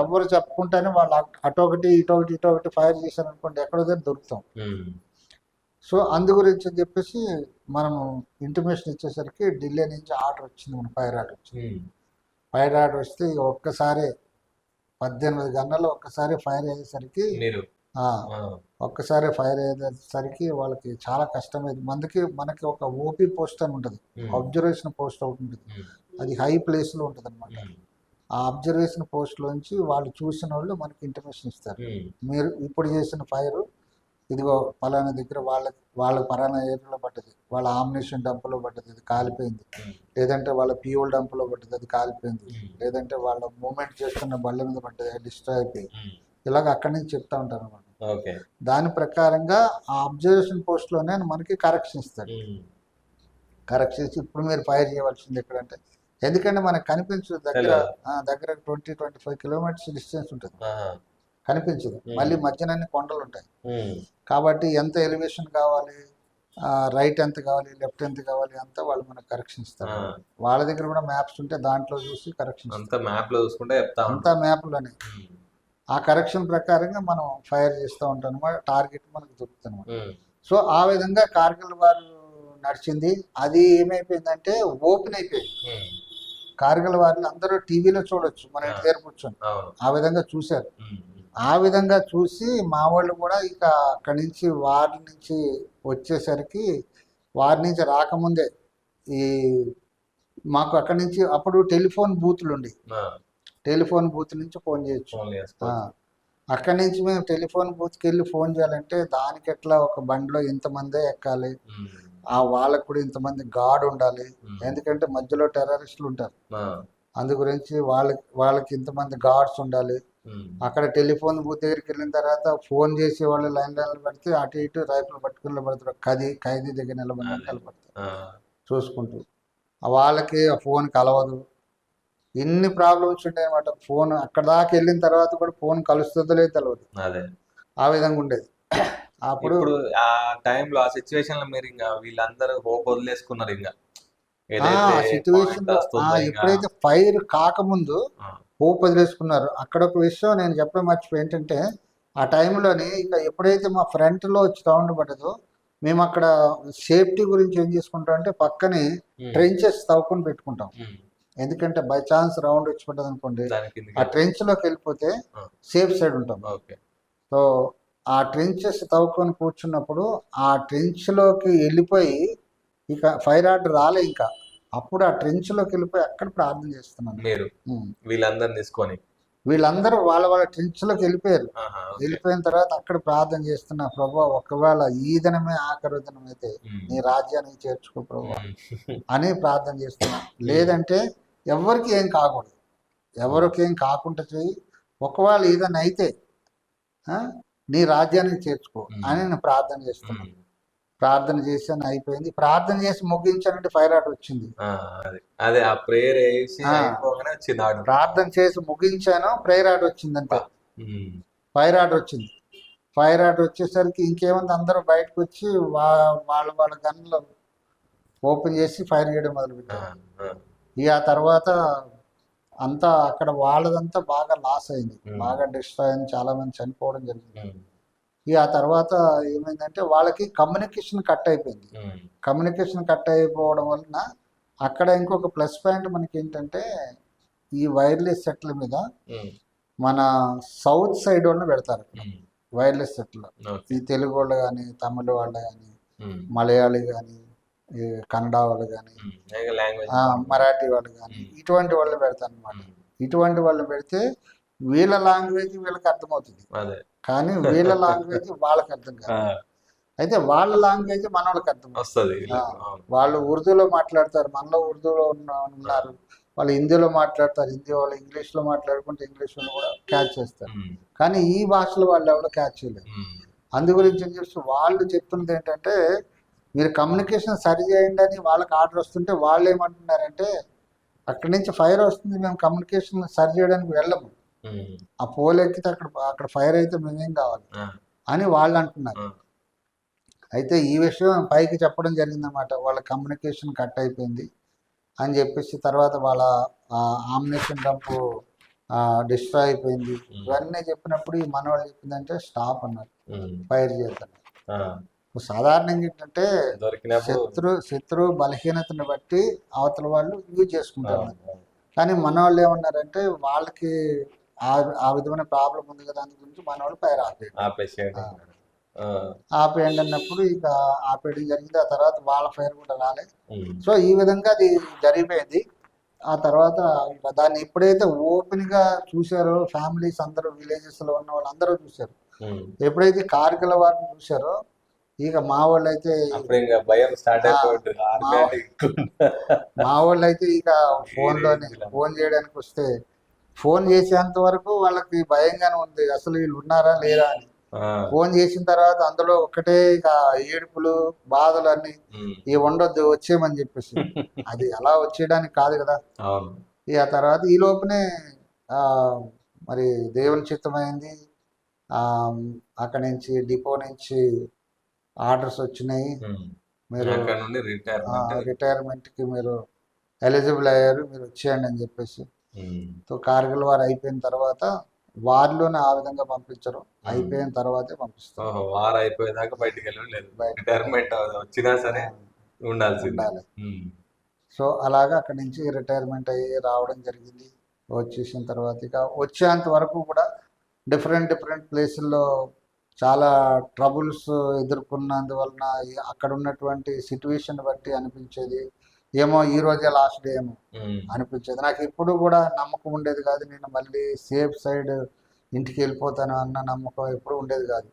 ఎవరు చెప్పుకుంటేనే వాళ్ళు అటొకటి ఇటొకటి ఫైర్ చేశారు అనుకోండి, ఎక్కడో దగ్గర దొరుకుతాం. సో అందు గురించి అని చెప్పేసి మనము ఇంటిమేషన్ ఇచ్చేసరికి ఢిల్లీ నుంచి ఆర్డర్ వచ్చింది, మన ఫైర్ ఆర్డర్ వచ్చింది. ఫైర్ ఆర్డర్ వస్తే ఒక్కసారి 18 గంటల్లో ఒక్కసారి ఫైర్ అయ్యేసరికి వాళ్ళకి చాలా కష్టమైంది. మనకి ఒక ఓపీ పోస్ట్ అని ఉంటుంది, అబ్జర్వేషన్ పోస్ట్ ఒకటి ఉంటుంది, అది హై ప్లేస్లో ఉంటుంది అనమాట. ఆ అబ్జర్వేషన్ పోస్ట్లోంచి వాళ్ళు చూసిన వాళ్ళు మనకి ఇంటిమేషన్ ఇస్తారు, మీరు ఇప్పుడు చేసిన ఫైర్ ఇదిగో పలానా దగ్గర వాళ్ళ పలానా ఏరియాలో పడ్డది, వాళ్ళ ఆమ్నేషన్ డంప్లో పడ్డది, అది కాలిపోయింది, లేదంటే వాళ్ళ ప్యూల్ డంప్లో పడ్డది, అది కాలిపోయింది, లేదంటే వాళ్ళ మూమెంట్ చేస్తున్న బళ్ళ మీద పడ్డది, అది డిస్ట్రాయ్ అయిపోయింది. ఇలాగ అక్కడి నుంచి చెప్తా ఉంటారు అన్నమాట. దాని ప్రకారంగా ఆ అబ్జర్వేషన్ పోస్ట్లోనే మనకి కరెక్షన్ ఇస్తాడు. కరెక్షన్ ఇచ్చి ఇప్పుడు మీరు ఫైర్ చేయవలసింది ఎక్కడంటే ఎందుకంటే మనకు కనిపించదు దగ్గర తెలియదు. దగ్గర 20-25 కిలోమీటర్స్ డిస్టెన్స్ ఉంటుంది, ఆహా. కనిపించదు. మళ్ళీ మధ్యన అన్ని కొండలు ఉంటాయి ఉమ్. కాబట్టి ఎంత ఎలివేషన్ కావాలి, రైట్ ఎంత కావాలి, లెఫ్ట్ ఎంత కావాలి అంతా వాళ్ళు మనకు కరెక్షన్ ఇస్తారు. ఆ. వాళ్ళ దగ్గర కూడా మ్యాప్స్ ఉంటే దాంట్లో చూసి కరెక్షన్ అంతా మ్యాప్ లో చూసుకుంటే చెప్తా అంతా మ్యాప్లోనే ఉమ్. ఆ కరెక్షన్ ప్రకారంగా మనం ఫైర్ చేస్తూ ఉంటాం అనమాట, టార్గెట్ మనకు దొరుకుతుంది అనమాట. ఉమ్. సో ఆ విధంగా కార్గిల్ వారు నడిచింది. అది ఏమైపోయిందంటే ఓపెన్ అయిపోయింది. ఉమ్. కార్గిల్ వారిని అందరూ టీవీలో చూడొచ్చు మన ఇంటి దగ్గర కూర్చొని, అవును. ఆ విధంగా చూశారు. ఉమ్. ఆ విధంగా చూసి మా వాళ్ళు కూడా ఇక అక్కడి నుంచి వారి నుంచి వచ్చేసరికి, వారి నుంచి రాకముందే ఈ మాకు అక్కడి నుంచి అప్పుడు టెలిఫోన్ బూతులు ఉండి, ఆ. టెలిఫోన్ బూత్ నుంచి ఫోన్ చేయొచ్చు. ఫోన్ ఆ, చేసుకోవచ్చు. అక్కడి నుంచి మేము టెలిఫోన్ బూత్కి వెళ్ళి ఫోన్ చేయాలంటే దానికి ఎట్లా ఒక బండిలో ఇంతమందే ఎక్కాలి, ఉమ్. ఆ వాళ్ళకు కూడా ఇంతమంది గార్డ్ ఉండాలి, ఉమ్. ఎందుకంటే మధ్యలో టెర్రరిస్టులు ఉంటారు. ఆ. అందు గురించి వాళ్ళకి ఇంతమంది గార్డ్స్ ఉండాలి. ఉమ్. అక్కడ టెలిఫోన్ బూత్ దగ్గరికి వెళ్ళిన తర్వాత ఫోన్ చేసి వాళ్ళు లైన్లలో పెడితే అటు ఇటు రైఫిల్ పట్టుకుని నిలబడతారు, ఖైదీ దగ్గర నిలబడి నిలబడతారు ఆ. చూసుకుంటూ. వాళ్ళకి ఆ ఫోన్ కలవదు, ఇన్ని ప్రాబ్లమ్స్ ఉంటాయి అన్నమాట. ఫోన్ అక్కడ దాకా వెళ్ళిన తర్వాత కూడా ఫోన్ కలుస్తుందో లేదో తెలియదు, అదే ఆ విధంగా ఉండేది. అప్పుడు ఇప్పుడు ఆ టైంలో ఆ సిచ్యువేషన్ లో మీరు ఇంకా వీళ్ళందరూ హోప్ వదిలేసుకున్నారు ఇంకా ఆ ఏదైతే సిచ్యువేషన్ point వస్తుందో ఇంకా. ఎప్పుడైతే ఫైర్ కాకముందు ఆ. హోప్ వదిలేసుకున్నారు. అక్కడ ఒక విషయం నేను చెప్పడం మర్చిపోయి ఏంటంటే, ఆ టైంలోని ఇక ఎప్పుడైతే మా ఫ్రంట్లో వచ్చి సౌండ్ పడ్డదో, మేము అక్కడ సేఫ్టీ గురించి ఏం చేసుకుంటాం అంటే పక్కనే ఉమ్. ట్రెంచెస్ తవ్వుకొని పెట్టుకుంటాం. ఉమ్. ఎందుకంటే బై ఛాన్స్ రౌండ్ వచ్చి పడ్డది అనుకోండి, దాని కిందకి ఆ ట్రెంచ్లోకి వెళ్ళిపోతే ఆ. సేఫ్ సైడ్ ఉంటాం. ఓకే. సో ఆ ట్రెంచెస్ తవ్వుకొని కూర్చున్నప్పుడు ఆ ట్రెంచ్లోకి వెళ్ళిపోయి ఇక ఫైర్ ఆర్డర్ రాలే ఇంకా, అప్పుడు ఆ ట్రెంచ్లోకి వెళ్ళిపోయి అక్కడ ప్రార్థన చేస్తున్నాను. మీరు వీళ్ళందరిని తీసుకొని వీళ్ళందరూ వాళ్ళ ట్రెంచ్లోకి వెళ్ళిపోయారు. ఆహా. ఓకే. వెళ్ళిపోయిన తర్వాత అక్కడ ప్రార్థన చేస్తున్నా, ప్రభా ఒకవేళ ఈ దినమే ఆఖరి దినం అయితే ఉమ్. నీ రాజ్యానికి చేర్చుకో ప్రభా ఉమ్. అని ప్రార్థన చేస్తున్నా. లేదంటే ఎవరికి ఏం కాకూడదు, ఎవరికి ఏం కాకుండా చెయ్యి, ఒకవేళ ఏదైనా అయితే నీ రాజ్యానికి చేర్చుకో అని నేను ప్రార్థన చేస్తున్నాను. ఉమ్. ప్రార్థన చేశాను, అయిపోయింది. ప్రార్థన చేసి ముగించానంటే ఫైర్ ఆర్డర్ వచ్చింది. ఆ, అదే ఆ ప్రేయర్ వేసి ఆ. అయిపోగానే వచ్చింది ఆడు. ప్రార్థన చేసి ముగించాను, ప్రేయర్ ఆర్డర్ వచ్చింది అంతే. ఉమ్. ఫైర్ ఆర్డర్ వచ్చింది. ఫైర్ ఆర్డర్ వచ్చేసరికి ఇంకేముంది, అందరూ బయటకు వచ్చి వాళ్ళ గన్లు ఓపెన్ చేసి ఫైర్ చేయడం ఆ. మొదలుపెట్టారు. ఆ. ఇక ఆ తర్వాత అంతా అక్కడ వాళ్ళదంతా బాగా లాస్ అయింది, ఉమ్. బాగా డిస్ట్రాయ్ అయింది, చాలా మంది చనిపోవడం జరిగింది. ఉమ్. ఇక ఆ తర్వాత ఏమైందంటే వాళ్ళకి కమ్యూనికేషన్ కట్ అయిపోయింది. ఉమ్. కమ్యూనికేషన్ కట్ అయిపోవడం వలన అక్కడ ఇంకొక ప్లస్ పాయింట్ మనకి ఏంటంటే, ఈ వైర్లెస్ సెట్ల మీద ఉమ్. మన సౌత్ సైడ్ వాళ్ళని పెడతారు ఉమ్. వైర్లెస్ సెట్లు. ఓకే. ఈ తెలుగు వాళ్ళు కానీ, తమిళ వాళ్ళు కానీ, ఉమ్. మలయాళీ కానీ, ఈ కన్నడ వాళ్ళు కానీ, ఉమ్. ఇక లాంగ్వేజ్ మరాఠీ వాళ్ళు కానీ, ఇటువంటి వాళ్ళు పెడతారు అనమాట. ఇటువంటి వాళ్ళు పెడితే వీళ్ళ లాంగ్వేజ్ వీళ్ళకి అర్థమవుతుంది, అదే కానీ వీళ్ళ లాంగ్వేజ్ వాళ్ళకి అర్థం కాదు. ఆ. అయితే వాళ్ళ లాంగ్వేజ్ మన వాళ్ళకి అర్థం వస్తుంది. వాళ్ళు ఉర్దూలో మాట్లాడతారు, మనలో ఉర్దూలో ఉన్నారు, వాళ్ళు హిందీలో మాట్లాడతారు, హిందీ వాళ్ళు ఇంగ్లీష్లో మాట్లాడుకుంటే ఇంగ్లీష్ వాళ్ళు కూడా క్యాచ్ చేస్తారు, కానీ ఈ భాషలో వాళ్ళు ఎవరో క్యాచ్ చేయలేరు. అందు గురించి ఏం చేస్తూ వాళ్ళు చెప్తున్నది ఏంటంటే, మీరు కమ్యూనికేషన్ సరి చేయండి అని వాళ్ళకి ఆర్డర్ వస్తుంటే వాళ్ళు ఏమంటున్నారంటే, అక్కడి నుంచి ఫైర్ వస్తుంది, మేము కమ్యూనికేషన్ సరి చేయడానికి వెళ్ళము, ఆ పోల్ ఎక్కితే అక్కడ ఫైర్ అయితే మేమేం కావాలి అని వాళ్ళు అంటున్నారు. అయితే ఈ విషయం పైకి చెప్పడం జరిగిందన్నమాట, వాళ్ళ కమ్యూనికేషన్ కట్ అయిపోయింది అని చెప్పేసి. తర్వాత వాళ్ళ ఆమ్నేషన్ డంపు డిస్ట్రాయ్ అయిపోయింది. ఇవన్నీ చెప్పినప్పుడు ఈ మనవాళ్ళు చెప్పిందంటే స్టాప్ అన్నారు, ఫైర్ చేద్దాం. సాధారణంగా ఏంటంటే శత్రు బలహీనతను బట్టి అవతల వాళ్ళు యూజ్ చేసుకుంటారు, కానీ మన వాళ్ళు ఏమన్నారంటే వాళ్ళకి ఆ విధమైన ప్రాబ్లం ఉంది కదా, దాని గురించి మన వాళ్ళు ఫైర్ ఆపేయండి అన్నప్పుడు ఇక ఆపేయడం జరిగింది. ఆ తర్వాత వాళ్ళ ఫైర్ కూడా రాలే. సో ఈ విధంగా అది జరిగిపోయింది. ఆ తర్వాత ఇక దాన్ని ఎప్పుడైతే ఓపెన్ గా చూసారో ఫ్యామిలీస్ అందరూ, విలేజెస్ లో ఉన్న వాళ్ళు అందరూ చూసారు. ఎప్పుడైతే కార్గిల్ వారిని చూసారో ఇక మా వాళ్ళు అయితే మా వాళ్ళు అయితే ఇక ఫోన్ చేయడానికి వస్తే ఫోన్ చేసేంత వరకు వాళ్ళకి భయంగానే ఉంది, అసలు వీళ్ళు ఉన్నారా లేరా అని. ఫోన్ చేసిన తర్వాత అందులో ఒకటే ఇక ఏడుపులు బాధలు అన్ని ఇవి ఉండొద్దు వచ్చేయమని చెప్పేసి అది అలా వచ్చేయడానికి కాదు కదా. అవును. ఇక తర్వాత ఈ లోపునే ఆ, మరి దేవుని చిత్తమైంది. ఆ, అక్కడి నుంచి డిపో నుంచి ఆర్డర్స్ వచ్చినాయి. మీరు అక్కడ నుండి రిటైర్మెంట్. రిటైర్మెంట్కి మీరు ఎలిజిబుల్ అయ్యారు, మీరు వచ్చేయండి అని చెప్పేసి. సో కార్గిల్ వార్ అయిపోయిన తర్వాత వారిలోనే ఆ విధంగా పంపించరు, అయిపోయిన తర్వాతే పంపిస్తారు. వార్ అయిపోయేదాకా బయటికి వెళ్ళలేదు, బయటికి రిటైర్మెంట్ వచ్చినా సరే ఉండాల్సిందే. ఉండాలి. సో అలాగా అక్కడి నుంచి రిటైర్మెంట్ అయ్యి రావడం జరిగింది. వచ్చేసిన తర్వాత ఇక వచ్చేంత వరకు కూడా డిఫరెంట్ ప్లేసుల్లో చాలా ట్రబుల్స్ ఎదుర్కొన్నందువలన అక్కడ ఉన్నటువంటి సిట్యువేషన్ బట్టి అనిపించేది ఏమో ఈ రోజే లాస్ట్ డే ఏమో అనిపించేది. నాకు ఎప్పుడు కూడా నమ్మకం ఉండేది కాదు, నేను మళ్ళీ సేఫ్ సైడ్ ఇంటికి వెళ్ళిపోతాను అన్న నమ్మకం ఎప్పుడు ఉండేది కాదు.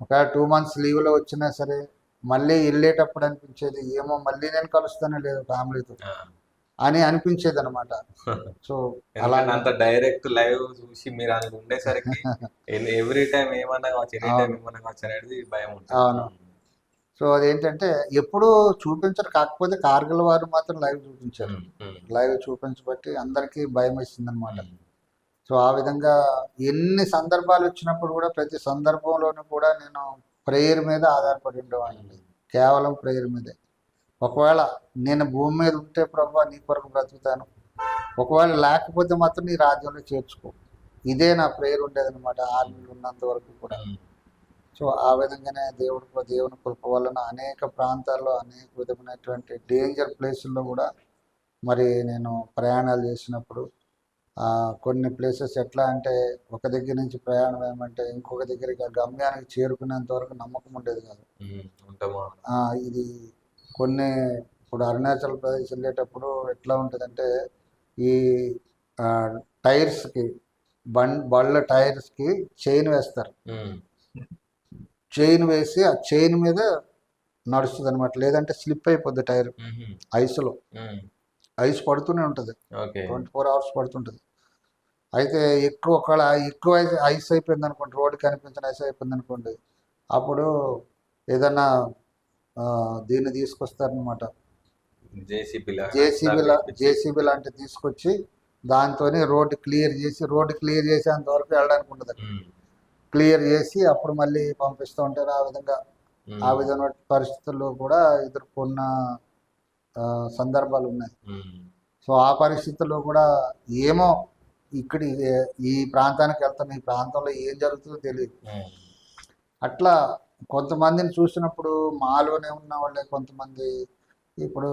ఒక 2 months లీవ్లో వచ్చినా సరే మళ్ళీ వెళ్ళేటప్పుడు అనిపించేది ఏమో మళ్ళీ నేను కలుస్తానే లేదు ఫ్యామిలీతో అని అనిపించేది అనమాట. సో అలా అంత డైరెక్ట్ లైవ్ చూసి మీరు అందులో ఉండేసరికి ఎవ్రీ టైం ఏమన్నా కావచ్చు, ఎనీ టైం ఏమన్నా కావచ్చు అనేది భయం ఉంటుంది. అవును. సో అదేంటంటే ఎప్పుడు చూపించరు, కాకపోతే కార్గిల్ వారు మాత్రం లైవ్ చూపించారు. లైవ్ చూపించబట్టి అందరికీ భయం వేసింది అనమాట. సో ఆ విధంగా ఎన్ని సందర్భాలు వచ్చినప్పుడు కూడా ప్రతి సందర్భంలోనూ కూడా నేను ప్రేయర్ మీద ఆధారపడి ఉండేవాడిని, కేవలం ప్రేయర్ మీదే. ఒకవేళ నేను భూమి మీద ఉంటే ప్రభువా నీ కొరకు బ్రతుకుతాను, ఒకవేళ లేకపోతే మాత్రం నీ రాజ్యంలో చేర్చుకో, ఇదే నా ప్రేయర్ ఉండేదన్నమాట ఆర్మీలో ఉన్నంత వరకు కూడా. సో ఆ విధంగానే దేవుని కృప వలన అనేక ప్రాంతాల్లో అనేక విధమైనటువంటి డేంజర్ ప్లేసుల్లో కూడా మరి నేను ప్రయాణాలు చేసినప్పుడు కొన్ని ప్లేసెస్ ఎట్లా అంటే ఒక దగ్గర నుంచి ప్రయాణం ఏమంటే ఇంకొక దగ్గరికి గమ్యానికి చేరుకునేంత వరకు నమ్మకం ఉండేది కాదు. ఇది కొన్ని ఇప్పుడు అరుణాచల్ ప్రదేశ్ వెళ్ళేటప్పుడు ఎట్లా ఉంటుందంటే ఈ టైర్స్కి బళ్ళ టైర్స్కి చైన్ వేస్తారు, చైన్ వేసి ఆ చైన్ మీద నడుస్తుంది అనమాట, లేదంటే స్లిప్ అయిపోద్ది టైర్. ఐస్లో ఐస్ పడుతూనే ఉంటుంది, 24 hours పడుతుంటుంది. అయితే ఎక్కువ ఐస్ అయిపోయింది అనుకోండి, రోడ్డు కనిపించిన ఐస్ అయిపోయింది అనుకోండి, అప్పుడు ఏదన్నా దీన్ని తీసుకొస్తారనమాట, జేసీబీ లాంటివి తీసుకొచ్చి దాంతో రోడ్డు క్లియర్ చేసేంత వరకు వెళ్ళడానికి ఉండదు, క్లియర్ చేసి అప్పుడు మళ్ళీ పంపిస్తూ ఉంటారు. ఆ విధమైన పరిస్థితుల్లో కూడా ఎదుర్కొన్న సందర్భాలు ఉన్నాయి. సో ఆ పరిస్థితుల్లో కూడా ఏమో ఈ ప్రాంతానికి వెళ్తాను, ఈ ప్రాంతంలో ఏం జరుగుతుందో తెలియదు. అట్లా కొంతమందిని చూసినప్పుడు మాలోనే ఉన్న వాళ్ళే కొంతమంది ఇప్పుడు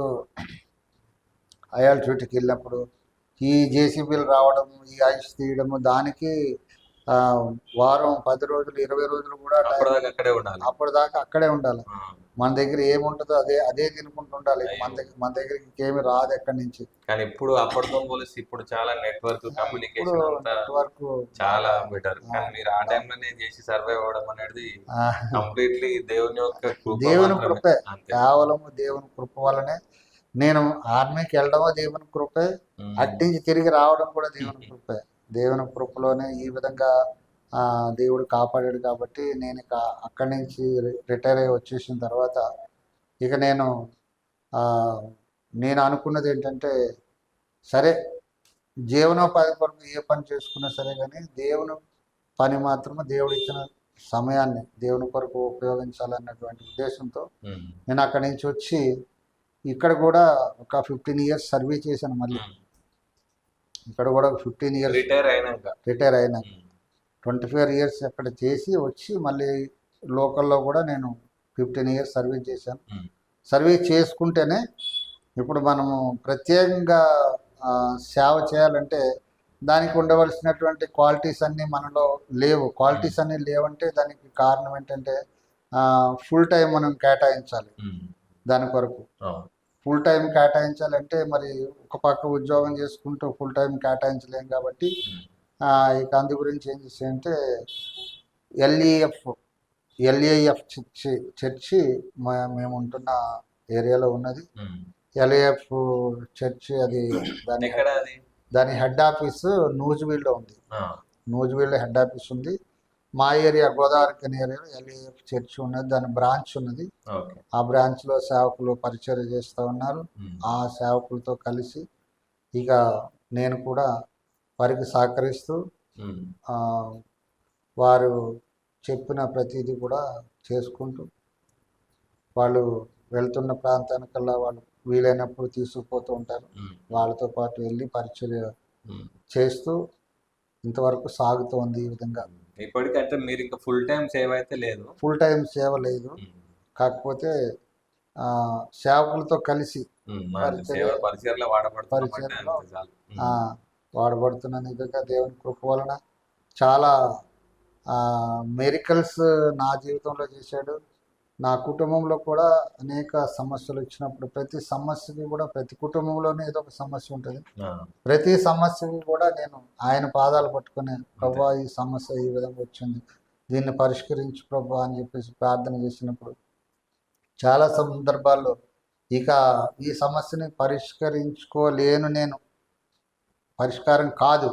అయాల్ డ్యూటీకి వెళ్ళినప్పుడు ఈ జేసీబీలు రావడం, ఈ ఐస్ తీయడము, దానికి వారం 10 రోజులు 20 రోజులు కూడా అప్పటిదాకా అక్కడే ఉండాలి. మన దగ్గర ఏముంటుందో అదే తినుకుంటూ ఉండాలి. మన దగ్గరికి ఇంకేమి రాదు ఎక్కడి నుంచి. కానీ ఇప్పుడు అప్పటితో పోలిసి ఇప్పుడు చాలా నెట్వర్క్ కమ్యూనికేషన్ నెట్వర్క్ చాలా బెటర్. కానీ మీరు ఆ టైంలోనే చేసి సర్వే అవ్వడం అనేది కంప్లీట్లీ దేవుని కృపే, కేవలం దేవుని కృప వల్లనే. నేను ఆర్మీకి వెళ్ళడమో దేవుని కృపే, అట్టించి తిరిగి రావడం కూడా దేవుని కృపే. దేవుని కృపలోనే ఈ విధంగా దేవుడు కాపాడాడు. కాబట్టి నేను ఇక అక్కడి నుంచి రిటైర్ అయ్యి వచ్చేసిన తర్వాత ఇక నేను అనుకున్నది ఏంటంటే, సరే జీవనోపాధి కొరకు ఏ పని చేసుకున్నా సరే కానీ దేవుని పని మాత్రమే, దేవుడు ఇచ్చిన సమయాన్ని దేవుని కొరకు ఉపయోగించాలన్నటువంటి ఉద్దేశంతో నేను అక్కడి నుంచి వచ్చి ఇక్కడ కూడా ఒక 15 years సర్వీస్ చేశాను. మళ్ళీ ఇక్కడ కూడా 15 years రిటైర్ అయినాక 24 years అక్కడ చేసి వచ్చి మళ్ళీ లోకల్లో కూడా నేను 15 years సర్వీస్ చేశాను. సర్వీస్ చేసుకుంటేనే ఇప్పుడు మనము ప్రత్యేకంగా సేవ చేయాలంటే దానికి ఉండవలసినటువంటి క్వాలిటీస్ అన్నీ మనలో లేవు. క్వాలిటీస్ అన్నీ లేవంటే దానికి కారణం ఏంటంటే ఫుల్ టైం మనం కేటాయించాలి. దాని కొరకు ఫుల్ టైం కేటాయించాలంటే మరి ఒక పక్క ఉద్యోగం చేసుకుంటూ ఫుల్ టైం కేటాయించలేం. కాబట్టి ఇక అందు గురించి ఏం చేసాయంటే ఎల్ఏఎఫ్ చర్చి మేము ఉంటున్న ఏరియాలో ఉన్నది. ఎల్ఏఎఫ్ చర్చి అది దాని హెడ్ ఆఫీస్ నూజివీడ్లో ఉంది. నూజివీడ్లో హెడ్ ఆఫీస్ ఉంది. మా ఏరియా గోదావరి ఏరియాలో ఎల్ఏఎఫ్ చర్చ్ ఉన్నది, దాని బ్రాంచ్ ఉన్నది. ఓకే. ఆ బ్రాంచ్లో సేవకులు పరిచర్య చేస్తూ ఉన్నారు. ఉమ్. ఆ సేవకులతో కలిసి ఇక నేను కూడా వారికి సహకరిస్తూ ఉమ్. ఆ, వారు చెప్పిన ప్రతిదీ కూడా చేసుకుంటూ వాళ్ళు వెళ్తున్న ప్రాంతానికల్లా వాళ్ళు వీలైనప్పుడు తీసుకుపోతూ ఉంటారు. ఉమ్. వాళ్ళతో పాటు వెళ్ళి పరిచర్య ఉమ్. చేస్తూ ఇంతవరకు సాగుతోంది ఈ విధంగా. ఇప్పటికంటే మీరు ఇంకా ఫుల్ టైం సేవ్ అయితే లేదు. ఫుల్ టైం సేవ లేదు, ఉమ్. కాకపోతే ఆ, సేవకులతో కలిసి సేవ పరిచయలో వాడబడుతున్నామంటే పరిచర్యలో అంతే చాలు. వాడబడుతున్న నిజంగా దేవుని కృప వలన చాలా మెరికల్స్ నా జీవితంలో చేశాడు. నా కుటుంబంలో కూడా అనేక సమస్యలు వచ్చినప్పుడు ప్రతి సమస్యకి కూడా ప్రతి కుటుంబంలోనే ఏదో ఒక సమస్య ఉంటుంది. ప్రతి సమస్యకి కూడా నేను ఆయన పాదాలు పట్టుకుని ప్రభా ఈ సమస్య ఈ విధంగా వచ్చింది, దీన్ని పరిష్కరించు ప్రభా అని చెప్పేసి ప్రార్థన చేసినప్పుడు చాలా సందర్భాల్లో ఇక ఈ సమస్యని పరిష్కరించుకోలేను, నేను పరిష్కారం కాదు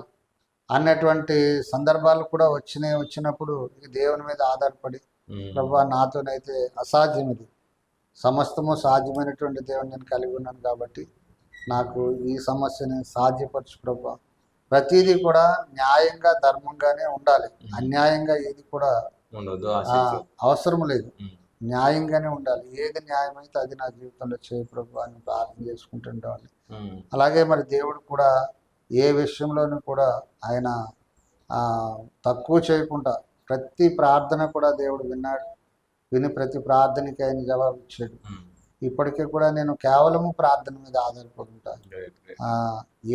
అన్నటువంటి సందర్భాలు కూడా వచ్చినప్పుడు ఇక దేవుని మీద ఆధారపడి ప్రభా నాతోనైతే అసాధ్యం, ఇది సమస్తము సాధ్యమైనటువంటి దేవుని నేను కలిగి ఉన్నాను కాబట్టి నాకు ఈ సమస్యని సాధ్యపరచు ప్రభా. ప్రతిదీ కూడా న్యాయంగా ధర్మంగానే ఉండాలి, అన్యాయంగా ఏది కూడా అవసరం లేదు, న్యాయంగానే ఉండాలి. ఏది న్యాయమైతే అది నా జీవితంలో చేయ ప్రభు అని ప్రార్థన చేసుకుంటుండేవాడిని. అలాగే మరి దేవుడు కూడా ఏ విషయంలోనూ కూడా ఆయన తక్కువ చేయకుండా ప్రతి ప్రార్థన కూడా దేవుడు విన్నాడు, విని ప్రతి ప్రార్థనకి ఆయన జవాబు ఇచ్చాడు. ఇప్పటికీ కూడా నేను కేవలము ప్రార్థన మీద ఆధారపడి ఉంటాను.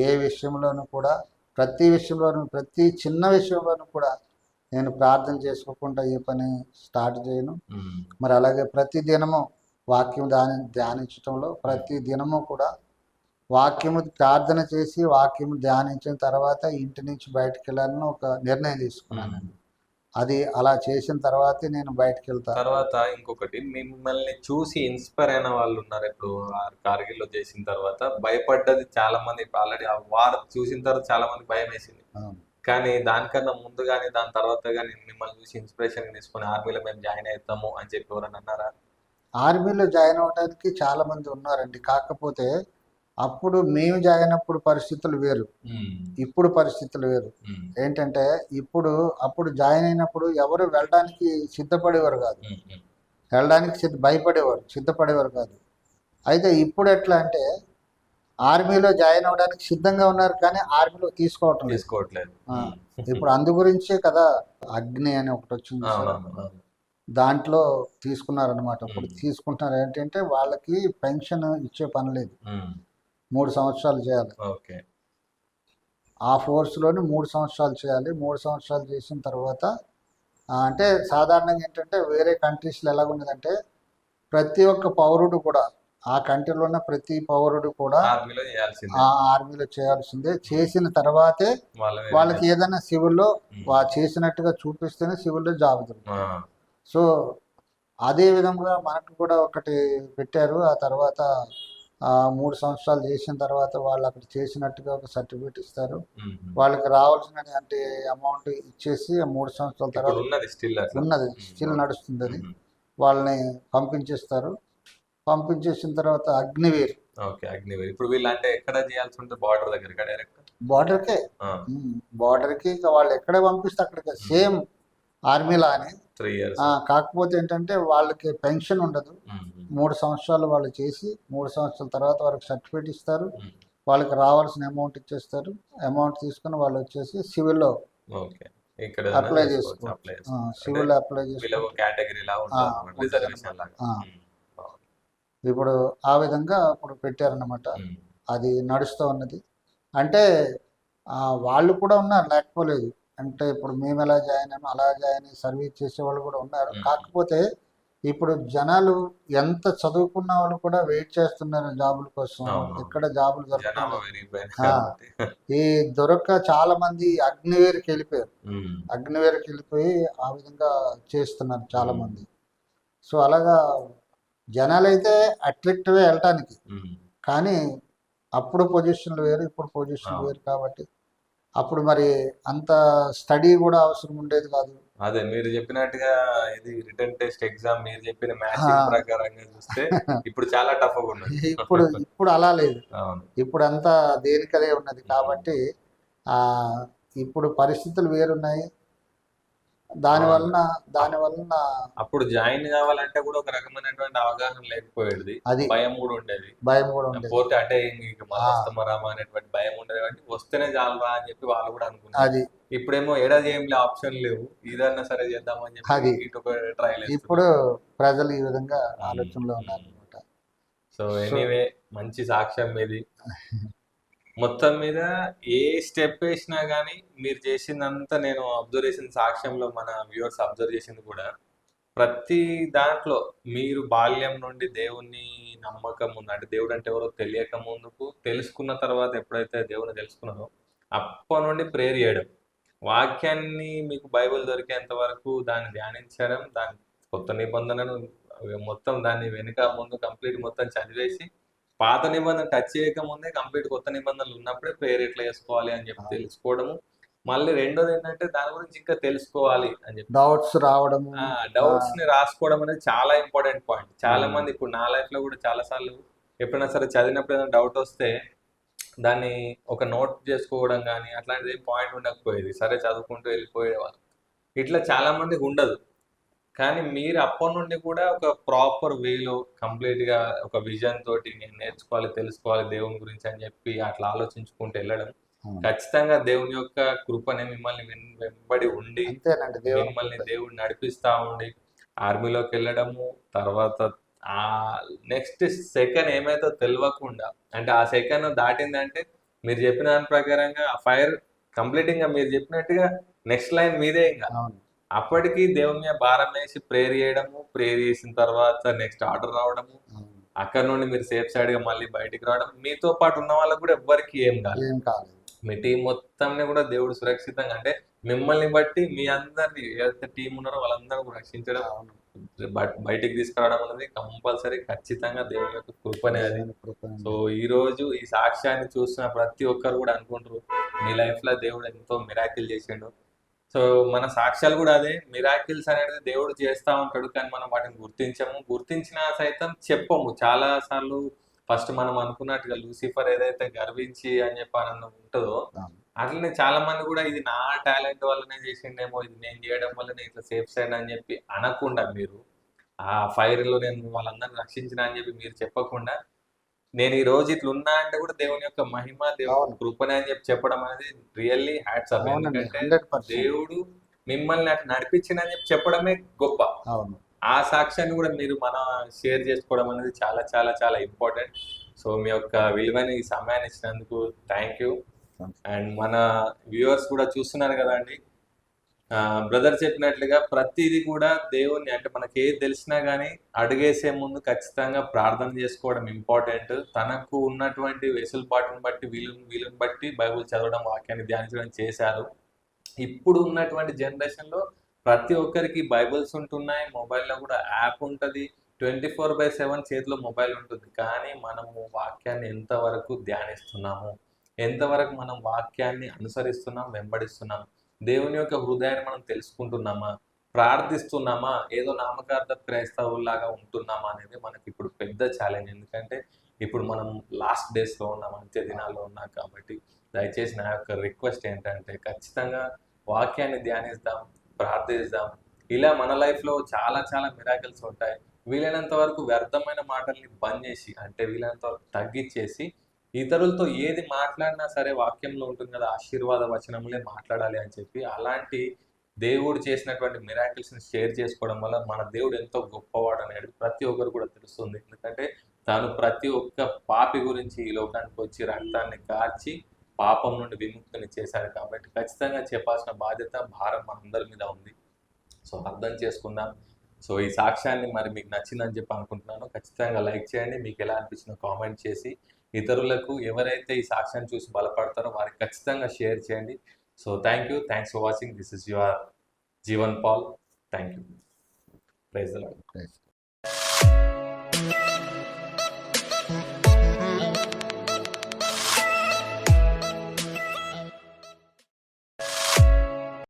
ఏ విషయంలోనూ కూడా ప్రతి విషయంలోనూ ప్రతి చిన్న విషయంలోనూ కూడా నేను ప్రార్థన చేసుకోకుండా ఏ పని స్టార్ట్ చేయను. మరి అలాగే ప్రతి దినము వాక్యం ధ్యానించడంలో ప్రతి దినము కూడా వాక్యము ప్రార్థన చేసి వాక్యము ధ్యానించిన తర్వాత ఇంటి నుంచి బయటకు వెళ్ళాలని ఒక నిర్ణయం తీసుకున్నాను. అది అలా చేసిన తర్వాతే నేను బయటకు వెళ్తాను. తర్వాత ఇంకొకటి, మిమ్మల్ని చూసి ఇన్స్పైర్ అయిన వాళ్ళు ఉన్నారు. ఇప్పుడు కార్గిల్లో చేసిన తర్వాత భయపడ్డది చాలా మంది, ఆల్రెడీ ఆ వార్ చూసిన తర్వాత చాలా మంది భయం వేసింది. కానీ దానికన్నా ముందు కానీ దాని తర్వాత కానీ మిమ్మల్ని చూసి ఇన్స్పిరేషన్ తీసుకుని ఆర్మీలో మేము జాయిన్ అవుతాము అని చెప్పి ఎవరన్నా అన్నారా? ఆర్మీలో జాయిన్ అవ్వడానికి చాలా మంది ఉన్నారండి, కాకపోతే అప్పుడు మేము జాయిన్ అయినప్పుడు పరిస్థితులు వేరు, ఇప్పుడు పరిస్థితులు వేరు. ఏంటంటే అప్పుడు జాయిన్ అయినప్పుడు ఎవరు వెళ్ళడానికి సిద్ధపడేవారు కాదు, వెళ్ళడానికి భయపడేవారు, సిద్ధపడేవారు కాదు. అయితే ఇప్పుడు ఎట్లా అంటే ఆర్మీలో జాయిన్ అవ్వడానికి సిద్ధంగా ఉన్నారు కానీ ఆర్మీలో తీసుకోవట్లేదు. ఇప్పుడు అందు గురించే కదా అగ్ని అని ఒకటి వచ్చింది, దాంట్లో తీసుకున్నారనమాట. ఇప్పుడు తీసుకుంటున్నారు ఏంటంటే వాళ్ళకి పెన్షన్ ఇచ్చే పని లేదు, 3 సంవత్సరాలు చేయాలి. ఆ ఫోర్స్లోని 3 సంవత్సరాలు చేయాలి. 3 సంవత్సరాలు చేసిన తర్వాత అంటే సాధారణంగా ఏంటంటే వేరే కంట్రీస్లో ఎలాగున్నదంటే ప్రతి ఒక్క పౌరుడు కూడా ఆ కంట్రీలో ఉన్న ప్రతి పౌరుడు కూడా ఆ ఆర్మీలో చేయాల్సిందే. చేసిన తర్వాతే వాళ్ళకి ఏదైనా సివిల్లో చేసినట్టుగా చూపిస్తేనే సివిల్లో జాబ్ దొరుకుతుంది. సో అదే విధంగా మనకు కూడా ఒకటి పెట్టారు. ఆ తర్వాత 3 సంవత్సరాలు చేసిన తర్వాత వాళ్ళు అక్కడ చేసినట్టుగా ఒక సర్టిఫికేట్ ఇస్తారు. వాళ్ళకి రావాల్సిన అంటే అమౌంట్ ఇచ్చేసి 3 సంవత్సరాల తర్వాత ఉన్నది స్టిల్ నడుస్తుంది, అది వాళ్ళని పంపించేస్తారు. పంపించేసిన తర్వాత అగ్నివీర్. ఇప్పుడు వీళ్ళు అంటే ఎక్కడ చేయాల్సి ఉంటుంది? బార్డర్ దగ్గర డైరెక్ట్ బార్డర్కి ఇక వాళ్ళు ఎక్కడ పంపిస్తే అక్కడికి సేమ్ ఆర్మీలా అని. 3 years. కాకపోతే ఏంటంటే వాళ్ళకి పెన్షన్ ఉండదు. 3 సంవత్సరాలు వాళ్ళు చేసి 3 సంవత్సరాల తర్వాత వాళ్ళకి సర్టిఫికేట్ ఇస్తారు, వాళ్ళకి రావాల్సిన అమౌంట్ ఇచ్చేస్తారు. అమౌంట్ తీసుకుని వాళ్ళు వచ్చేసి సివిల్లో అప్లై చేసుకోవాలి. సివిల్లో అప్లై చేసుకోవాలి. ఇప్పుడు ఆ విధంగా ఇప్పుడు పెట్టారన్నమాట. అది నడుస్తూ ఉన్నది. అంటే వాళ్ళు కూడా ఉన్నారు, లేకపోలేదు. అంటే ఇప్పుడు మేము ఎలా జాయిన్ అయ్యాము అలా జాయిన్ అయ్యి సర్వీస్ చేసేవాళ్ళు కూడా ఉన్నారు. కాకపోతే ఇప్పుడు జనాలు ఎంత చదువుకున్న వాళ్ళు కూడా వెయిట్ చేస్తున్నారు జాబుల కోసం, ఎక్కడ జాబులు దొరకలేదు. ఈ చాలా మంది అగ్నివేర్కి వెళ్ళిపోయారు, అగ్నివేర్కి వెళ్ళిపోయి ఆ విధంగా చేస్తున్నారు చాలా మంది. సో అలాగా జనాలైతే అట్రాక్టివ్ వెళ్ళటానికి, కానీ అప్పుడు పొజిషన్లు వేరు ఇప్పుడు పొజిషన్లు వేరు కాబట్టి అప్పుడు మరి అంత స్టడీ కూడా అవసరం ఉండేది కాదు. అదే మీరు చెప్పినట్టుగా ఇది రిటర్న్ టెస్ట్ ఎగ్జామ్ మీరు చెప్పిన ఆ, మ్యాచింగ్ ప్రకారంగా చూస్తే ఇప్పుడు చాలా టఫ్గా ఉన్నది. ఇప్పుడు ఇప్పుడు అలా లేదు. అవును. ఇప్పుడు అంతా దేనికదే ఉన్నది ఉమ్. కాబట్టి ఆ ఇప్పుడు పరిస్థితులు వేరున్నాయి. దాని అవును. వలన దాని వలన అప్పుడు జాయిన్ కావాలంటే కూడా ఒక రకమైనటువంటి అవగాహన లేకపోయేది, అది భయం కూడా ఉండేది. భయం కూడా ఉండేది. పోతే అంటే మీకు మళ్ళీ ఆ, వస్తామా రామా అనేటువంటి భయం ఉండేది కాబట్టి వస్తేనే చాలరా అని చెప్పి వాళ్ళు కూడా అనుకున్నారు. అది ఇప్పుడేమో ఏడా చేయంలే ఆప్షన్ లేవు, ఇదన్నా సరే చేద్దామని చెప్పి అది ఇటు ఒక ట్రైల్ ఇప్పుడు వేస్తున్నారు. ప్రజలు ఈ విధంగా ఆలోచనలో ఉన్నారనమాట. సో సో ఎనీవే మంచి సాక్ష్యం మీది. మొత్తం మీద ఏ స్టెప్ వేసినా కానీ మీరు చేసిందంతా నేను అబ్జర్వ్ చేసిన సాక్ష్యంలో మన వ్యూవర్స్ అబ్జర్వ్ చేసింది కూడా ప్రతి దాంట్లో మీరు బాల్యం నుండి దేవుణ్ణి నమ్మకం ఉంది, అంటే దేవుడు అంటే ఎవరో తెలియక ముందుకు తెలుసుకున్న తర్వాత ఎప్పుడైతే దేవుని తెలుసుకున్నారో అప్పటి నుండి ప్రేయర్ చేయడం, వాక్యాన్ని మీకు బైబిల్ దొరికేంత వరకు దాన్ని ధ్యానించడం, దాని కొత్త నిబంధనను మొత్తం దాన్ని వెనుక ముందు కంప్లీట్ మొత్తం చదివేసి పాత నిబంధన టచ్ చేయకముందే కంప్లీట్ కొత్త నిబంధనలు ఉన్నప్పుడే ప్రేయర్ ఎట్లా చేసుకోవాలి అని చెప్పి తెలుసుకోవడము. మళ్ళీ రెండోది ఏంటంటే దాని గురించి ఇంకా తెలుసుకోవాలి అని చెప్పి డౌట్స్ రావడము. డౌట్స్ ని రాసుకోవడం అనేది చాలా ఇంపార్టెంట్ పాయింట్. చాలా మంది ఇప్పుడు నా లైఫ్ లో కూడా చాలా సార్లు ఎప్పుడైనా సరే చదివినప్పుడు ఏదైనా డౌట్ వస్తే దాన్ని ఒక నోట్ చేసుకోవడం కానీ అట్లాంటిది పాయింట్ ఉండకపోయేది, సరే చదువుకుంటూ వెళ్ళిపోయేవాళ్ళు. ఇట్లా చాలా మందికి ఉండదు. కానీ మీరు అప్పటి నుండి కూడా ఒక ప్రాపర్ వేలో కంప్లీట్గా ఒక విజన్ తోటి నేను నేర్చుకోవాలి తెలుసుకోవాలి దేవుని గురించి అని చెప్పి అట్లా ఆలోచించుకుంటూ వెళ్ళడం ఖచ్చితంగా దేవుని యొక్క కృపనే మిమ్మల్ని వెంబడి ఉండి అంతేనండి, మిమ్మల్ని దేవుడు నడిపిస్తా ఉండి ఆర్మీలోకి వెళ్ళడము, తర్వాత ఆ నెక్స్ట్ సెకండ్ ఏమైతే తెలియకుండా, అంటే ఆ సెకండ్ దాటిందంటే మీరు చెప్పిన దాని ప్రకారంగా ఆ ఫైర్ కంప్లీటింగ్ మీరు చెప్పినట్టుగా నెక్స్ట్ లైన్ మీదే ఇంకా అప్పటికి దేవుని మీద భారం వేసి ప్రేయర్ చేయడము, ప్రేయర్ చేసిన తర్వాత నెక్స్ట్ ఆర్డర్ రావడము, అక్కడ నుండి మీరు సేఫ్ సైడ్ గా మళ్ళీ బయటికి రావడం, మీతో పాటు ఉన్న వాళ్ళకి కూడా ఎవ్వరికి ఏం కాలేదు. మీ టీం మొత్తాన్ని కూడా దేవుడు సురక్షితంగా, అంటే మిమ్మల్ని బట్టి మీ అందరినీ ఏదైతే టీం ఉన్నారో వాళ్ళందరూ రక్షించడం, బయటికి తీసుకురావడం అనేది కంపల్సరీ ఖచ్చితంగా దేవుని యొక్క కృపనే అది. సో ఈ రోజు ఈ సాక్ష్యాన్ని చూసిన ప్రతి ఒక్కరు కూడా అనుకుంటారు మీ లైఫ్ లో దేవుడు ఎంతో మిరాకిల్ చేసిండు. సో మన సాక్ష్యాలు కూడా అదే, మిరాకిల్స్ అనేది దేవుడు చేస్తా ఉంటాడు కానీ మనం వాటిని గుర్తించము, గుర్తించినా సైతం చెప్పము. చాలా సార్లు ఫస్ట్ మనం అనుకున్నట్టుగా లూసిఫర్ ఏదైతే గర్వించి అని చెప్పి అని ఉంటుందో అట్లనే చాలా మంది కూడా ఇది నా టాలెంట్ వల్లనే చేసిండేమో, ఇది నేను చేయడం వల్లనే ఇట్లా సేఫ్ సైడ్ అని చెప్పి అనకుండా, మీరు ఆ ఫైర్ లో నేను వాళ్ళందరిని రక్షించిన అని చెప్పి మీరు చెప్పకుండా నేను ఈ రోజు ఇట్లా ఉన్నా అంటే కూడా దేవుని యొక్క మహిమ, దేవుని కృపనే అని చెప్పి చెప్పడం అనేది రియల్లీ హ్యాట్స్ ఆఫ్. ఎందుకంటే దేవుడు మిమ్మల్ని అట్లా నడిపించిందని చెప్పి చెప్పడమే గొప్ప. ఆ సాక్ష్యాన్ని కూడా మీరు షేర్ చేసుకోవడం అనేది చాలా చాలా చాలా ఇంపార్టెంట్. సో మీ యొక్క విలువైన ఈ సమయాన్ని ఇచ్చినందుకు థ్యాంక్ యూ. అండ్ మన వ్యూవర్స్ కూడా చూస్తున్నారు కదా అండి, బ్రదర్ చెప్పినట్లుగా ప్రతిదీ కూడా దేవుణ్ణి, అంటే మనకి ఏది తెలిసినా కానీ అడుగేసే ముందు ఖచ్చితంగా ప్రార్థన చేసుకోవడం ఇంపార్టెంట్. తనకు ఉన్నటువంటి వెసులుబాటును బట్టి వీలుని బట్టి బైబుల్ చదవడం, వాక్యాన్ని ధ్యానించడం చేశారు. ఇప్పుడు ఉన్నటువంటి జనరేషన్లో ప్రతి ఒక్కరికి బైబుల్స్ ఉంటున్నాయి, మొబైల్లో కూడా యాప్ ఉంటుంది, 24/7 చేతిలో మొబైల్ ఉంటుంది. కానీ మనము వాక్యాన్ని ఎంతవరకు ధ్యానిస్తున్నాము, ఎంతవరకు మనం వాక్యాన్ని అనుసరిస్తున్నాం, వెంబడిస్తున్నాం, దేవుని యొక్క హృదయాన్ని మనం తెలుసుకుంటున్నామా, ప్రార్థిస్తున్నామా, ఏదో నామకార్థ క్రైస్తవుల్లాగా ఉంటున్నామా అనేది మనకి ఇప్పుడు పెద్ద ఛాలెంజ్. ఎందుకంటే ఇప్పుడు మనం లాస్ట్ డేస్లో ఉన్నాం, అంత్య దినాల్లో ఉన్నాం. కాబట్టి దయచేసి నా యొక్క రిక్వెస్ట్ ఏంటంటే ఖచ్చితంగా వాక్యాన్ని ధ్యానిద్దాం, ప్రార్థిద్దాం. ఇలా మన లైఫ్లో చాలా చాలా మిరాకిల్స్ ఉంటాయి. వీలైనంత వరకు వ్యర్థమైన మాటల్ని బంద్ చేసి, అంటే వీలైనంత వరకు తగ్గించేసి ఇతరులతో ఏది మాట్లాడినా సరే వాక్యంలో ఉంటుంది కదా, ఆశీర్వాద వచనములే మాట్లాడాలి అని చెప్పి అలాంటి దేవుడు చేసినటువంటి మిరాకిల్స్ని షేర్ చేసుకోవడం వల్ల మన దేవుడు ఎంతో గొప్పవాడు అనేది ప్రతి ఒక్కరు కూడా తెలుస్తుంది. ఎందుకంటే తాను ప్రతి ఒక్క పాపి గురించి ఈ లోకానికి వచ్చి రక్తాన్ని కార్చి పాపం నుండి విముక్తిని చేశాడు. కాబట్టి ఖచ్చితంగా చెప్పాల్సిన బాధ్యత, భారం మనందరి మీద ఉంది. సో అర్థం చేసుకుందాం. సో ఈ సాక్ష్యాన్ని మరి మీకు నచ్చిందని చెప్పి అనుకుంటున్నాను. ఖచ్చితంగా లైక్ చేయండి, మీకు ఎలా అనిపించిందో కామెంట్ చేసి ఇతరులకు ఎవరైతే ఈ సాక్ష్యాన్ని చూసి బలపడతారో వారికి ఖచ్చితంగా షేర్ చేయండి. So thanks for watching. This is your Jeevan Paul. Thank you. Praise the lord.